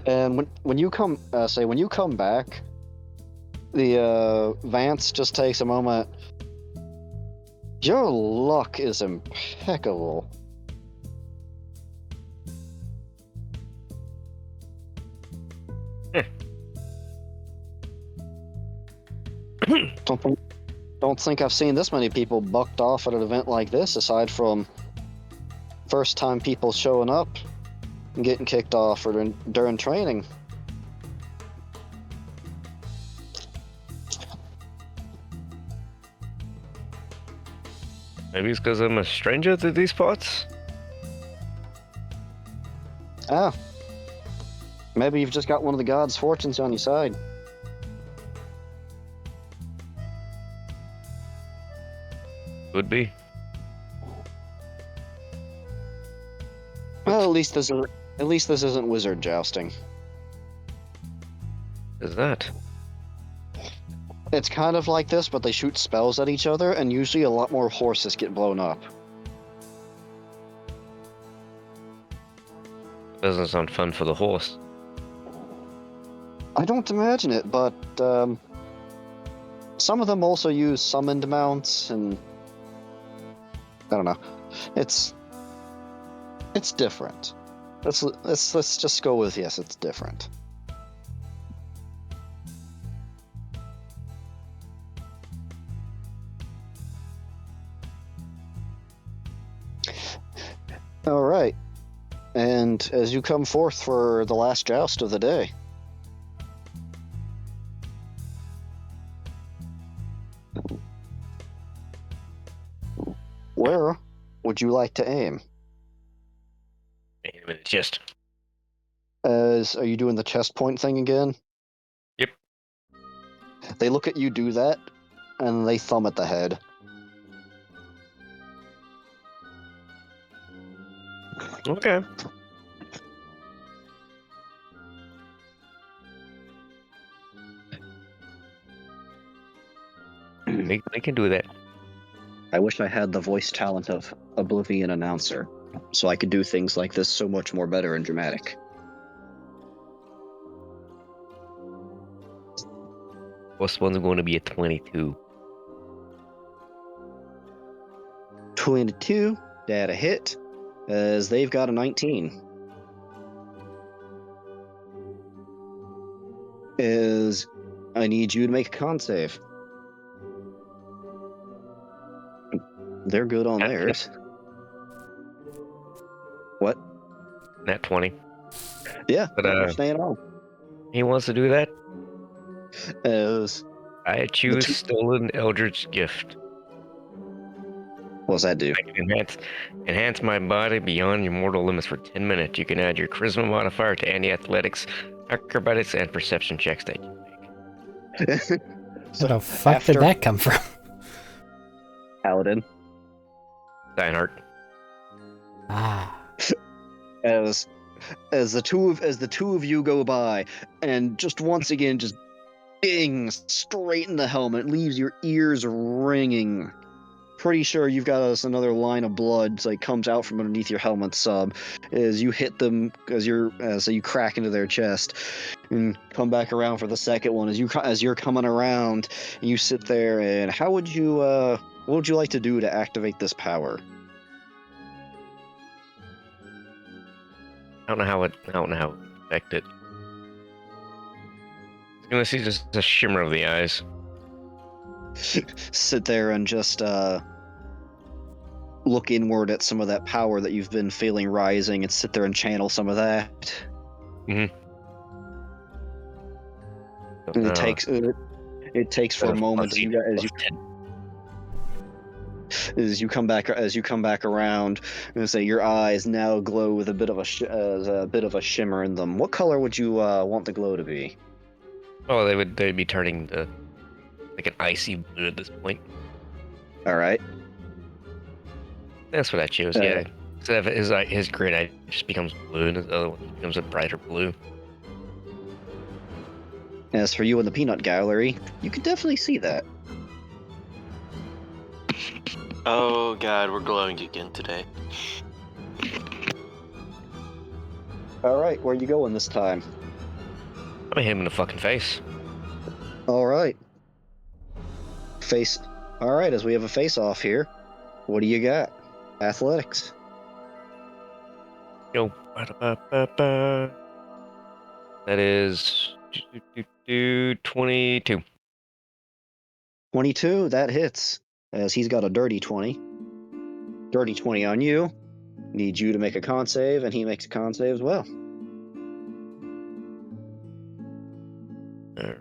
And when you come back, the Vance just takes a moment. Your luck is impeccable. Don't think I've seen this many people bucked off at an event like this, aside from first-time people showing up and getting kicked off during training. Maybe it's because I'm a stranger to these parts? Ah. Maybe you've just got one of the gods' fortunes on your side. Could be. Well, at least this isn't wizard jousting. Is that? It's kind of like this, but they shoot spells at each other, and usually a lot more horses get blown up. Doesn't sound fun for the horse. I don't imagine it, but some of them also use summoned mounts, and I don't know. It's different. Let's just go with yes, it's different. All right. And as you come forth for the last joust of the day, where would you like to aim? Aim in the chest. Are you doing the chest point thing again? Yep. They look at you do that, and they thumb at the head. Okay. They can do that. I wish I had the voice talent of Oblivion Announcer, so I could do things like this so much more better and dramatic. First one's going to be a 22. 22, that a hit, as they've got a 19. I need you to make a con save. They're good on theirs. What? Nat 20. Yeah, But staying on. he wants to do that. As I choose Stolen Eldritch Gift. what does that do? I can enhance my body beyond your mortal limits for 10 minutes. You can add your charisma modifier to any athletics, acrobatics, and perception checks that you make. Where the fuck did that come from? Paladin. Steinhardt. Ah. As the two of you go by, and just once again, just dings straight in the helmet, leaves your ears ringing. Pretty sure you've got another line of blood like comes out from underneath your helmet sub as you hit them so you crack into their chest and come back around for the second one as you're coming around and you sit there. And what would you like to do to activate this power? I don't know how it affect it. I'm gonna see just a shimmer of the eyes. Sit there and just look inward at some of that power that you've been feeling rising, and sit there and channel some of that. Mm-hmm. And it takes for a moment as you come back around, and say your eyes now glow with a bit of a shimmer in them. What color would you want the glow to be? Oh, they'd be turning to like an icy blue at this point. All right. That's what I chose. Yeah. Instead of his green eye just becomes blue, and his other one becomes a brighter blue. As for you in the peanut gallery, you can definitely see that. Oh god, we're glowing again today. All right, where are you going this time? I'm gonna hit him in the fucking face. All right. All right, as we have a face-off here, what do you got? Athletics. Yo, that is 22. 22, that hits, as he's got a dirty 20. Dirty 20 on you. Need you to make a con save, and he makes a con save as well. Alright.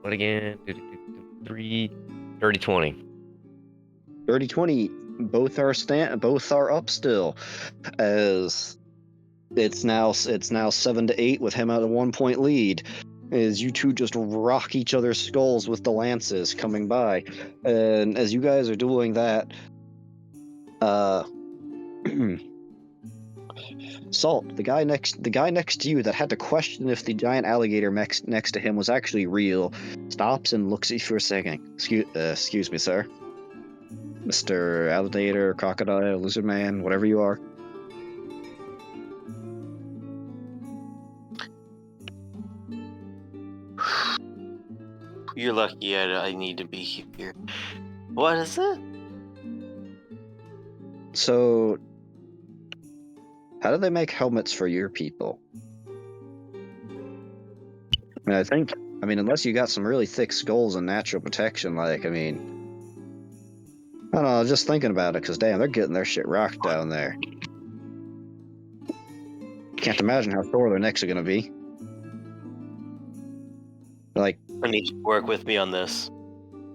What again? 3, dirty 20. Dirty 20, both are up still, as it's now 7-8 with him at a 1-point lead, as you two just rock each other's skulls with the lances coming by. And as you guys are doing that, Salt, the guy next to you that had to question if the giant alligator next to him was actually real, stops and looks at you for a second. Excuse me, sir. Mr. Alligator, Crocodile, Lizard Man, whatever you are. You're lucky I need to be here. What is it? So, how do they make helmets for your people? I mean, unless you got some really thick skulls and natural protection, I don't know, I was just thinking about it, because damn, they're getting their shit rocked down there. Can't imagine how sore their necks are gonna be. Like, I need you to work with me on this.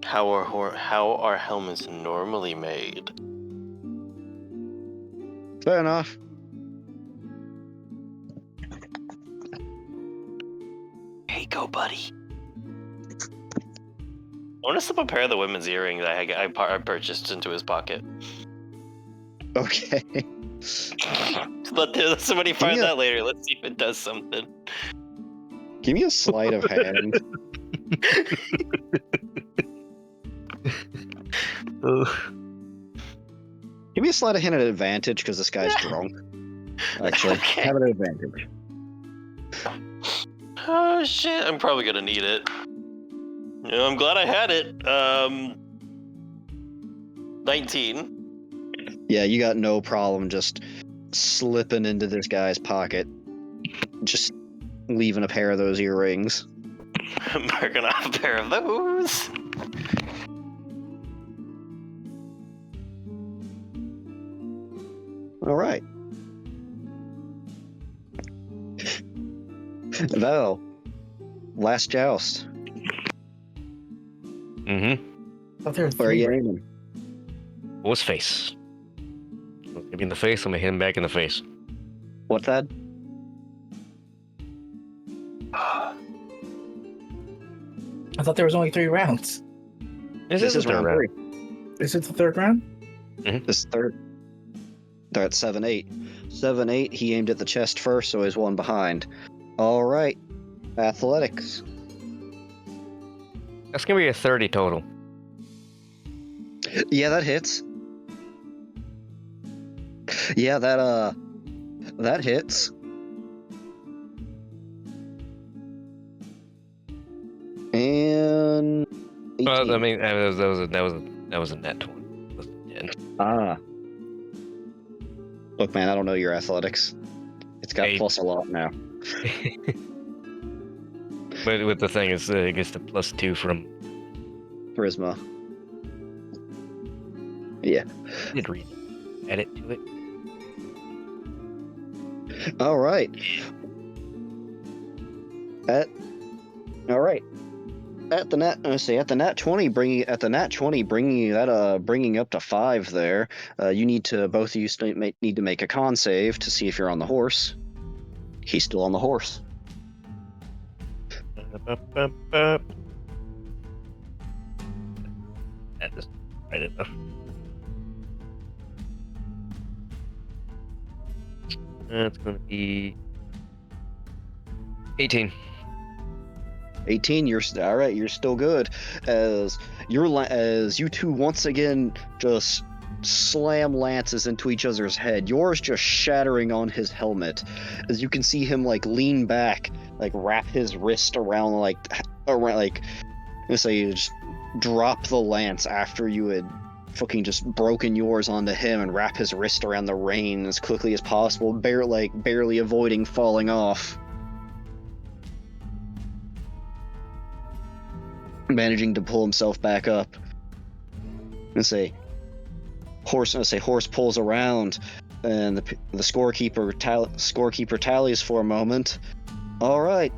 How are helmets normally made? fair enough. Here you go, buddy. I want to slip a pair of the women's earrings I purchased into his pocket. Okay. Let somebody find that later. Let's see if it does something. Give me a sleight of hand. Give me a sleight of hand at advantage, because this guy's drunk. Actually, Okay. have an advantage. Oh shit, I'm probably gonna need it. I'm glad I had it. 19. Yeah, you got no problem just slipping into this guy's pocket. Just leaving a pair of those earrings. I'm marking off a pair of those. All right. Val, last joust. Mm-hmm. I thought there were Where are you three. aiming? What's face? Hit me in the face, I'm gonna hit him back in the face. What's that? I thought there was only 3 rounds. This This is is round round. 3. Is it the 3rd round? This third. They're at 7-8. 7-8, he aimed at the chest first, so he's one behind. All right. Athletics. That's gonna be a 30 total. Yeah, that hits. Yeah, that hits. And 18. Well, I mean, that was a net 20. Ah. Look, man, I don't know your athletics. It's got 8. plus a lot now. But with the thing is, it gets the +2 from. Charisma. Yeah. I did read edit to it. All right. All right. At the nat 20, bringing that bringing up to 5 there. You need to both of you need to make a con save to see if you're on the horse. He's still on the horse. That is right enough. That's gonna be 18. 18. You're all right. You're still good. As you two once again just slam lances into each other's head. Yours just shattering on his helmet. As you can see him like lean back, like wrap his wrist around let's say you just drop the lance after you had fucking just broken yours onto him and wrap his wrist around the rein as quickly as possible, barely avoiding falling off. Managing to pull himself back up. Horse pulls around, and the scorekeeper tallies for a moment. All right,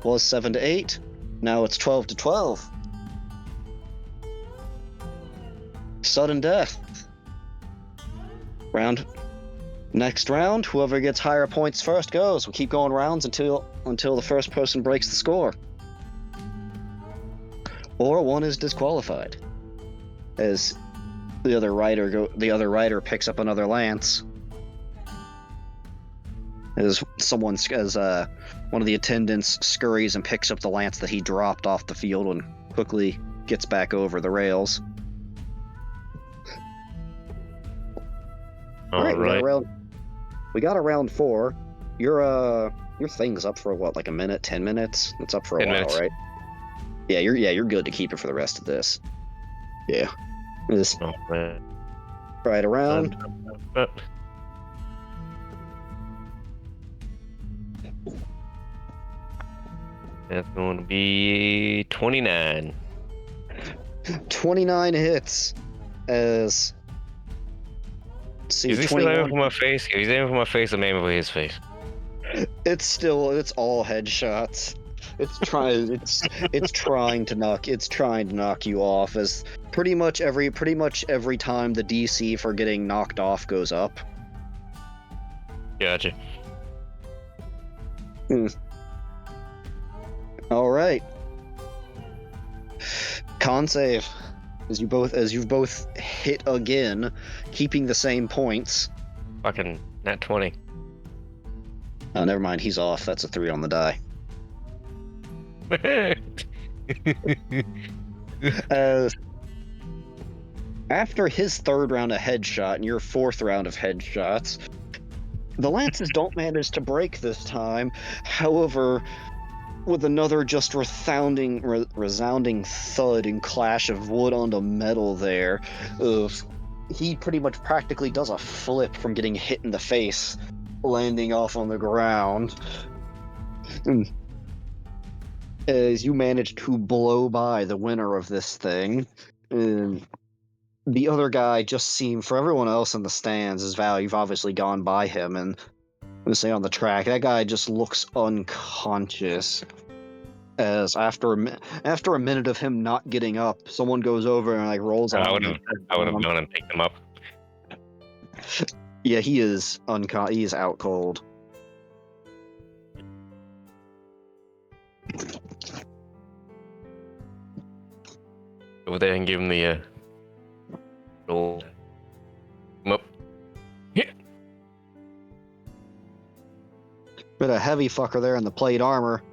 was 7-8. Now it's 12-12. Sudden death. Next round, whoever gets higher points first goes. We'll keep going rounds until the first person breaks the score. Or one is disqualified. As the other rider picks up another lance. As one of the attendants scurries and picks up the lance that he dropped off the field and quickly gets back over the rails. All right. We got a round 4. Your thing's up for what, like a minute, 10 minutes? It's up for a 10 while, minutes. right? you're good to keep it for the rest of this. Yeah. Just Oh, man. right around. That's going to be 29. 29 hits as see Is he still aiming 21. for my face? If he's aiming for my face, I'm aiming for his face. It's all headshots. It's trying to knock you off as pretty much every time the DC for getting knocked off goes up. Gotcha. All right. Con save as you've both hit again, keeping the same points. Fucking nat 20. Oh, never mind. He's off. That's a 3 on the die. After his third round of headshot and your fourth round of headshots, the lances don't manage to break this time. However, with another just resounding thud and clash of wood onto metal there, he pretty much practically does a flip from getting hit in the face, landing off on the ground. As you manage to blow by the winner of this thing, the other guy just seemed, for everyone else in the stands, as Val, you've obviously gone by him, and let's say on the track, that guy just looks unconscious. As after a minute of him not getting up, someone goes over and like rolls on him. I would have gone and picked him up. Yeah, he is out cold. Over there and give him the roll. Come up. Yeah. Bit of heavy fucker there in the plate armor.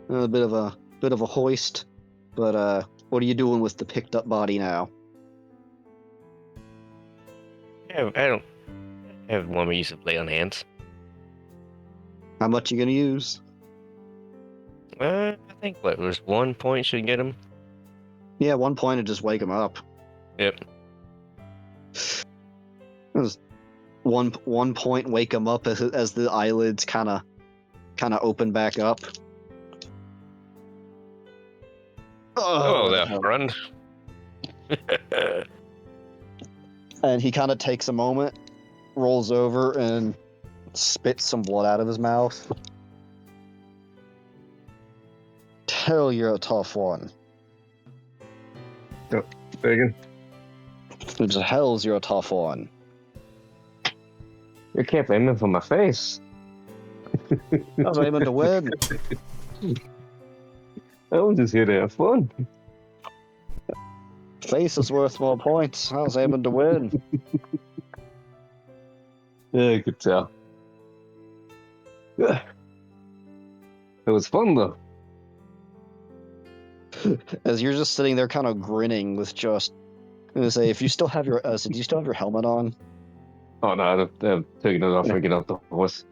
A bit of a hoist. But what are you doing with the picked up body now? I don't have one we used to play on hands. How much you gonna use? I think what was 1 point should get him. Yeah, 1 point to just wake him up. Yep. There's one point wake him up as the eyelids kind of open back up. Oh, there, friend. And he kind of takes a moment, rolls over, and spits some blood out of his mouth. Hell, you're a tough one. Bacon. Hell's you're a tough one. You kept aiming for my face. I was aiming to win. I was just here to have fun. Face is worth more points. I was aiming to win. Yeah, I could tell. Yeah. It was fun though. As you're just sitting there, kind of grinning with just. I'm gonna say, if you still have your, do you still have your helmet on? Oh no, I've taken it off and get off the horse.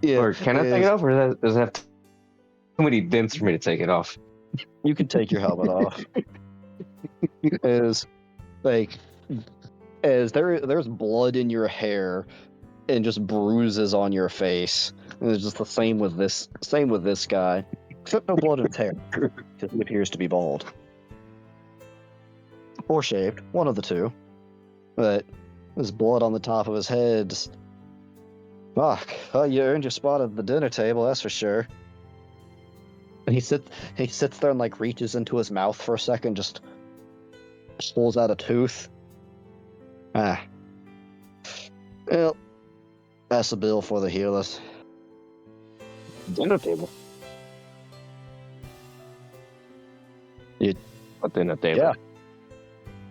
Yeah. Or can I take it off, or does it have too many dents for me to take it off? You can take your helmet off. There's blood in your hair and just bruises on your face. And it's just the same with this guy. Except no blood in his hair, because he appears to be bald. Or shaved, one of the two. But there's blood on the top of his head. Fuck, you earned your spot at the dinner table, that's for sure. And he sits there and like reaches into his mouth for a second, just pulls out a tooth. Well, that's a bill for the healers. Dinner table. What dinner table? Yeah.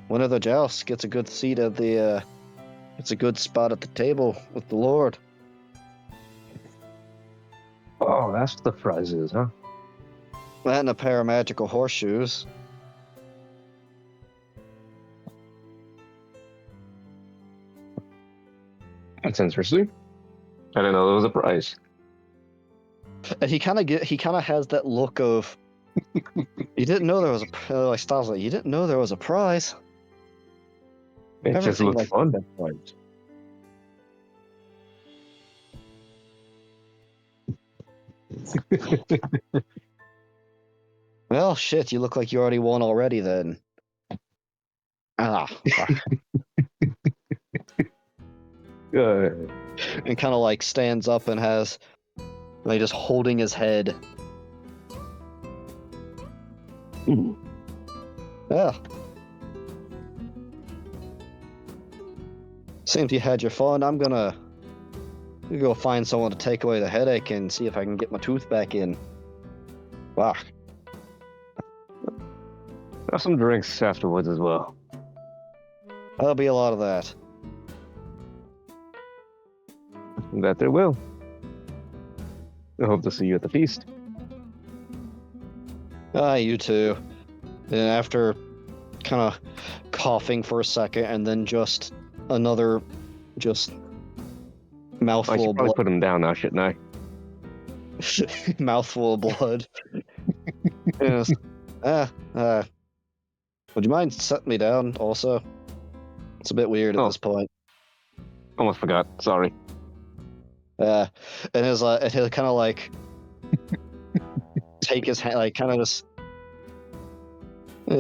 Winner of the joust gets a good seat at the. It's a good spot at the table with the Lord. Oh, that's what the prize is, huh? That and a pair of magical horseshoes. That's interesting. I didn't know there was a prize. And he kind of has that look of You didn't know there was a like stops like you didn't know there was a prize. It Never just seen, looked like, fun. that prize. Well, shit, you look like you already won already then. Ah, fuck. And kind of like stands up and has like just holding his head. Yeah. Seems you had your fun. I'm gonna go find someone to take away the headache and see if I can get my tooth back in. Wow. Have some drinks afterwards as well. There'll be a lot of that. That there will. I hope to see you at the feast. Ah, you too. And after kind of coughing for a second and then just another just I mouthful should of probably blood. put him down now, shouldn't I? Mouthful of blood. Yes. Would you mind setting me down also? It's a bit weird at Oh. this point. Almost forgot. Sorry. And he'll kind of like take his hand, like kind of just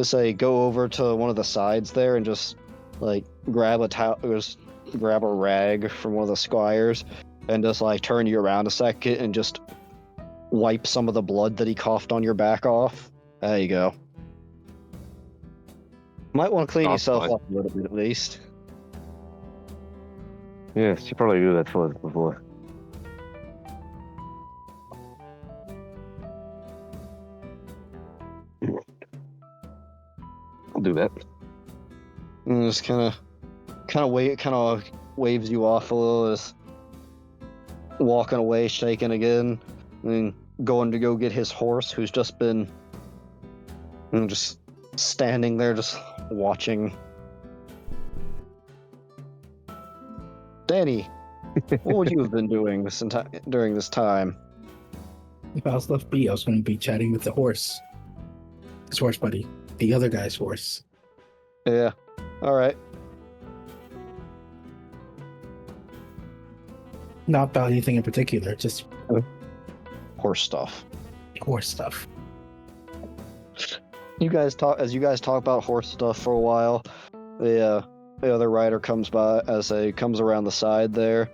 say, go over to one of the sides there and just like grab a towel, just grab a rag from one of the squires, and just like turn you around a second and just wipe some of the blood that he coughed on your back off. There you go. Might want to clean That's yourself fine. up a little bit at least. Yes, you probably do that for us before. I'll do that. And just kind of waves you off a little, just walking away, shaking again, and going to go get his horse, who's just been just standing there, just watching. Danny, what would you have been doing during this time? If I was left be, I was going to be chatting with the horse. His horse buddy. The other guy's horse. Yeah. All right. Not about anything in particular, just Horse stuff. horse stuff. You guys talk about horse stuff for a while. The other rider comes by comes around the side there.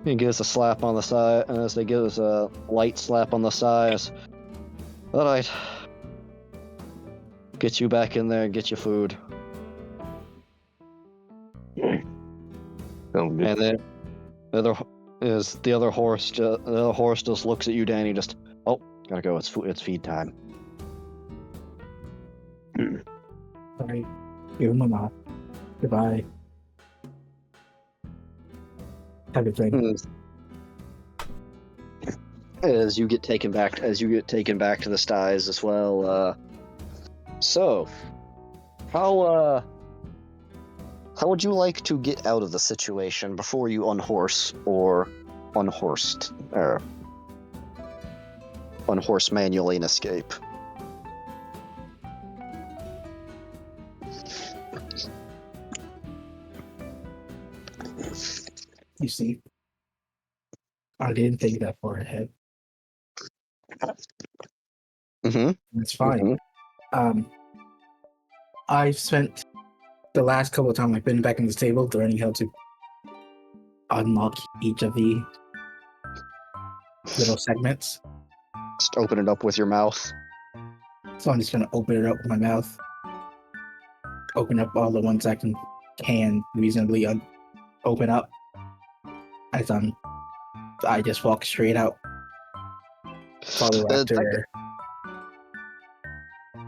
He gives a slap on the side, and as they give us a light slap on the side, all right, get you back in there and get your food. Sounds good. And then the other horse just looks at you, Danny. Just gotta go. It's feed time. Sorry. Give him a nod. Goodbye. Have a drink. As you get taken back to the sties as well. So, how would you like to get out of the situation before you unhorse or unhorsed or unhorse manually and escape? You see, I didn't think that far ahead. Mm-hmm. It's fine. I've spent the last couple of times I've been back in the stable learning how to unlock each of the little segments. Just open it up with your mouth. So I'm just gonna open it up with my mouth. Open up all the ones I can reasonably open up. As I just walk straight out. Follow after.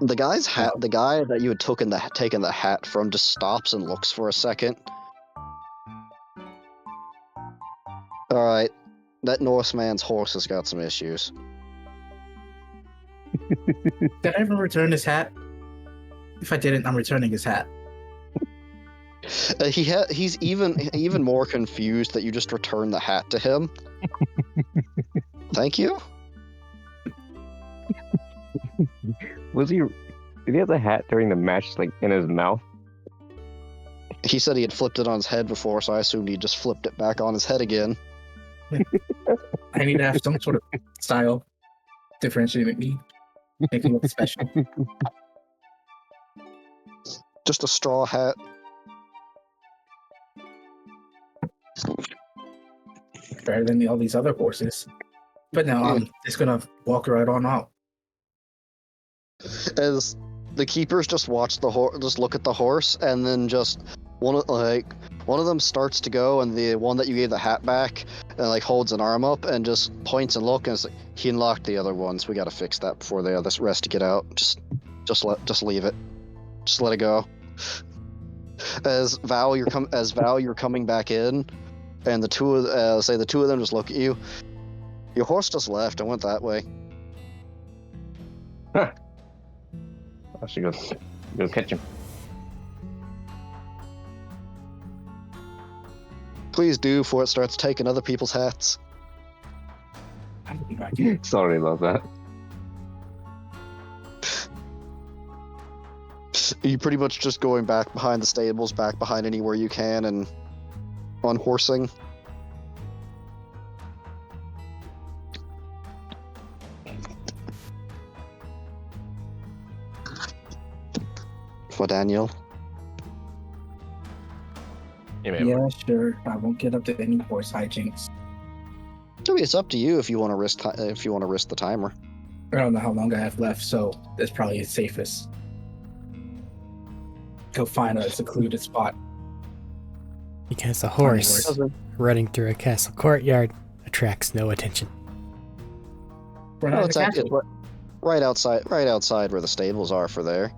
The guy's hat, the guy that you had taken the hat from, just stops and looks for a second. All right, that Norseman's horse has got some issues. Did I ever return his hat? If I didn't, I'm returning his hat. He's even more confused that you just returned the hat to him. Thank you. Was he? Did he have the hat during the match, like in his mouth? He said he had flipped it on his head before, so I assumed he just flipped it back on his head again. I need to have some sort of style differentiating me, make me look special. Just a straw hat. Better than all these other horses. But now I'm just gonna walk right on out. As the keepers just watch the horse, just look at the horse, and then just one of them starts to go, and the one that you gave the hat back, and like holds an arm up and just points and looks, and it's like, he unlocked the other ones. We got to fix that before the others rest to get out. Just leave it. Just let it go. As Val, you're coming back in, and the two of them just look at you. Your horse just left and went that way. Huh. I should go catch him. Please do, before it starts taking other people's hats. Sorry about that. You pretty much just going back behind the stables, back behind anywhere you can, and unhorsing. For Daniel. Yeah, sure. I won't get up to any horse hijinks. I mean, it's up to you if you want to risk the timer. I don't know how long I have left, so that's probably the safest. Go find a secluded spot. Because a horse running through a castle courtyard attracts no attention. It's right outside where the stables are for there.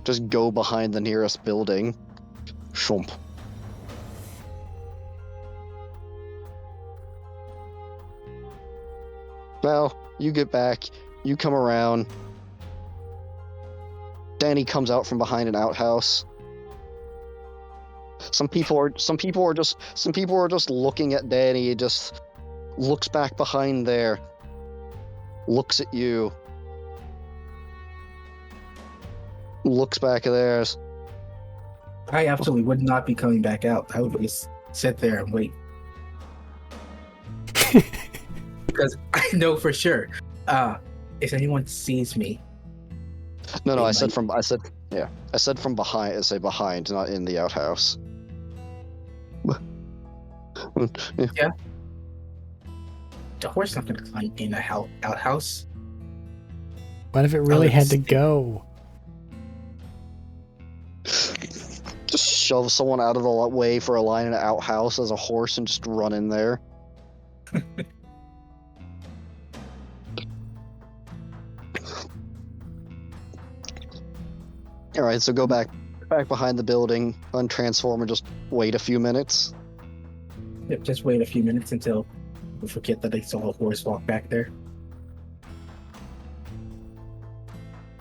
Just go behind the nearest building. Shump. Well, you get back, you come around. Danny comes out from behind an outhouse. Some people are just looking at Danny. He just looks back behind there. Looks at you. Looks back at theirs. I absolutely would not be coming back out. I would just sit there and wait. Because I know for sure, if anyone sees me. No, I said from behind. I say behind, not in the outhouse. Yeah. The horse not gonna climb in a outhouse. What if it really had to go? Just shove someone out of the way for a line in an outhouse as a horse and just run in there. Alright, so go back behind the building, untransform, and just wait a few minutes. Yep, just wait a few minutes until we forget that I saw a horse walk back there.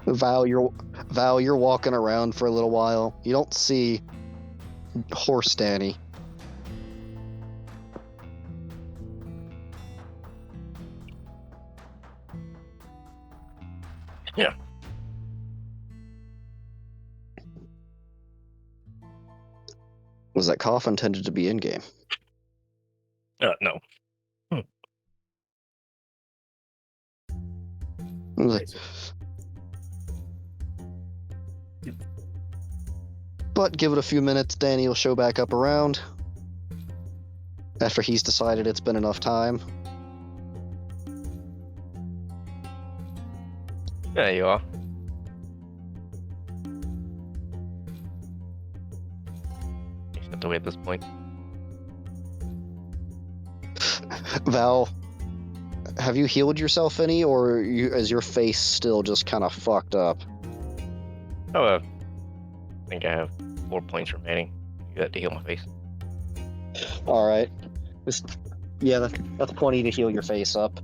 Val, you're walking around for a little while. You don't see horse Danny. Yeah. Was that cough intended to be in game? No. But give it a few minutes, Danny will show back up around. After he's decided it's been enough time. There you are. You have to wait at this point. Val, have you healed yourself any, or is your face still just kind of fucked up? Oh, I think I have 4 points remaining. You got to heal my face. All right. That's plenty to heal your face up.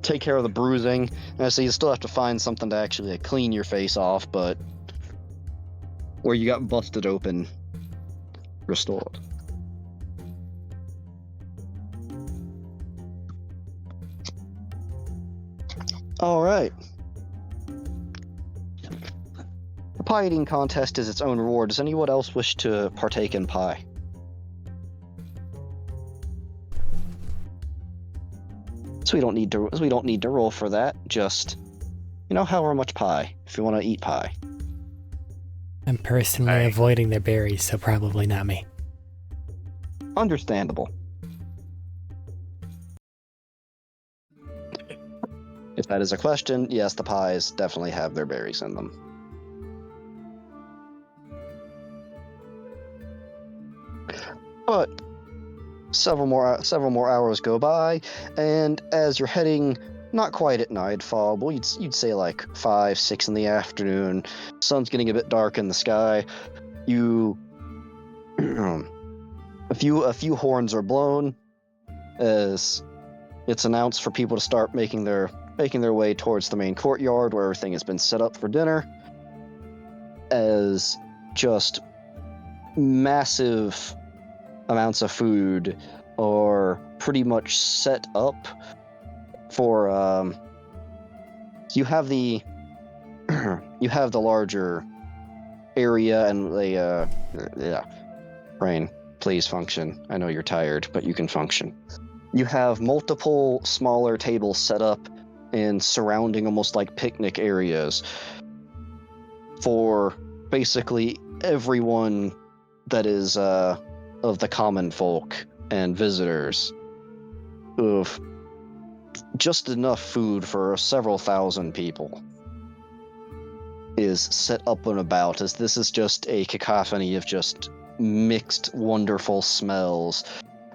Take care of the bruising. And so you still have to find something to actually clean your face off, but where you got busted open, restored. All right. The pie eating contest is its own reward. Does anyone else wish to partake in pie? So we don't need to roll for that. Just, however much pie, if you want to eat pie. I'm personally avoiding their berries, so probably not me. Understandable. If that is a question, yes, the pies definitely have their berries in them. But several more hours go by, and as you're heading, not quite at nightfall, but you'd say like 5, 6 in the afternoon, sun's getting a bit dark in the sky. You a few horns are blown as it's announced for people to start making their way towards the main courtyard where everything has been set up for dinner, as just massive amounts of food are pretty much set up for you have the larger area and the Rain, please function. I know you're tired, but you can function. You have multiple smaller tables set up and surrounding almost like picnic areas for basically everyone that is of the common folk and visitors, of just enough food for several thousand people is set up and about, as this is just a cacophony of just mixed wonderful smells,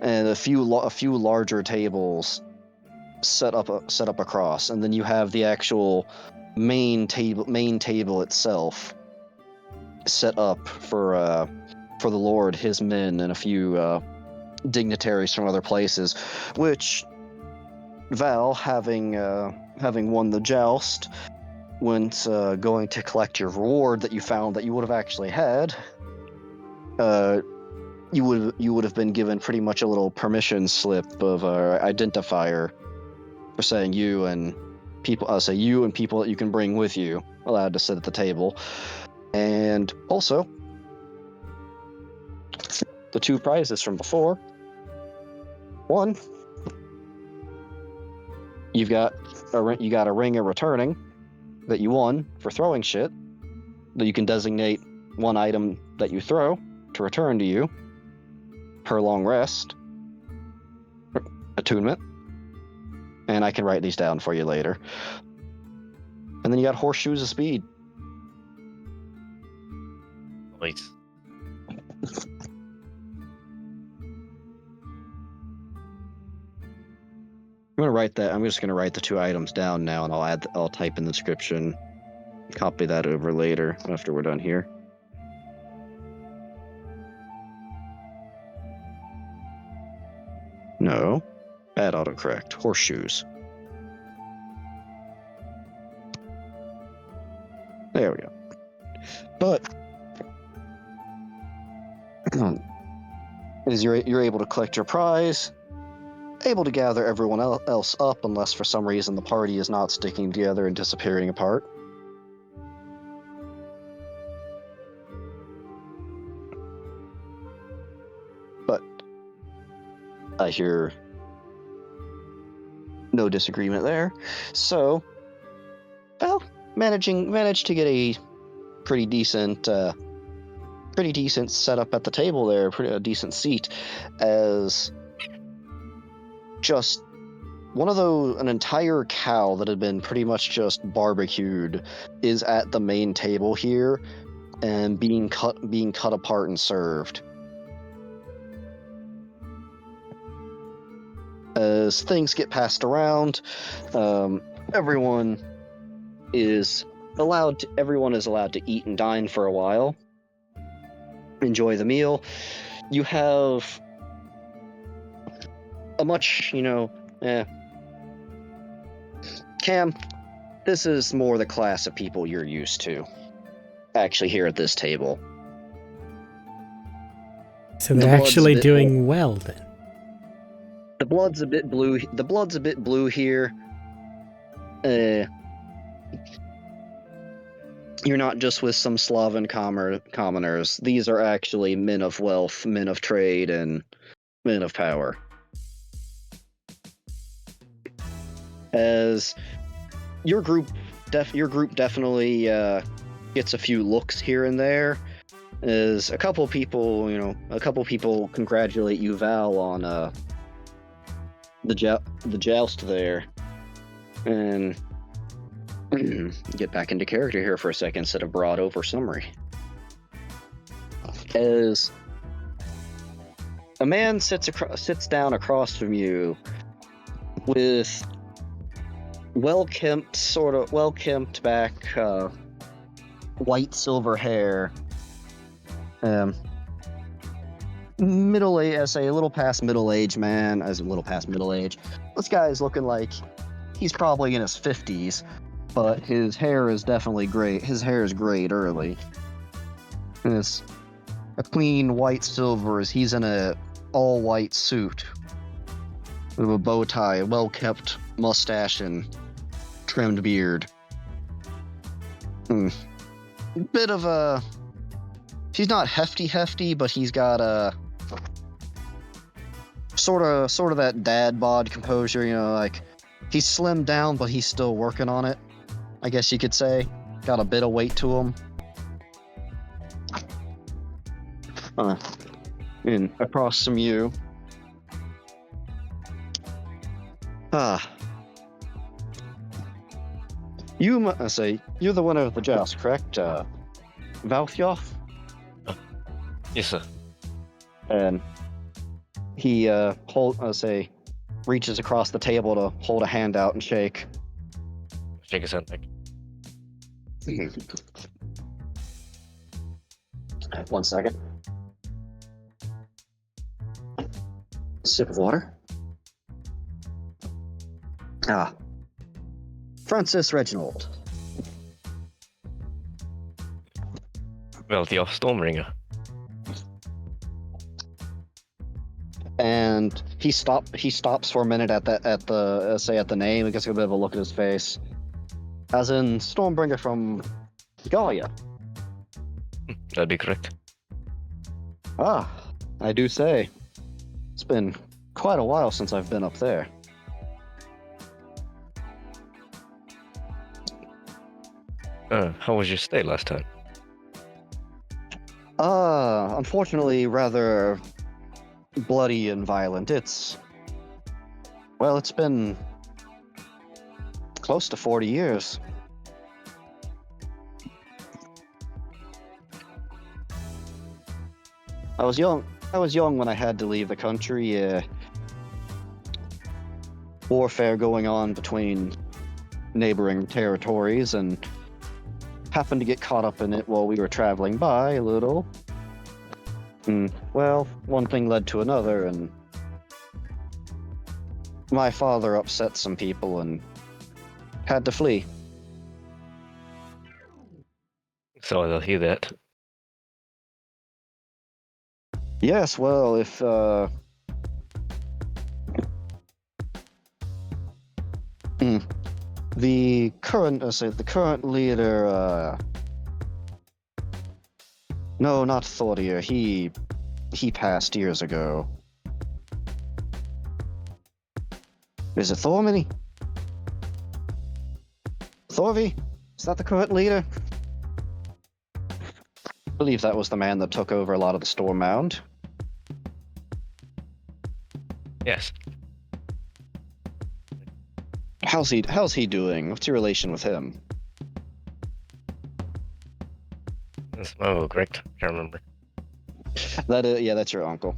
and a few larger tables set up across, and then you have the actual main table itself set up for the Lord, his men, and a few dignitaries from other places, which Val, having won the joust, when going to collect your reward that you found that you would have actually had, you would have been given pretty much a little permission slip of identifier for saying you and people that you can bring with you allowed to sit at the table, and also the 2 prizes from before. One, you got a ring of returning that you won for throwing shit, that you can designate one item that you throw to return to you per long rest attunement, and I can write these down for you later. And then you got horseshoes of speed. Nice. I'm just gonna write the 2 items down now, and I'll type in the description, copy that over later after we're done here. No, add autocorrect. Horseshoes. There we go. But as you're able to collect your prize, able to gather everyone else up, unless for some reason the party is not sticking together and disappearing apart. But I hear no disagreement there. So, well, managed to get a pretty decent setup at the table there, a decent seat, as just an entire cow that had been pretty much just barbecued is at the main table here and being cut apart and served. As things get passed around, everyone is allowed to eat and dine for a while, enjoy the meal. You have a much, Cam, this is more the class of people you're used to, actually, here at this table. So they're actually doing well, then. The blood's a bit blue here. You're not just with some Slavic commoners. These are actually men of wealth, men of trade, and men of power. As your group definitely gets a few looks here and there. As a couple people congratulate you, Val, on the joust there, and get back into character here for a second instead of broad over summary. As a man sits down across from you with well-kempt back white silver hair, middle age, I say a little past middle age man, as a little past middle age. This guy is looking like he's probably in his 50s, but his hair is definitely great. His hair is great early. And it's a clean white silver as he's in a all white suit with a bow tie, a well-kept mustache, and trimmed beard. Bit of a... He's not hefty, but he's got a sort of that dad bod composure, like he's slimmed down, but he's still working on it, I guess you could say. Got a bit of weight to him. And across from you. You, I say, you're the winner of the joust, correct? Valthjof? Yes, sir. And he reaches across the table to hold a hand out and shake. Shake his hand, thank you. 1 second. Sip of water. Francis Reginald. Valthjof Stormbringer. And he stops for a minute at the name. He gets a bit of a look at his face. As in Stormbringer from Gallia. That'd be correct. I do say. It's been quite a while since I've been up there. How was your stay last time? Unfortunately, rather bloody and violent. It's been close to 40 years. I was young when I had to leave the country. Warfare going on between neighboring territories, and happened to get caught up in it while we were traveling by a little. Well, one thing led to another, and my father upset some people and had to flee. So I'll hear that. Yes, well, if the current leader, no, not Thordir. He passed years ago. Is it Thormini? Thorvi? Is that the current leader? I believe that was the man that took over a lot of the Storm Mound. Yes. How's he doing? What's your relation with him? That's my uncle, correct? Can't remember. That's your uncle.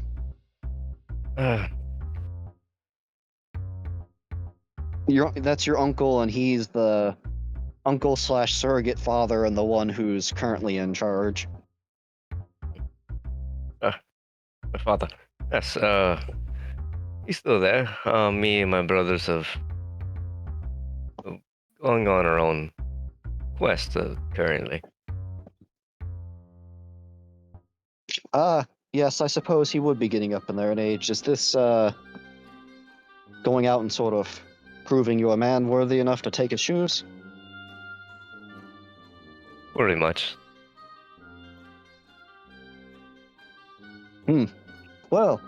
That's your uncle, and he's the uncle / surrogate father and the one who's currently in charge. My father. Yes, he's still there. Me and my brothers have going on our own quest currently. Yes, I suppose he would be getting up in there in age. Is this going out and sort of proving you're a man worthy enough to take his shoes? Pretty much. Well,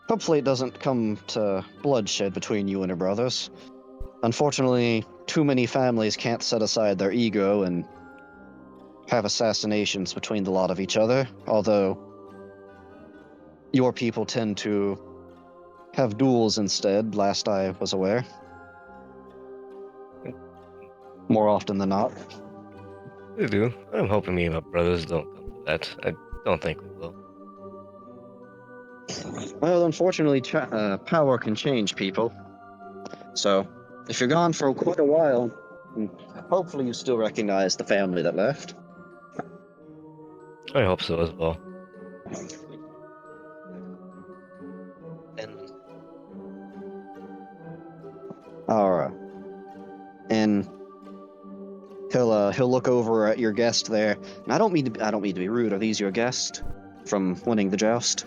hopefully it doesn't come to bloodshed between you and your brothers. Unfortunately, too many families can't set aside their ego and have assassinations between the lot of each other, although your people tend to have duels instead, last I was aware. More often than not. We do. I'm hoping me and my brothers don't come to that. I don't think we will. Well, unfortunately, power can change people. So, if you're gone for quite a while, hopefully you still recognize the family that left. I hope so as well. And alright. And he'll look over at your guest there. And I don't mean to be rude. Are these your guests from winning the joust?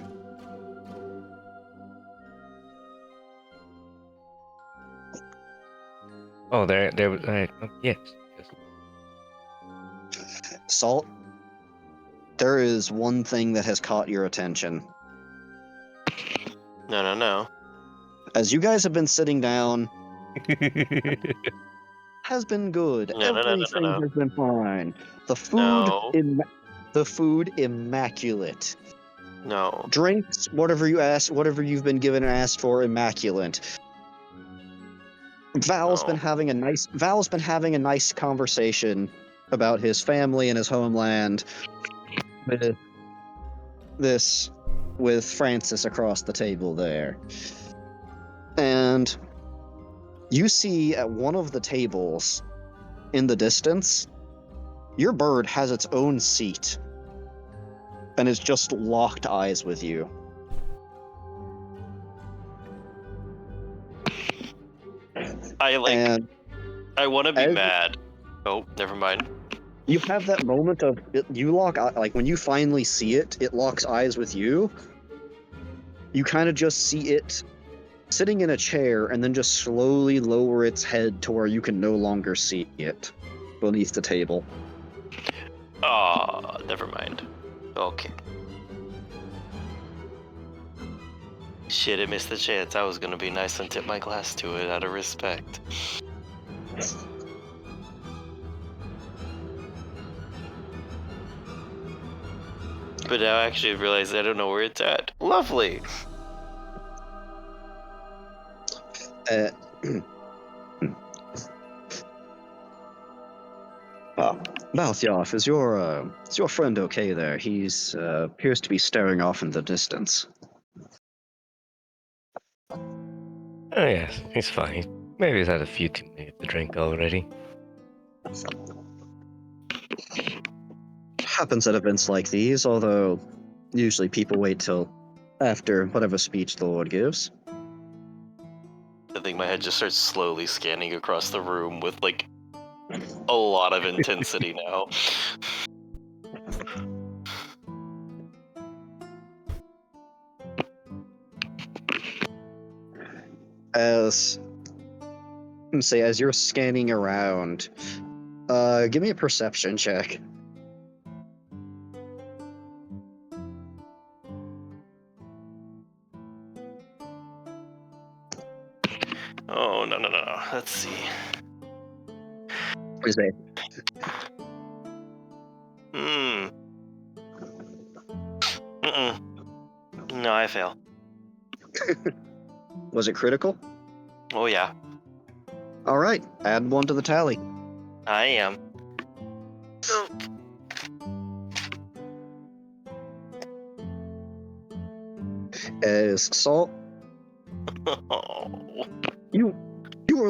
Oh, there, yes, yes. Salt, there is one thing that has caught your attention. No. As you guys have been sitting down, has been good. No. Everything has been fine. The food immaculate. No. Drinks, whatever you've been given and asked for, immaculate. Val's been having a nice conversation about his family and his homeland with Francis across the table there. And you see at one of the tables in the distance, your bird has its own seat and is just locked eyes with you. I want to be as- mad. Oh, never mind. You have that moment of like when you finally see it, it locks eyes with you. You kind of just see it sitting in a chair and then just slowly lower its head to where you can no longer see it beneath the table. Oh, never mind. Okay. Shit, I missed the chance. I was gonna be nice and tip my glass to it out of respect. But now I actually realize I don't know where it's at. Lovely! Valthioff, is your friend okay there? He's appears to be staring off in the distance. Oh yes, he's fine. Maybe he's had a few too many to drink already. Happens at events like these, although usually people wait till after whatever speech the Lord gives. I think my head just starts slowly scanning across the room with, like, a lot of intensity now. As you're scanning around, give me a perception check. Oh, no. Let's see. Is it? No, I fail. Was it critical? Oh, yeah. All right, add one to the tally. I am. As Salt, Oh. you were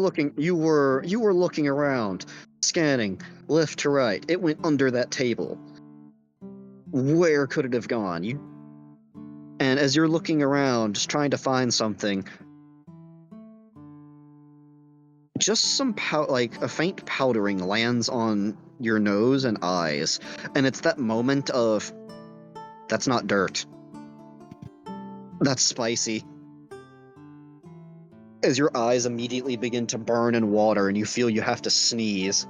looking around, scanning left to right. It went under that table. Where could it have gone? And as you're looking around, just trying to find something, just like a faint powdering lands on your nose and eyes, and it's that moment of, that's not dirt. That's spicy. As your eyes immediately begin to burn and water and you feel you have to sneeze.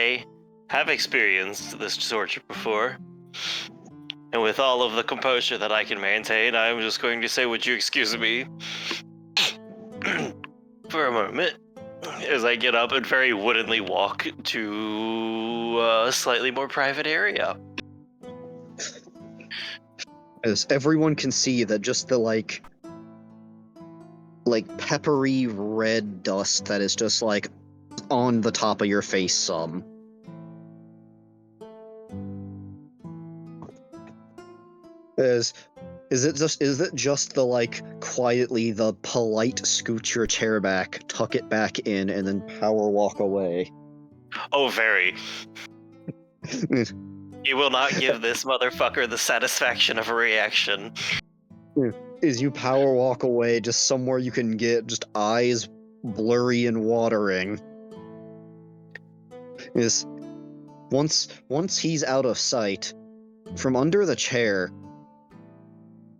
I have experienced this torture before. And with all of the composure that I can maintain, I'm just going to say, would you excuse me for a moment? As I get up and very woodenly walk to a slightly more private area. As everyone can see that just the like peppery red dust that is just like on the top of your face some. Is it just the like quietly the polite scoot your chair back, tuck it back in, and then power walk away? Oh, very. You will not give this motherfucker the satisfaction of a reaction. Is you power walk away just somewhere you can get just eyes blurry and watering. Is once he's out of sight, from under the chair,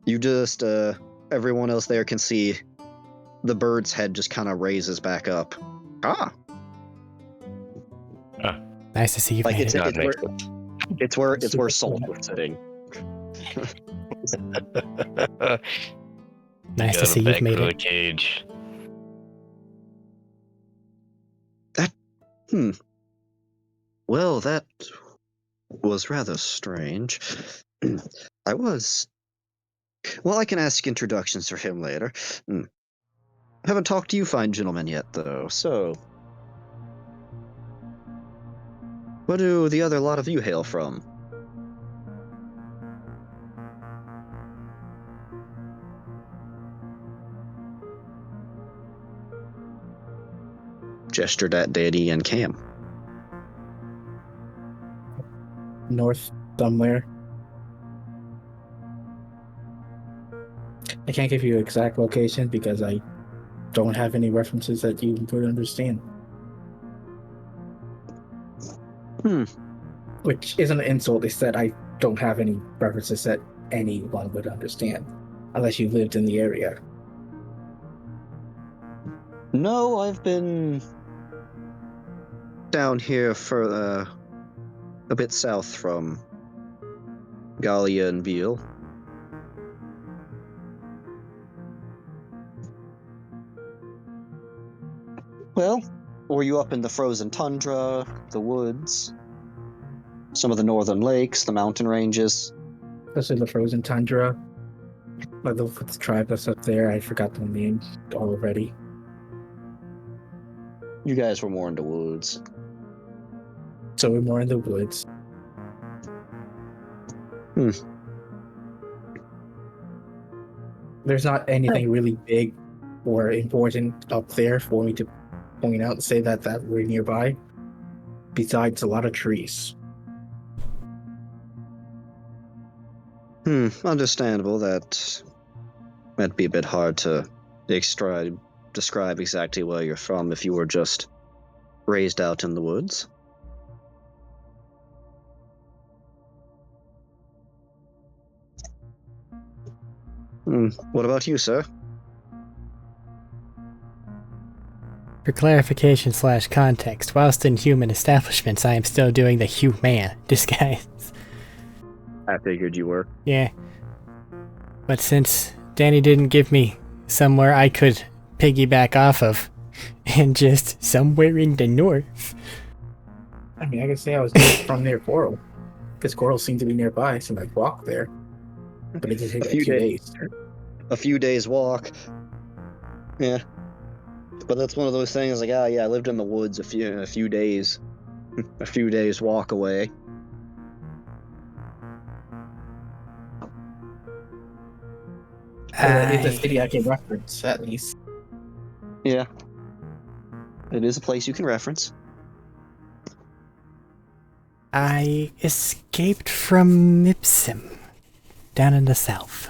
you just everyone else there can see the bird's head just kind of raises back up. Ah. Nice to see you. Like made it's where Salt was sitting. Nice to see you've made it. Cage. Well, that was rather strange. Well, I can ask introductions for him later. Haven't talked to you fine gentlemen yet, though, so... Where do the other lot of you hail from? Gestured at Daddy and Cam. North somewhere. I can't give you exact location because I don't have any references that you could understand. Which isn't an insult, it's that I don't have any references that anyone would understand, unless you lived in the area. No, I've been down here for a bit south from Gallia and Veal. Well, were you up in the frozen tundra, the woods, some of the northern lakes, the mountain ranges? Especially the frozen tundra. Like the tribe that's up there, I forgot the name already. You guys were more in the woods. So we're more in the woods. There's not anything really big or important up there for me to point out and say that we're nearby, besides a lot of trees. Understandable. That might be a bit hard to describe exactly where you're from if you were just raised out in the woods. What about you, sir? For clarification / context, whilst in human establishments, I am still doing the human disguise. I figured you were. Yeah. But since Danny didn't give me somewhere I could piggyback off of, and just somewhere in the north. I mean, I could say I was from near Coral, because Coral seemed to be nearby, so I walked there. But it just took a few days. A few days walk. Yeah. But that's one of those things like, I lived in the woods a few days. A few days walk away. It's a city I can reference, at least. Yeah. It is a place you can reference. I escaped from Ipsum, down in the south.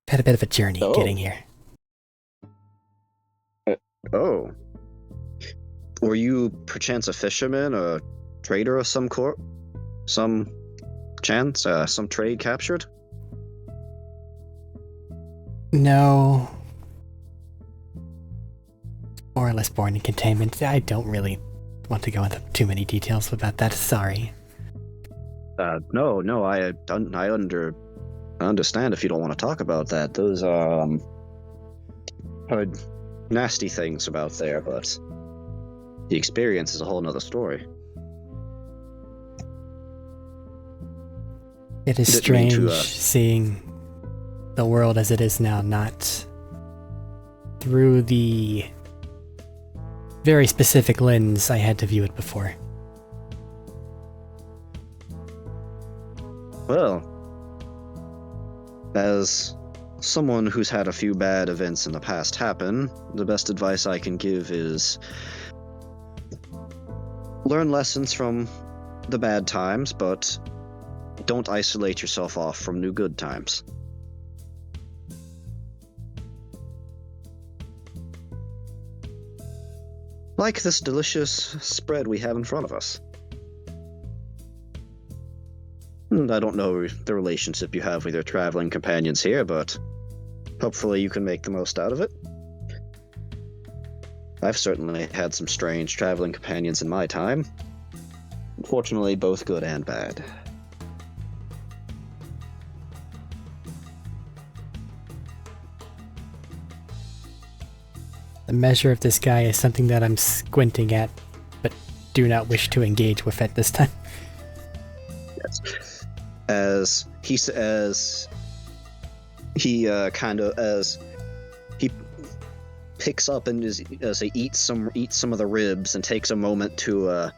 Had a bit of a journey getting here. Oh. Were you perchance a fisherman, a trader of some sort? Some trade captured? No. More or less born in containment. I don't really want to go into too many details about that. Sorry. No, I understand if you don't want to talk about that. Those are heard nasty things about there, but the experience is a whole nother story. It is Didn't mean strange to, seeing the world as it is now, not through the very specific lens I had to view it before. Well, as someone who's had a few bad events in the past happen, the best advice I can give is learn lessons from the bad times, but don't isolate yourself off from new good times. Like this delicious spread we have in front of us. I don't know the relationship you have with your traveling companions here, but hopefully you can make the most out of it. I've certainly had some strange traveling companions in my time. Unfortunately, both good and bad. The measure of this guy is something that I'm squinting at, but do not wish to engage with at this time. Yes. As he picks up and as he eats some of the ribs and takes a moment to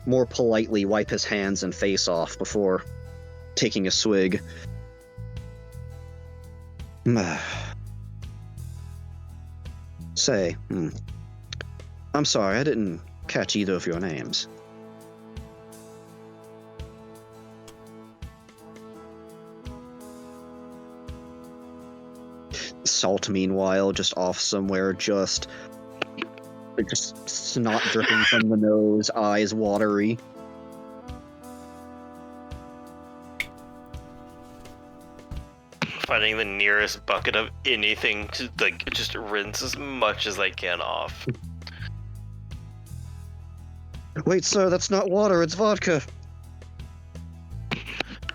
more politely wipe his hands and face off before taking a swig. Say, I'm sorry, I didn't catch either of your names. Salt, meanwhile, just off somewhere, just snot dripping from the nose, eyes watery. Finding the nearest bucket of anything to just rinse as much as I can off. Wait, sir, that's not water, it's vodka.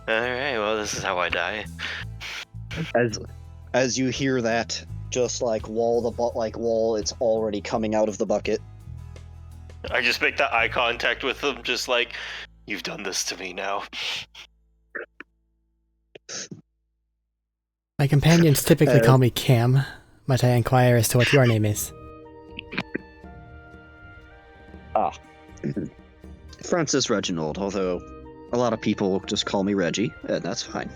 Alright, well, this is how I die. As you hear that, just like wall, it's already coming out of the bucket. I just make that eye contact with them, just like, you've done this to me now. My companions typically call me Cam. Might I inquire as to what your name is? Francis Reginald, although a lot of people just call me Reggie, and that's fine.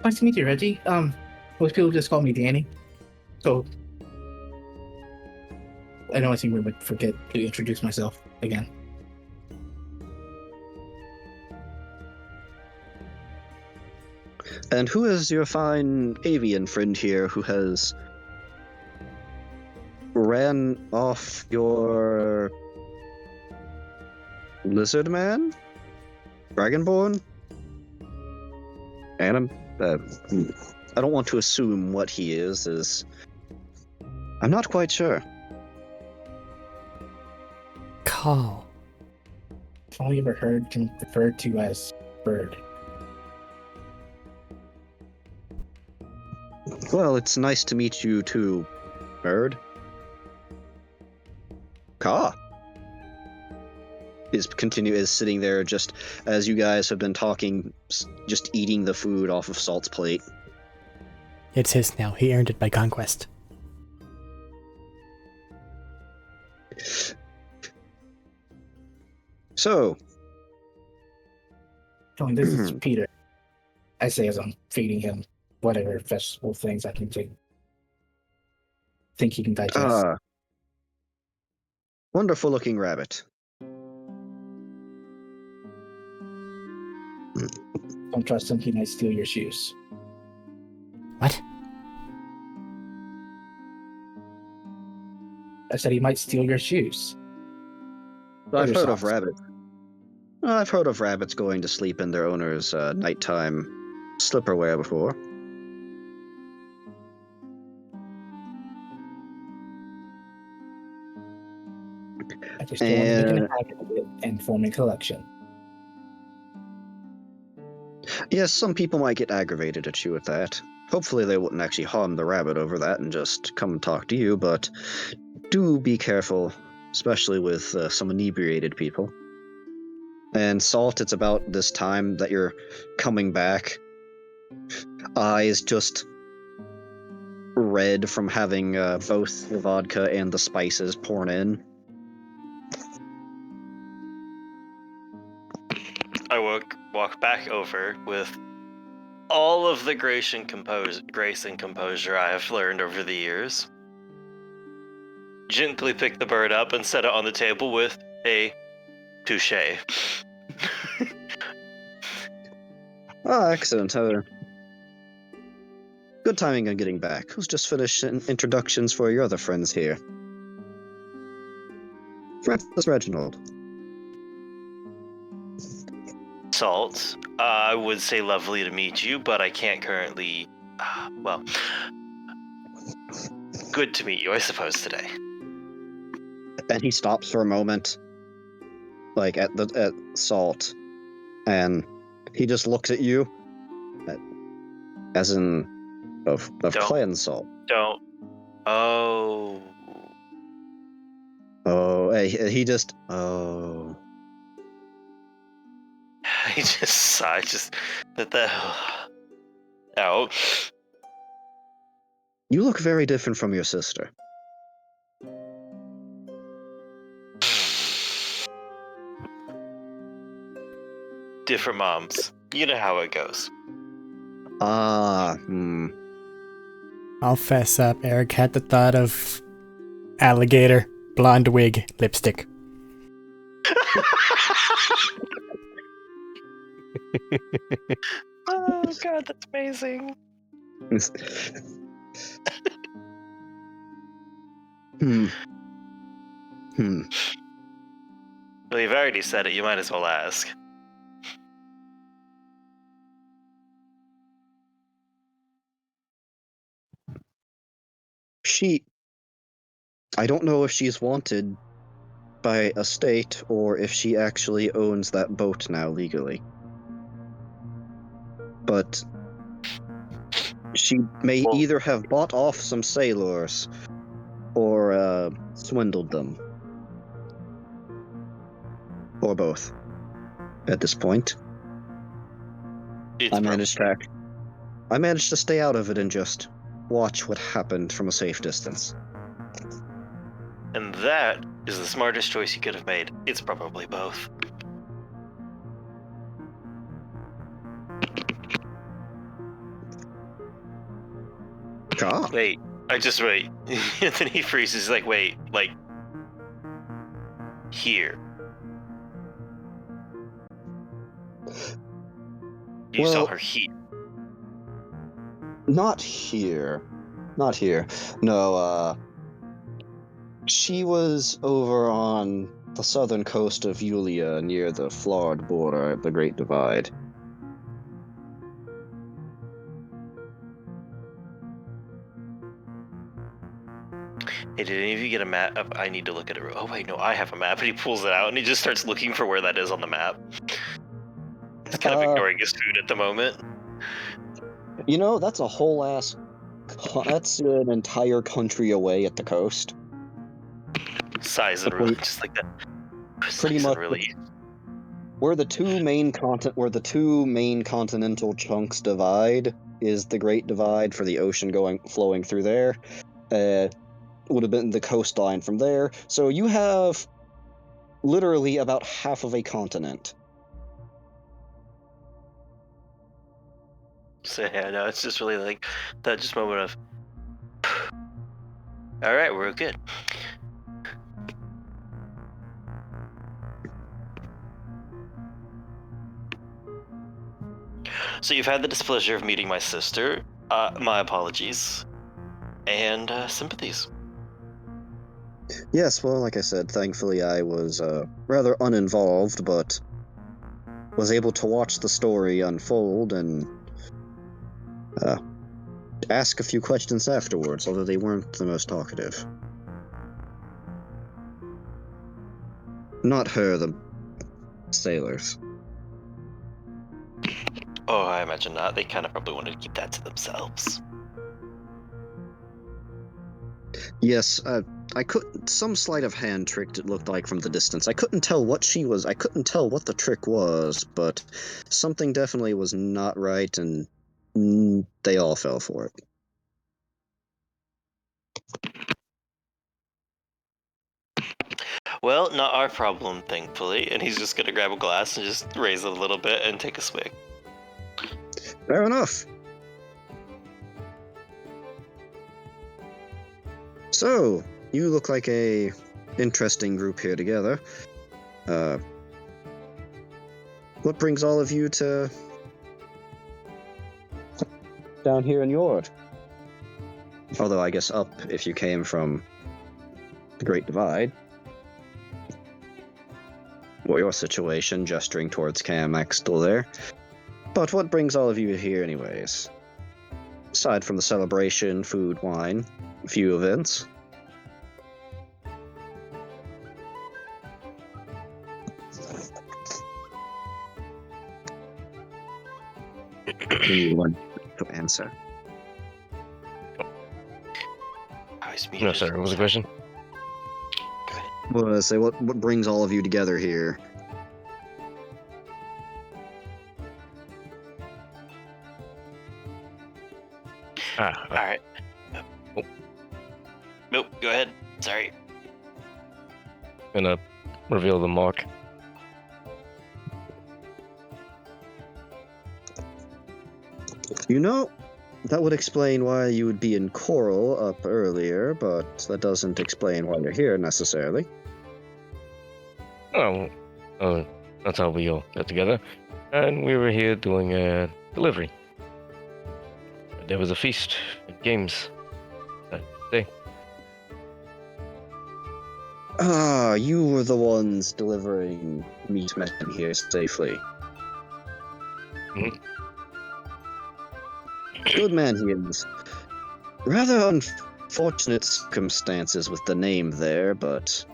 Nice to meet you, Reggie. Most people just call me Danny. So I know I seem to forget to introduce myself again. And who is your fine avian friend here who has ran off your lizard man? Dragonborn? I don't want to assume what he is. I'm not quite sure. Call. That's all you ever heard him referred to as bird. Well, it's nice to meet you too, bird. Ka is sitting there just as you guys have been talking, just eating the food off of Salt's plate. It's his now. He earned it by conquest. So, This is Peter. I say as I'm feeding him whatever vegetable things I can think he can digest. Wonderful looking rabbit. Don't trust him, he might steal your shoes. What? I said he might steal your shoes. I've heard of rabbits. I've heard of rabbits going to sleep in their owner's nighttime slipperware before. I just don't want to make And an habit of it and form a collection. yes, some people might get aggravated at you at that. Hopefully they wouldn't actually harm the rabbit over that and just come and talk to you, but do be careful, especially with some inebriated people. And Salt, it's about this time that you're coming back. Eyes just red from having both the vodka and the spices poured in. I walk back over with all of the grace and composure I have learned over the years. Gently pick the bird up and set it on the table with a touche. Ah, excellent. Good timing on getting back. Who's just finished introductions for your other friends here? Francis Reginald. Salt, I would say lovely to meet you, but I can't currently. Well, good to meet you, I suppose, today. And he stops for a moment, like at Salt, and he just looks at you, as in of clan Salt. Don't. Oh. Oh, he just. Oh. He just sighed. Just the. Oh. You look very different from your sister. Different moms. You know how it goes. I'll fess up. Arik had the thought of alligator, blonde wig, lipstick. Oh god, that's amazing. Well, you've already said it. You might as well ask. I don't know if she's wanted by a state or if she actually owns that boat now legally. But she may either have bought off some sailors or swindled them. Or both. At this point. I managed to stay out of it and just watch what happened from a safe distance. And that is the smartest choice you could have made. It's probably both. Ah. Wait. Wait. And then he freezes. He's like, wait, like... Here. You saw her here. Not here. Not here. No, she was over on the southern coast of Yulia near the Florida border, the Great Divide. Hey, did any of you get a map? I need to look at it. Oh, wait, no, I have a map. And he pulls it out and he just starts looking for where that is on the map. He's kind of ignoring his food at the moment. You know, that's a whole ass... That's an entire country away at the coast. Size and really, just like that. Pretty much. Really. Where the two main continental chunks divide is the Great Divide for the ocean flowing through there. Would have been the coastline from there. So you have literally about half of a continent. So yeah, no, it's just really like that just moment of all right, we're good. So you've had the displeasure of meeting my sister. My apologies. And sympathies. Yes, well, like I said, thankfully I was rather uninvolved, but was able to watch the story unfold and ask a few questions afterwards, although they weren't the most talkative. Not her, the sailors. Oh, I imagine not. They kind of probably wanted to keep that to themselves. Yes, I couldn't. Some sleight of hand trick, it looked like from the distance. I couldn't tell what she was. I couldn't tell what the trick was, but something definitely was not right, and they all fell for it. Well, not our problem, thankfully. And he's just gonna grab a glass and just raise it a little bit and take a swig. Fair enough. So, you look like a interesting group here together. What brings all of you to down here in Yord? Although I guess up if you came from the Great Divide. Well, your situation, gesturing towards Kamek, still there. But what brings all of you here anyways? Aside from the celebration, food, wine, a few events. Anyone to answer? No, sorry, what was the question? Go ahead. What did I say? What brings all of you together here? Alright. Oh. Nope, go ahead. Sorry. Gonna reveal the mark. You know, that would explain why you would be in Coral up earlier, but that doesn't explain why you're here necessarily. Oh, that's how we all got together. And we were here doing a delivery. There was a feast and games that day. Ah, you were the ones delivering meat men here safely. Mhm. Good man he is. Rather unfortunate circumstances with the name there, but...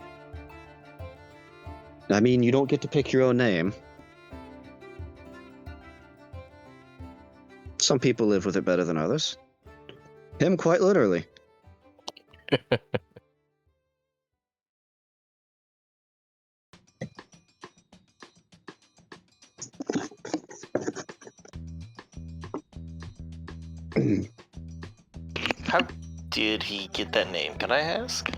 I mean, you don't get to pick your own name. Some people live with it better than others. Him, quite literally. How did he get that name? Can I ask?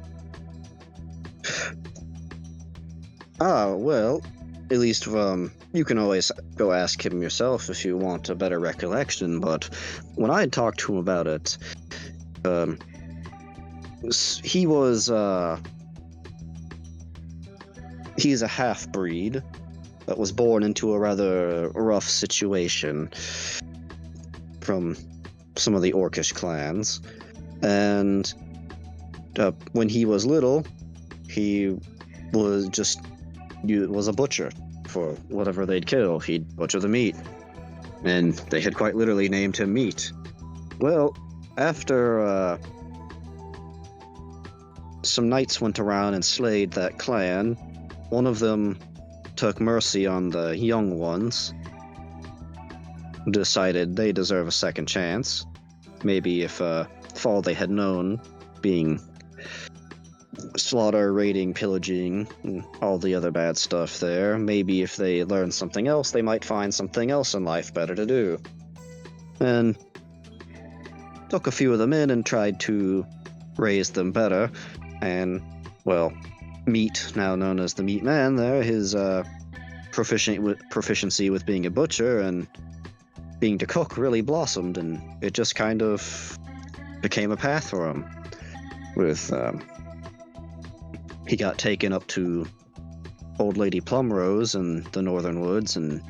Ah, well, at least you can always go ask him yourself if you want a better recollection, but when I had talked to him about it, he was, he's a half-breed that was born into a rather rough situation from some of the Orcish clans, and when he was little, he was a butcher. For whatever they'd kill, he'd butcher the meat. And they had quite literally named him Meat. Well, after some knights went around and slayed that clan, one of them took mercy on the young ones, decided they deserve a second chance. Maybe if all they had known, being slaughter, raiding, pillaging, and all the other bad stuff there. Maybe if they learned something else, they might find something else in life better to do. And took a few of them in and tried to raise them better. And, well, Meat, now known as the Meat Man there, his proficiency with being a butcher and being to cook really blossomed, and it just kind of became a path for him. With, he got taken up to Old Lady Plumrose in the Northern Woods and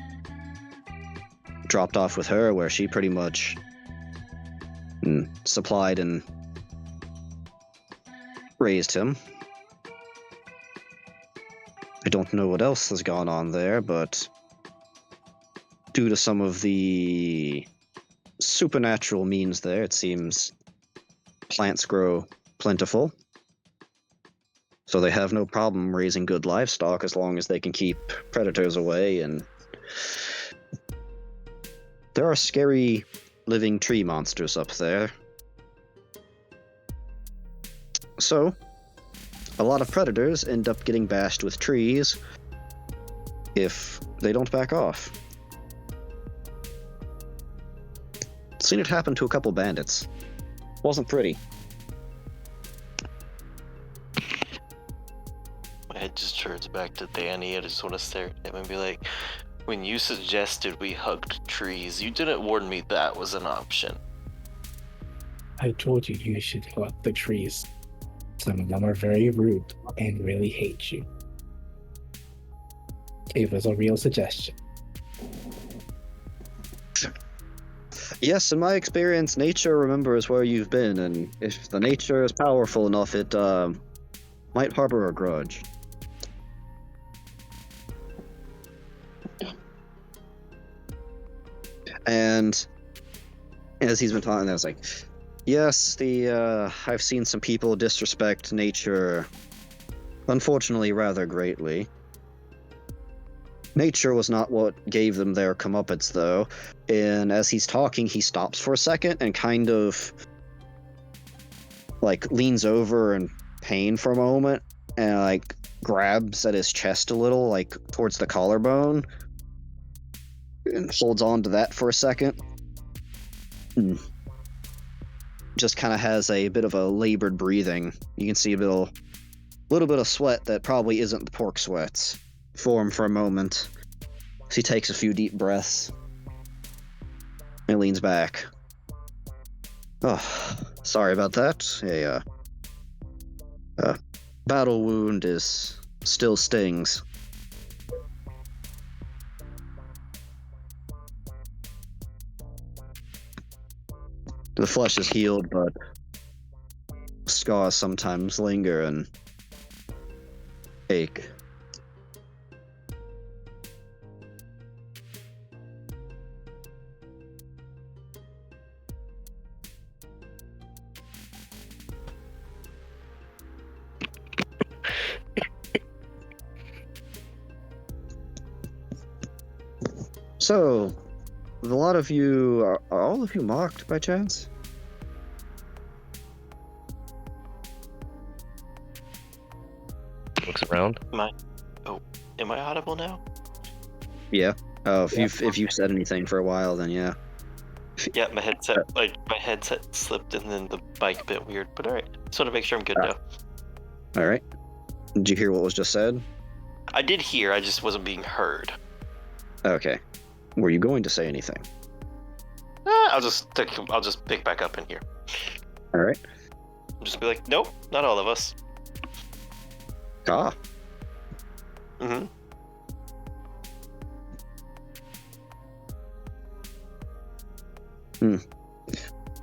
dropped off with her, where she pretty much supplied and raised him. I don't know what else has gone on there, but due to some of the supernatural means there, it seems plants grow plentiful. So they have no problem raising good livestock as long as they can keep predators away, and there are scary living tree monsters up there. So, a lot of predators end up getting bashed with trees if they don't back off. Seen it happen to a couple bandits. Wasn't pretty. My head just turns back to Danny. I just want to stare at him and be like, when you suggested we hugged trees, you didn't warn me that was an option. I told you you should hug the trees. Some of them are very rude and really hate you. It was a real suggestion. Yes, in my experience, nature remembers where you've been, and if the nature is powerful enough, it might harbor a grudge. And as he's been talking, I was like, yes, I've seen some people disrespect nature, unfortunately, rather greatly. Nature was not what gave them their comeuppance, though. And as he's talking, he stops for a second and kind of, like, leans over in pain for a moment and, like, grabs at his chest a little, like, towards the collarbone, and holds on to that for a second. Just kind of has a bit of a labored breathing. You can see a little bit of sweat that probably isn't the pork sweats form for a moment. So he takes a few deep breaths and leans back. Oh, sorry about that. A battle wound still stings. The flesh is healed, but scars sometimes linger and ache. So, a lot of you, are all of you marked by chance? Looks around. Am I audible now? Yeah. Oh, if you've said anything for a while, then yeah. Yeah, my headset slipped and then the mic bit weird, but alright. Just want to make sure I'm good now. All right. Did you hear what was just said? I did hear, I just wasn't being heard. Okay. Were you going to say anything? I'll just pick back up in here. All right. I'll just be like, nope, not all of us. Ah. Mm-hmm.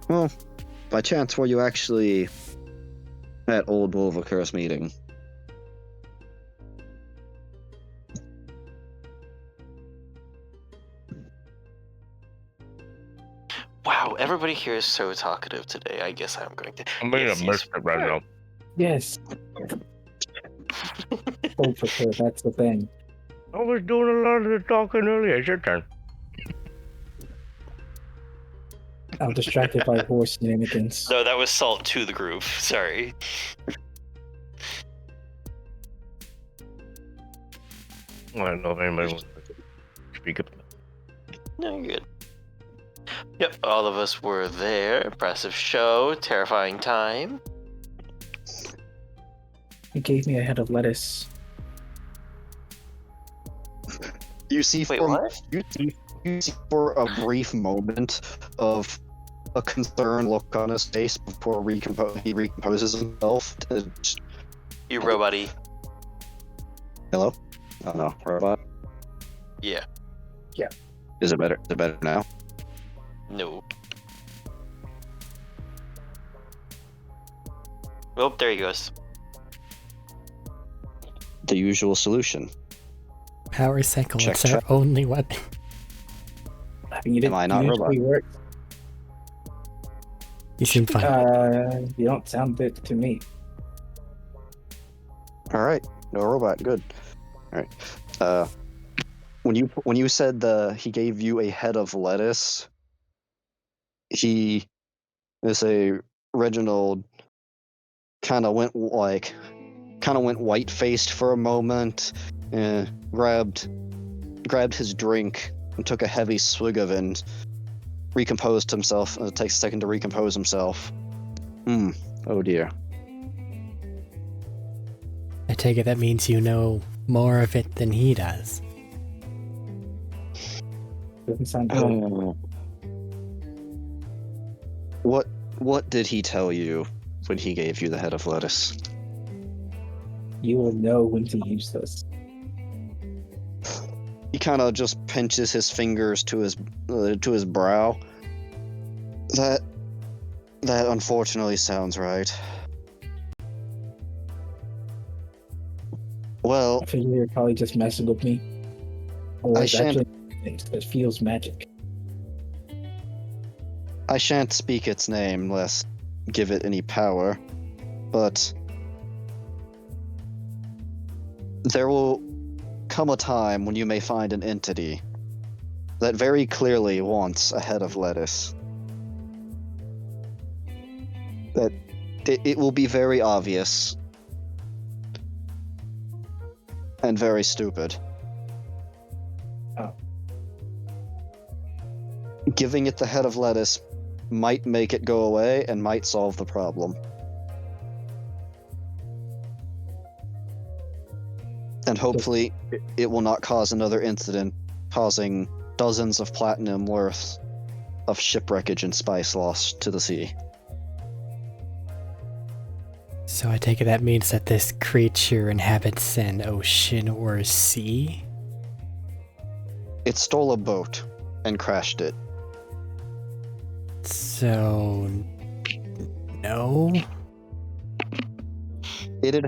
Well, by chance, were you actually at Old Wolvercurse meeting? Wow, everybody here is so talkative today. I guess I'm going to. I'm being Yes, a merchant right now. Yes. Oh, for sure. That's the thing. I was doing a lot of the talking earlier. It's your turn. I'm distracted by horse shenanigans. No, that was salt to the groove. Sorry. I don't know if anybody wants to speak up. No, you're good. Yep, all of us were there. Impressive show. Terrifying time. He gave me a head of lettuce. You see, Wait, what? You see for a brief moment of a concerned look on his face before he recomposes himself. You robot-y. Hello? Oh no, robot. Yeah. Is it better? Is it better now? No. Oh, there he goes. The usual solution. Power cycle, Check, it's our check. only weapon. I mean, Am I not usually work. You seem fine. You don't sound good to me. All right, no robot. Good. All right. When you said he gave you a head of lettuce, Reginald kind of went white faced for a moment, grabbed his drink and took a heavy swig of it and recomposed himself. It takes a second to recompose himself. Oh dear. I take it that means you know more of it than he does. Doesn't sound good. What did he tell you when he gave you the head of lettuce? You will know when to use this. He kind of just pinches his fingers to his brow. That unfortunately sounds right. Well, I figure you're probably just messing with me. Or I it's shan't- actually it feels magic. I shan't speak its name, lest give it any power, but there will come a time when you may find an entity that very clearly wants a head of lettuce. That it will be very obvious and very stupid. Oh. Giving it the head of lettuce might make it go away and might solve the problem. And hopefully it will not cause another incident causing dozens of platinum worth of shipwreckage and spice loss to the sea. So I take it that means that this creature inhabits an ocean or sea? It stole a boat and crashed it. So... no? It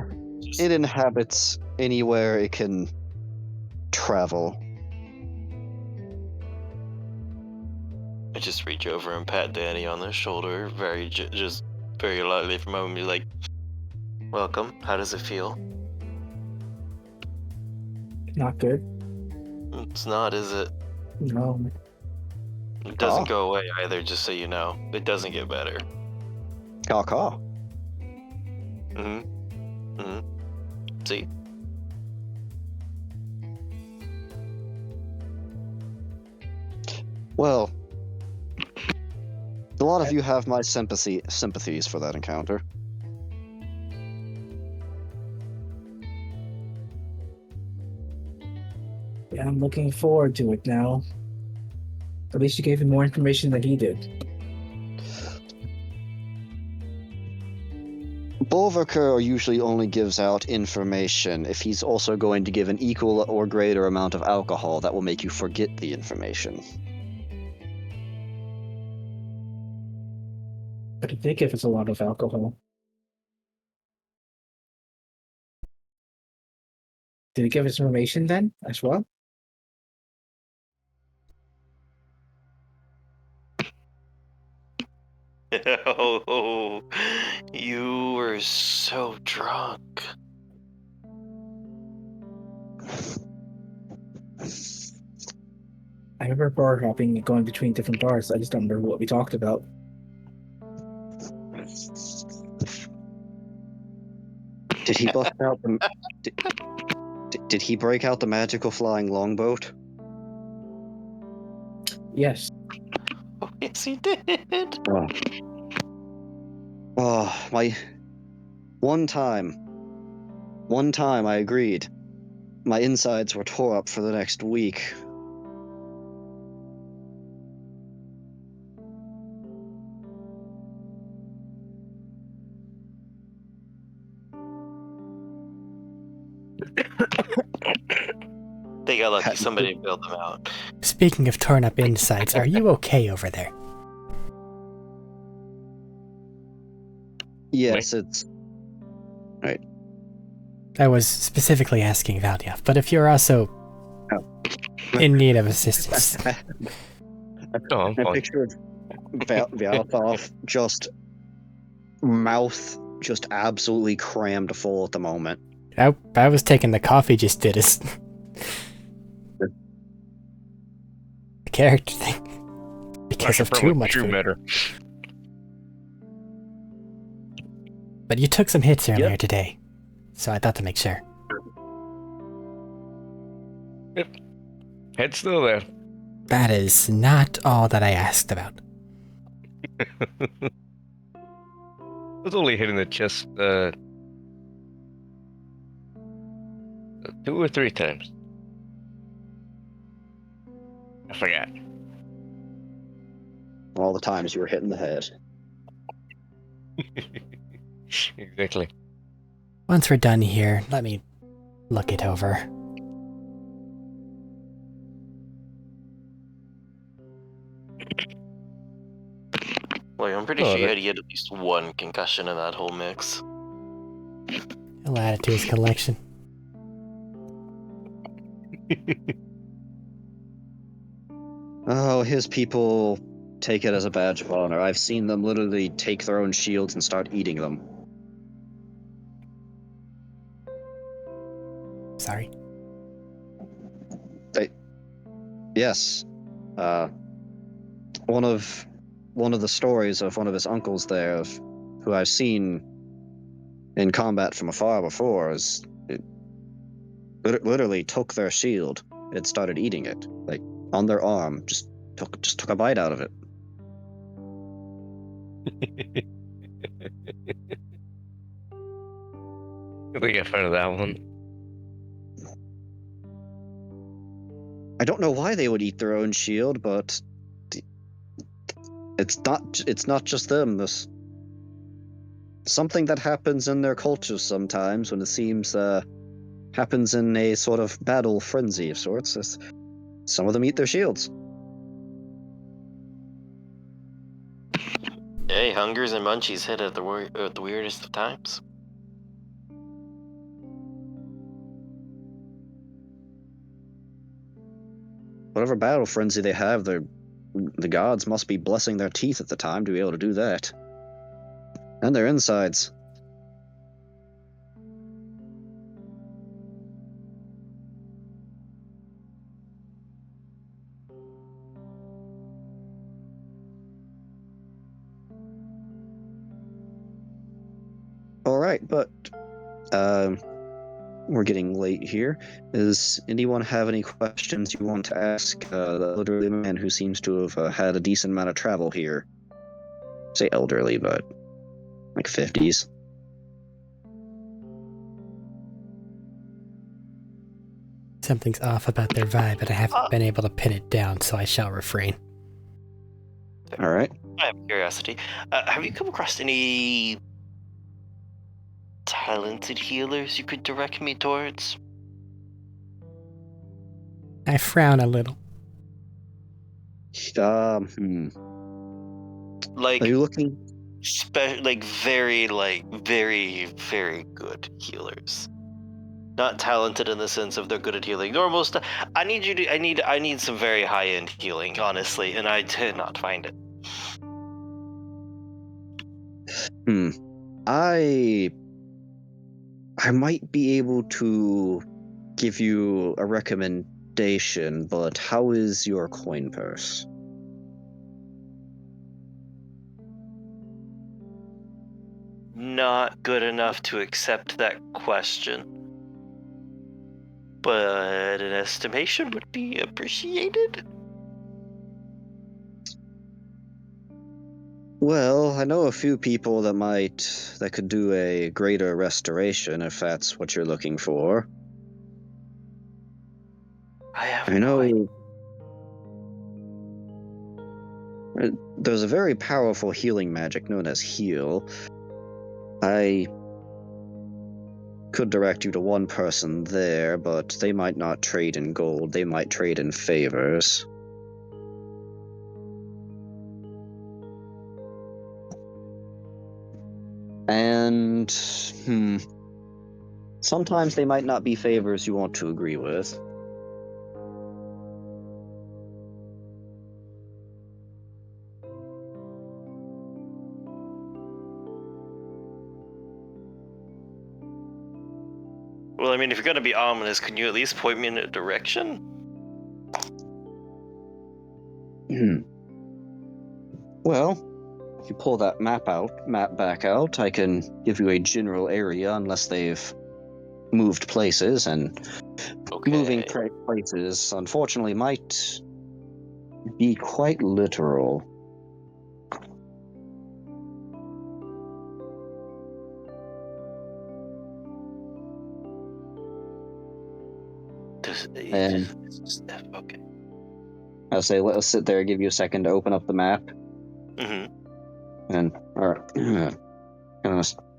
inhabits anywhere it can travel. I just reach over and pat Danny on the shoulder, just very lightly for a moment, be like, "Welcome. How does it feel?" Not good. It's not, is it? No. It doesn't go away either, just so you know. It doesn't get better. Caw. See? Well, a lot of you have my sympathies for that encounter. Yeah, I'm looking forward to it now. At least you gave him more information than he did. Bolverker usually only gives out information if he's also going to give an equal or greater amount of alcohol that will make you forget the information. But he did give us a lot of alcohol. Did he give us information then, as well? Oh, you were so drunk. I remember bar hopping and going between different bars. I just don't remember what we talked about. Did he bust out the? Did he break out the magical flying longboat? Yes. Oh, yes, he did. Oh, my. One time I agreed. My insides were tore up for the next week. They got lucky. Somebody bailed them out. Speaking of torn up insides, are you okay over there? Yes, it's right. I was specifically asking Valdia, but if you're also in need of assistance... No, I'm I fine. pictured Valthov just mouth just absolutely crammed full at the moment. I was taking the coffee just did us. The character thing. Because of too much food. Better. But you took some hits earlier today, so I thought to make sure. Yep. Head's still there. That is not all that I asked about. I was only hitting the chest 2 or 3 times. I forgot. All the times you were hitting the head. Exactly. Once we're done here, let me look it over. Like, I'm pretty sure you had to get at least 1 concussion in that whole mix. He'll add it to his collection. Oh, his people take it as a badge of honor. I've seen them literally take their own shields and start eating them. Sorry. Yes. One of the stories of one of his uncles there, who I've seen in combat from afar before, is it literally took their shield and started eating it, like on their arm. Just took a bite out of it. I think I found that one. I don't know why they would eat their own shield, but it's not just them. This something that happens in their culture sometimes when it seems happens in a sort of battle frenzy of sorts. Some of them eat their shields. Hey, hungers and munchies hit at the weirdest of times. Whatever battle frenzy they have, the gods must be blessing their teeth at the time to be able to do that. And their insides. Alright, but we're getting late here. Does anyone have any questions you want to ask the elderly man who seems to have had a decent amount of travel here? Say elderly, but like 50s. Something's off about their vibe, but I haven't been able to pin it down, so I shall refrain. Alright. I have curiosity. Have you come across any talented healers you could direct me towards? I frown a little. Like, Are you looking? very, very good healers. Not talented in the sense of they're good at healing. Normal stuff. I need some very high end healing, honestly, and I did not find it. I might be able to give you a recommendation, but how is your coin purse? Not good enough to accept that question, but an estimation would be appreciated. Well, I know a few people that could do a greater restoration if that's what you're looking for. I have I no idea. know there's a very powerful healing magic known as heal. I could direct you to one person there, but they might not trade in gold. They might trade in favors. And, sometimes they might not be favors you want to agree with. mean, if you're gonna be ominous, can you at least point me in a direction? Well, if you pull that map back out, I can give you a general area unless they've moved places, and moving places, unfortunately, might be quite literal. Okay. I'll say, let us sit there, give you a second to open up the map. Mm-hmm. And, alright.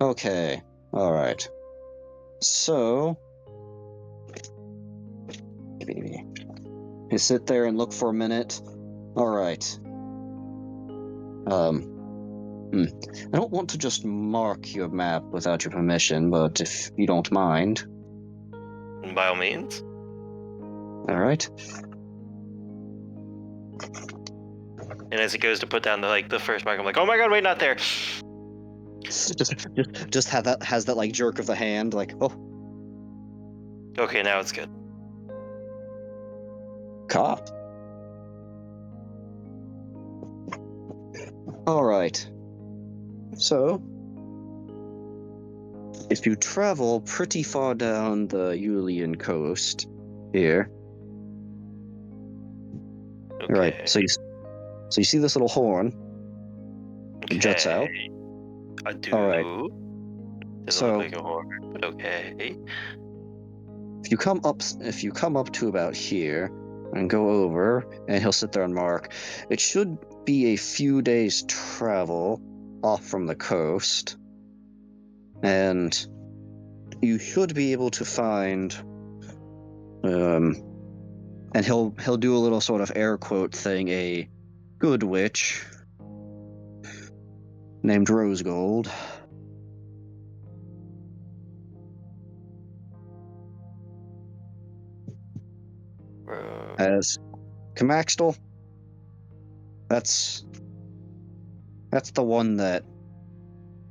Okay, alright. So, you sit there and look for a minute. Alright. I don't want to just mark your map without your permission, but if you don't mind. By all means. Alright. And as he goes to put down the first mark, I'm like, oh my god, wait, not there. Just has that like jerk of the hand, like, oh. Okay, now it's good. Cop. Alright. So, if you travel pretty far down the Julian coast here. Okay. Alright, so you see this little horn? It juts out. I do. Alright. Doesn't look like a horn, but okay. If you come up to about here and go over, and he'll sit there and mark, it should be a few days travel off from the coast, and you should be able to find and he'll do a little sort of air quote thing, a good witch named Rose Gold. As Camaxtel, that's the one that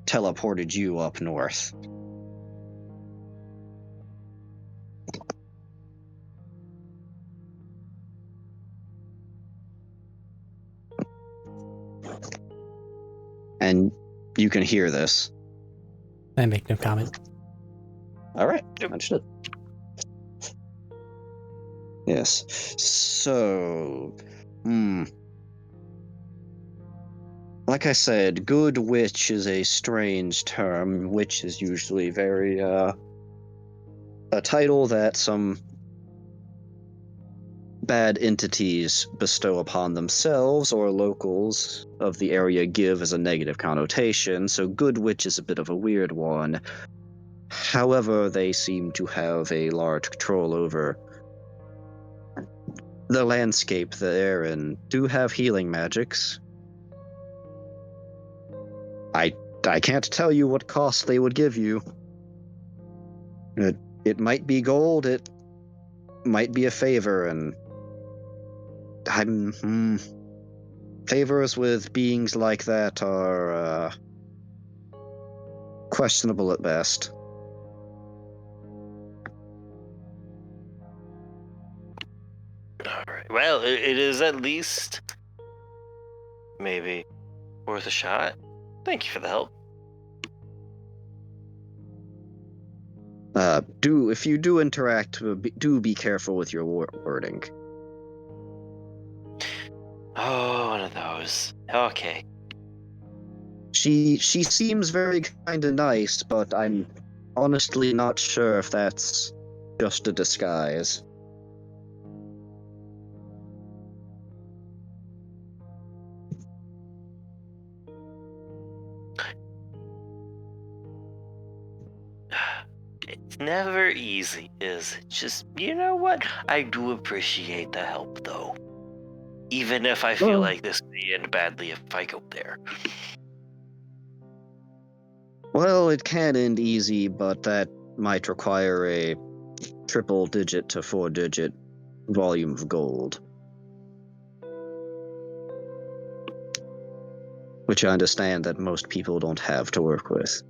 teleported you up north. And you can hear this. I make no comment. All right, understood. Yes. So, like I said, good witch is a strange term. Witch is usually very a title that some bad entities bestow upon themselves or locals of the area give as a negative connotation, so good witch is a bit of a weird one. However, they seem to have a large control over the landscape there and do have healing magics. I can't tell you what cost they would give you. It might be gold, it might be a favor, and favors with beings like that are questionable at best. All right. Well, it is at least maybe worth a shot. Thank you for the help. If you do interact, do be careful with your wording. Oh, one of those. Okay. She seems very kind and nice, but I'm honestly not sure if that's just a disguise. It's never easy, is it? Just, you know what? I do appreciate the help, though. Even if I feel like this may end badly if I go there. Well, it can end easy, but that might require a triple-digit to four-digit volume of gold. Which I understand that most people don't have to work with.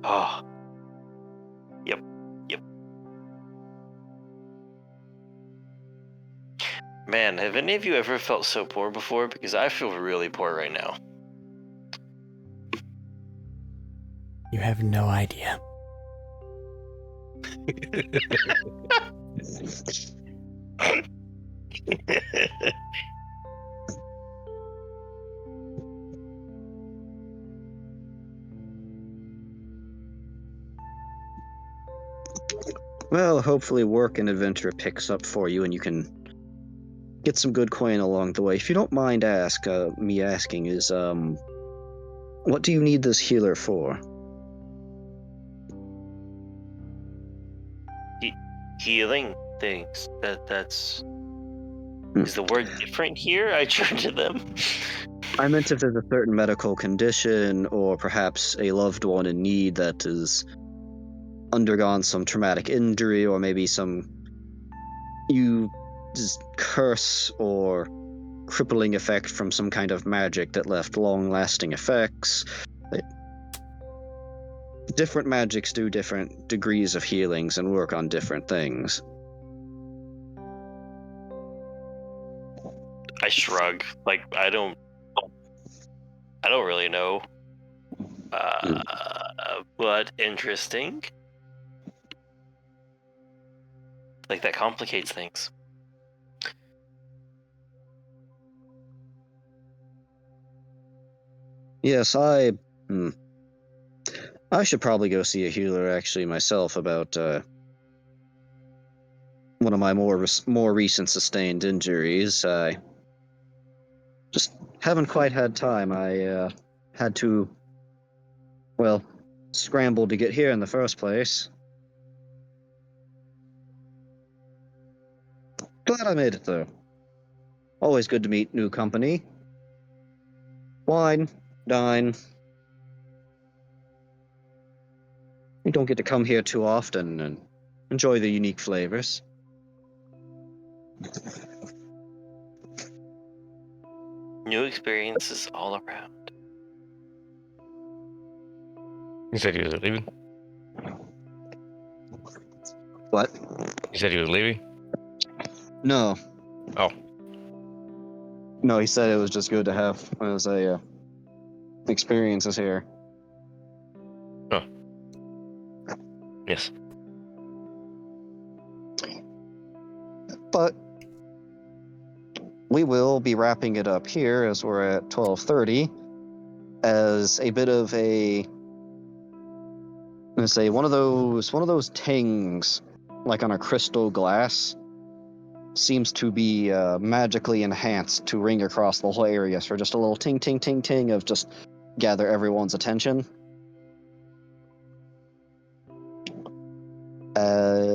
Oh. Yep. Man, have any of you ever felt so poor before? Because I feel really poor right now. You have no idea. Well, hopefully work and adventure picks up for you and you can get some good coin along the way. If you don't mind me asking is, what do you need this healer for? Healing things. That's... Is the word different here? I turned to them. I meant if there's a certain medical condition or perhaps a loved one in need that has undergone some traumatic injury or maybe some curse or crippling effect from some kind of magic that left long-lasting effects. Different magics do different degrees of healings and work on different things. I shrug. Like, I don't really know. But interesting. Like, that complicates things. Yes, I should probably go see a healer actually myself about one of my more recent sustained injuries. I just haven't quite had time. I had to, well, scramble to get here in the first place. Glad I made it though. Always good to meet new company. Wine, dine. We don't get to come here too often and enjoy the unique flavors. New experiences all around. You said he was leaving? What? You said he was leaving? No. Oh. No, he said it was just good to have as a experiences here. Oh. Yes. But we will be wrapping it up here as we're at 12:30 as a bit of a, let's say, one of those tings like on a crystal glass seems to be magically enhanced to ring across the whole area for just a little ting ting ting ting of just gather everyone's attention.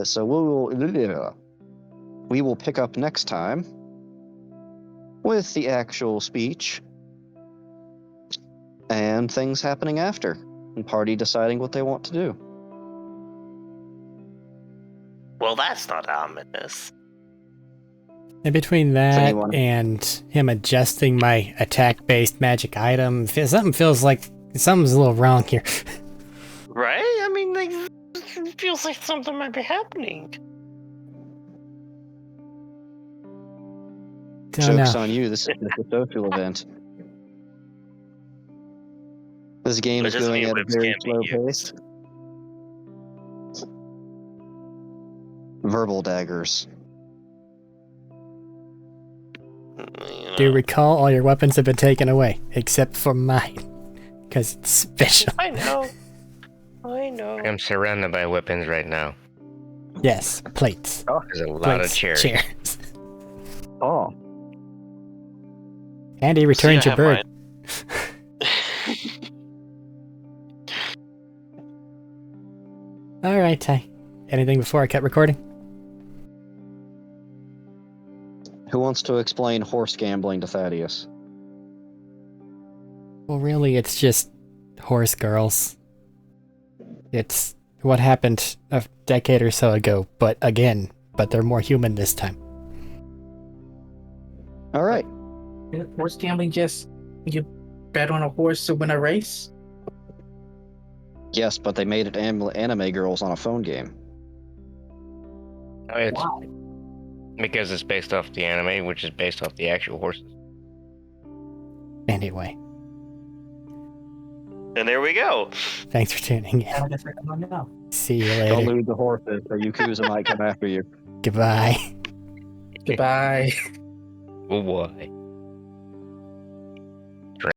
So we will pick up next time with the actual speech and things happening after, and party deciding what they want to do. Well, that's not ominous. And between that and him adjusting my attack-based magic item, something feels like something's a little wrong here. Right? I mean, like, it feels like something might be happening. Joke's on you. This is just a social event. This game is going at a very slow pace. Verbal daggers. Do recall all your weapons have been taken away, except for mine, because it's special. I know. I'm surrounded by weapons right now. Yes, plates. Oh, there's a lot of chairs. Oh. Andy, returned your bird. All right, Ty. Anything before I cut recording? Who wants to explain horse gambling to Thaddeus? Well, really, it's just horse girls. It's what happened a decade or so ago, but they're more human this time. All right. Isn't horse gambling just you bet on a horse to win a race? Yes, but they made it anime girls on a phone game. Oh, it's Why? because it's based off the anime, which is based off the actual horses. Anyway, And there we go. thanks for tuning in. I guess I don't know. See you Don't later. lose the horses, or Yakuza might come after you. Goodbye. Goodbye. Oh boy.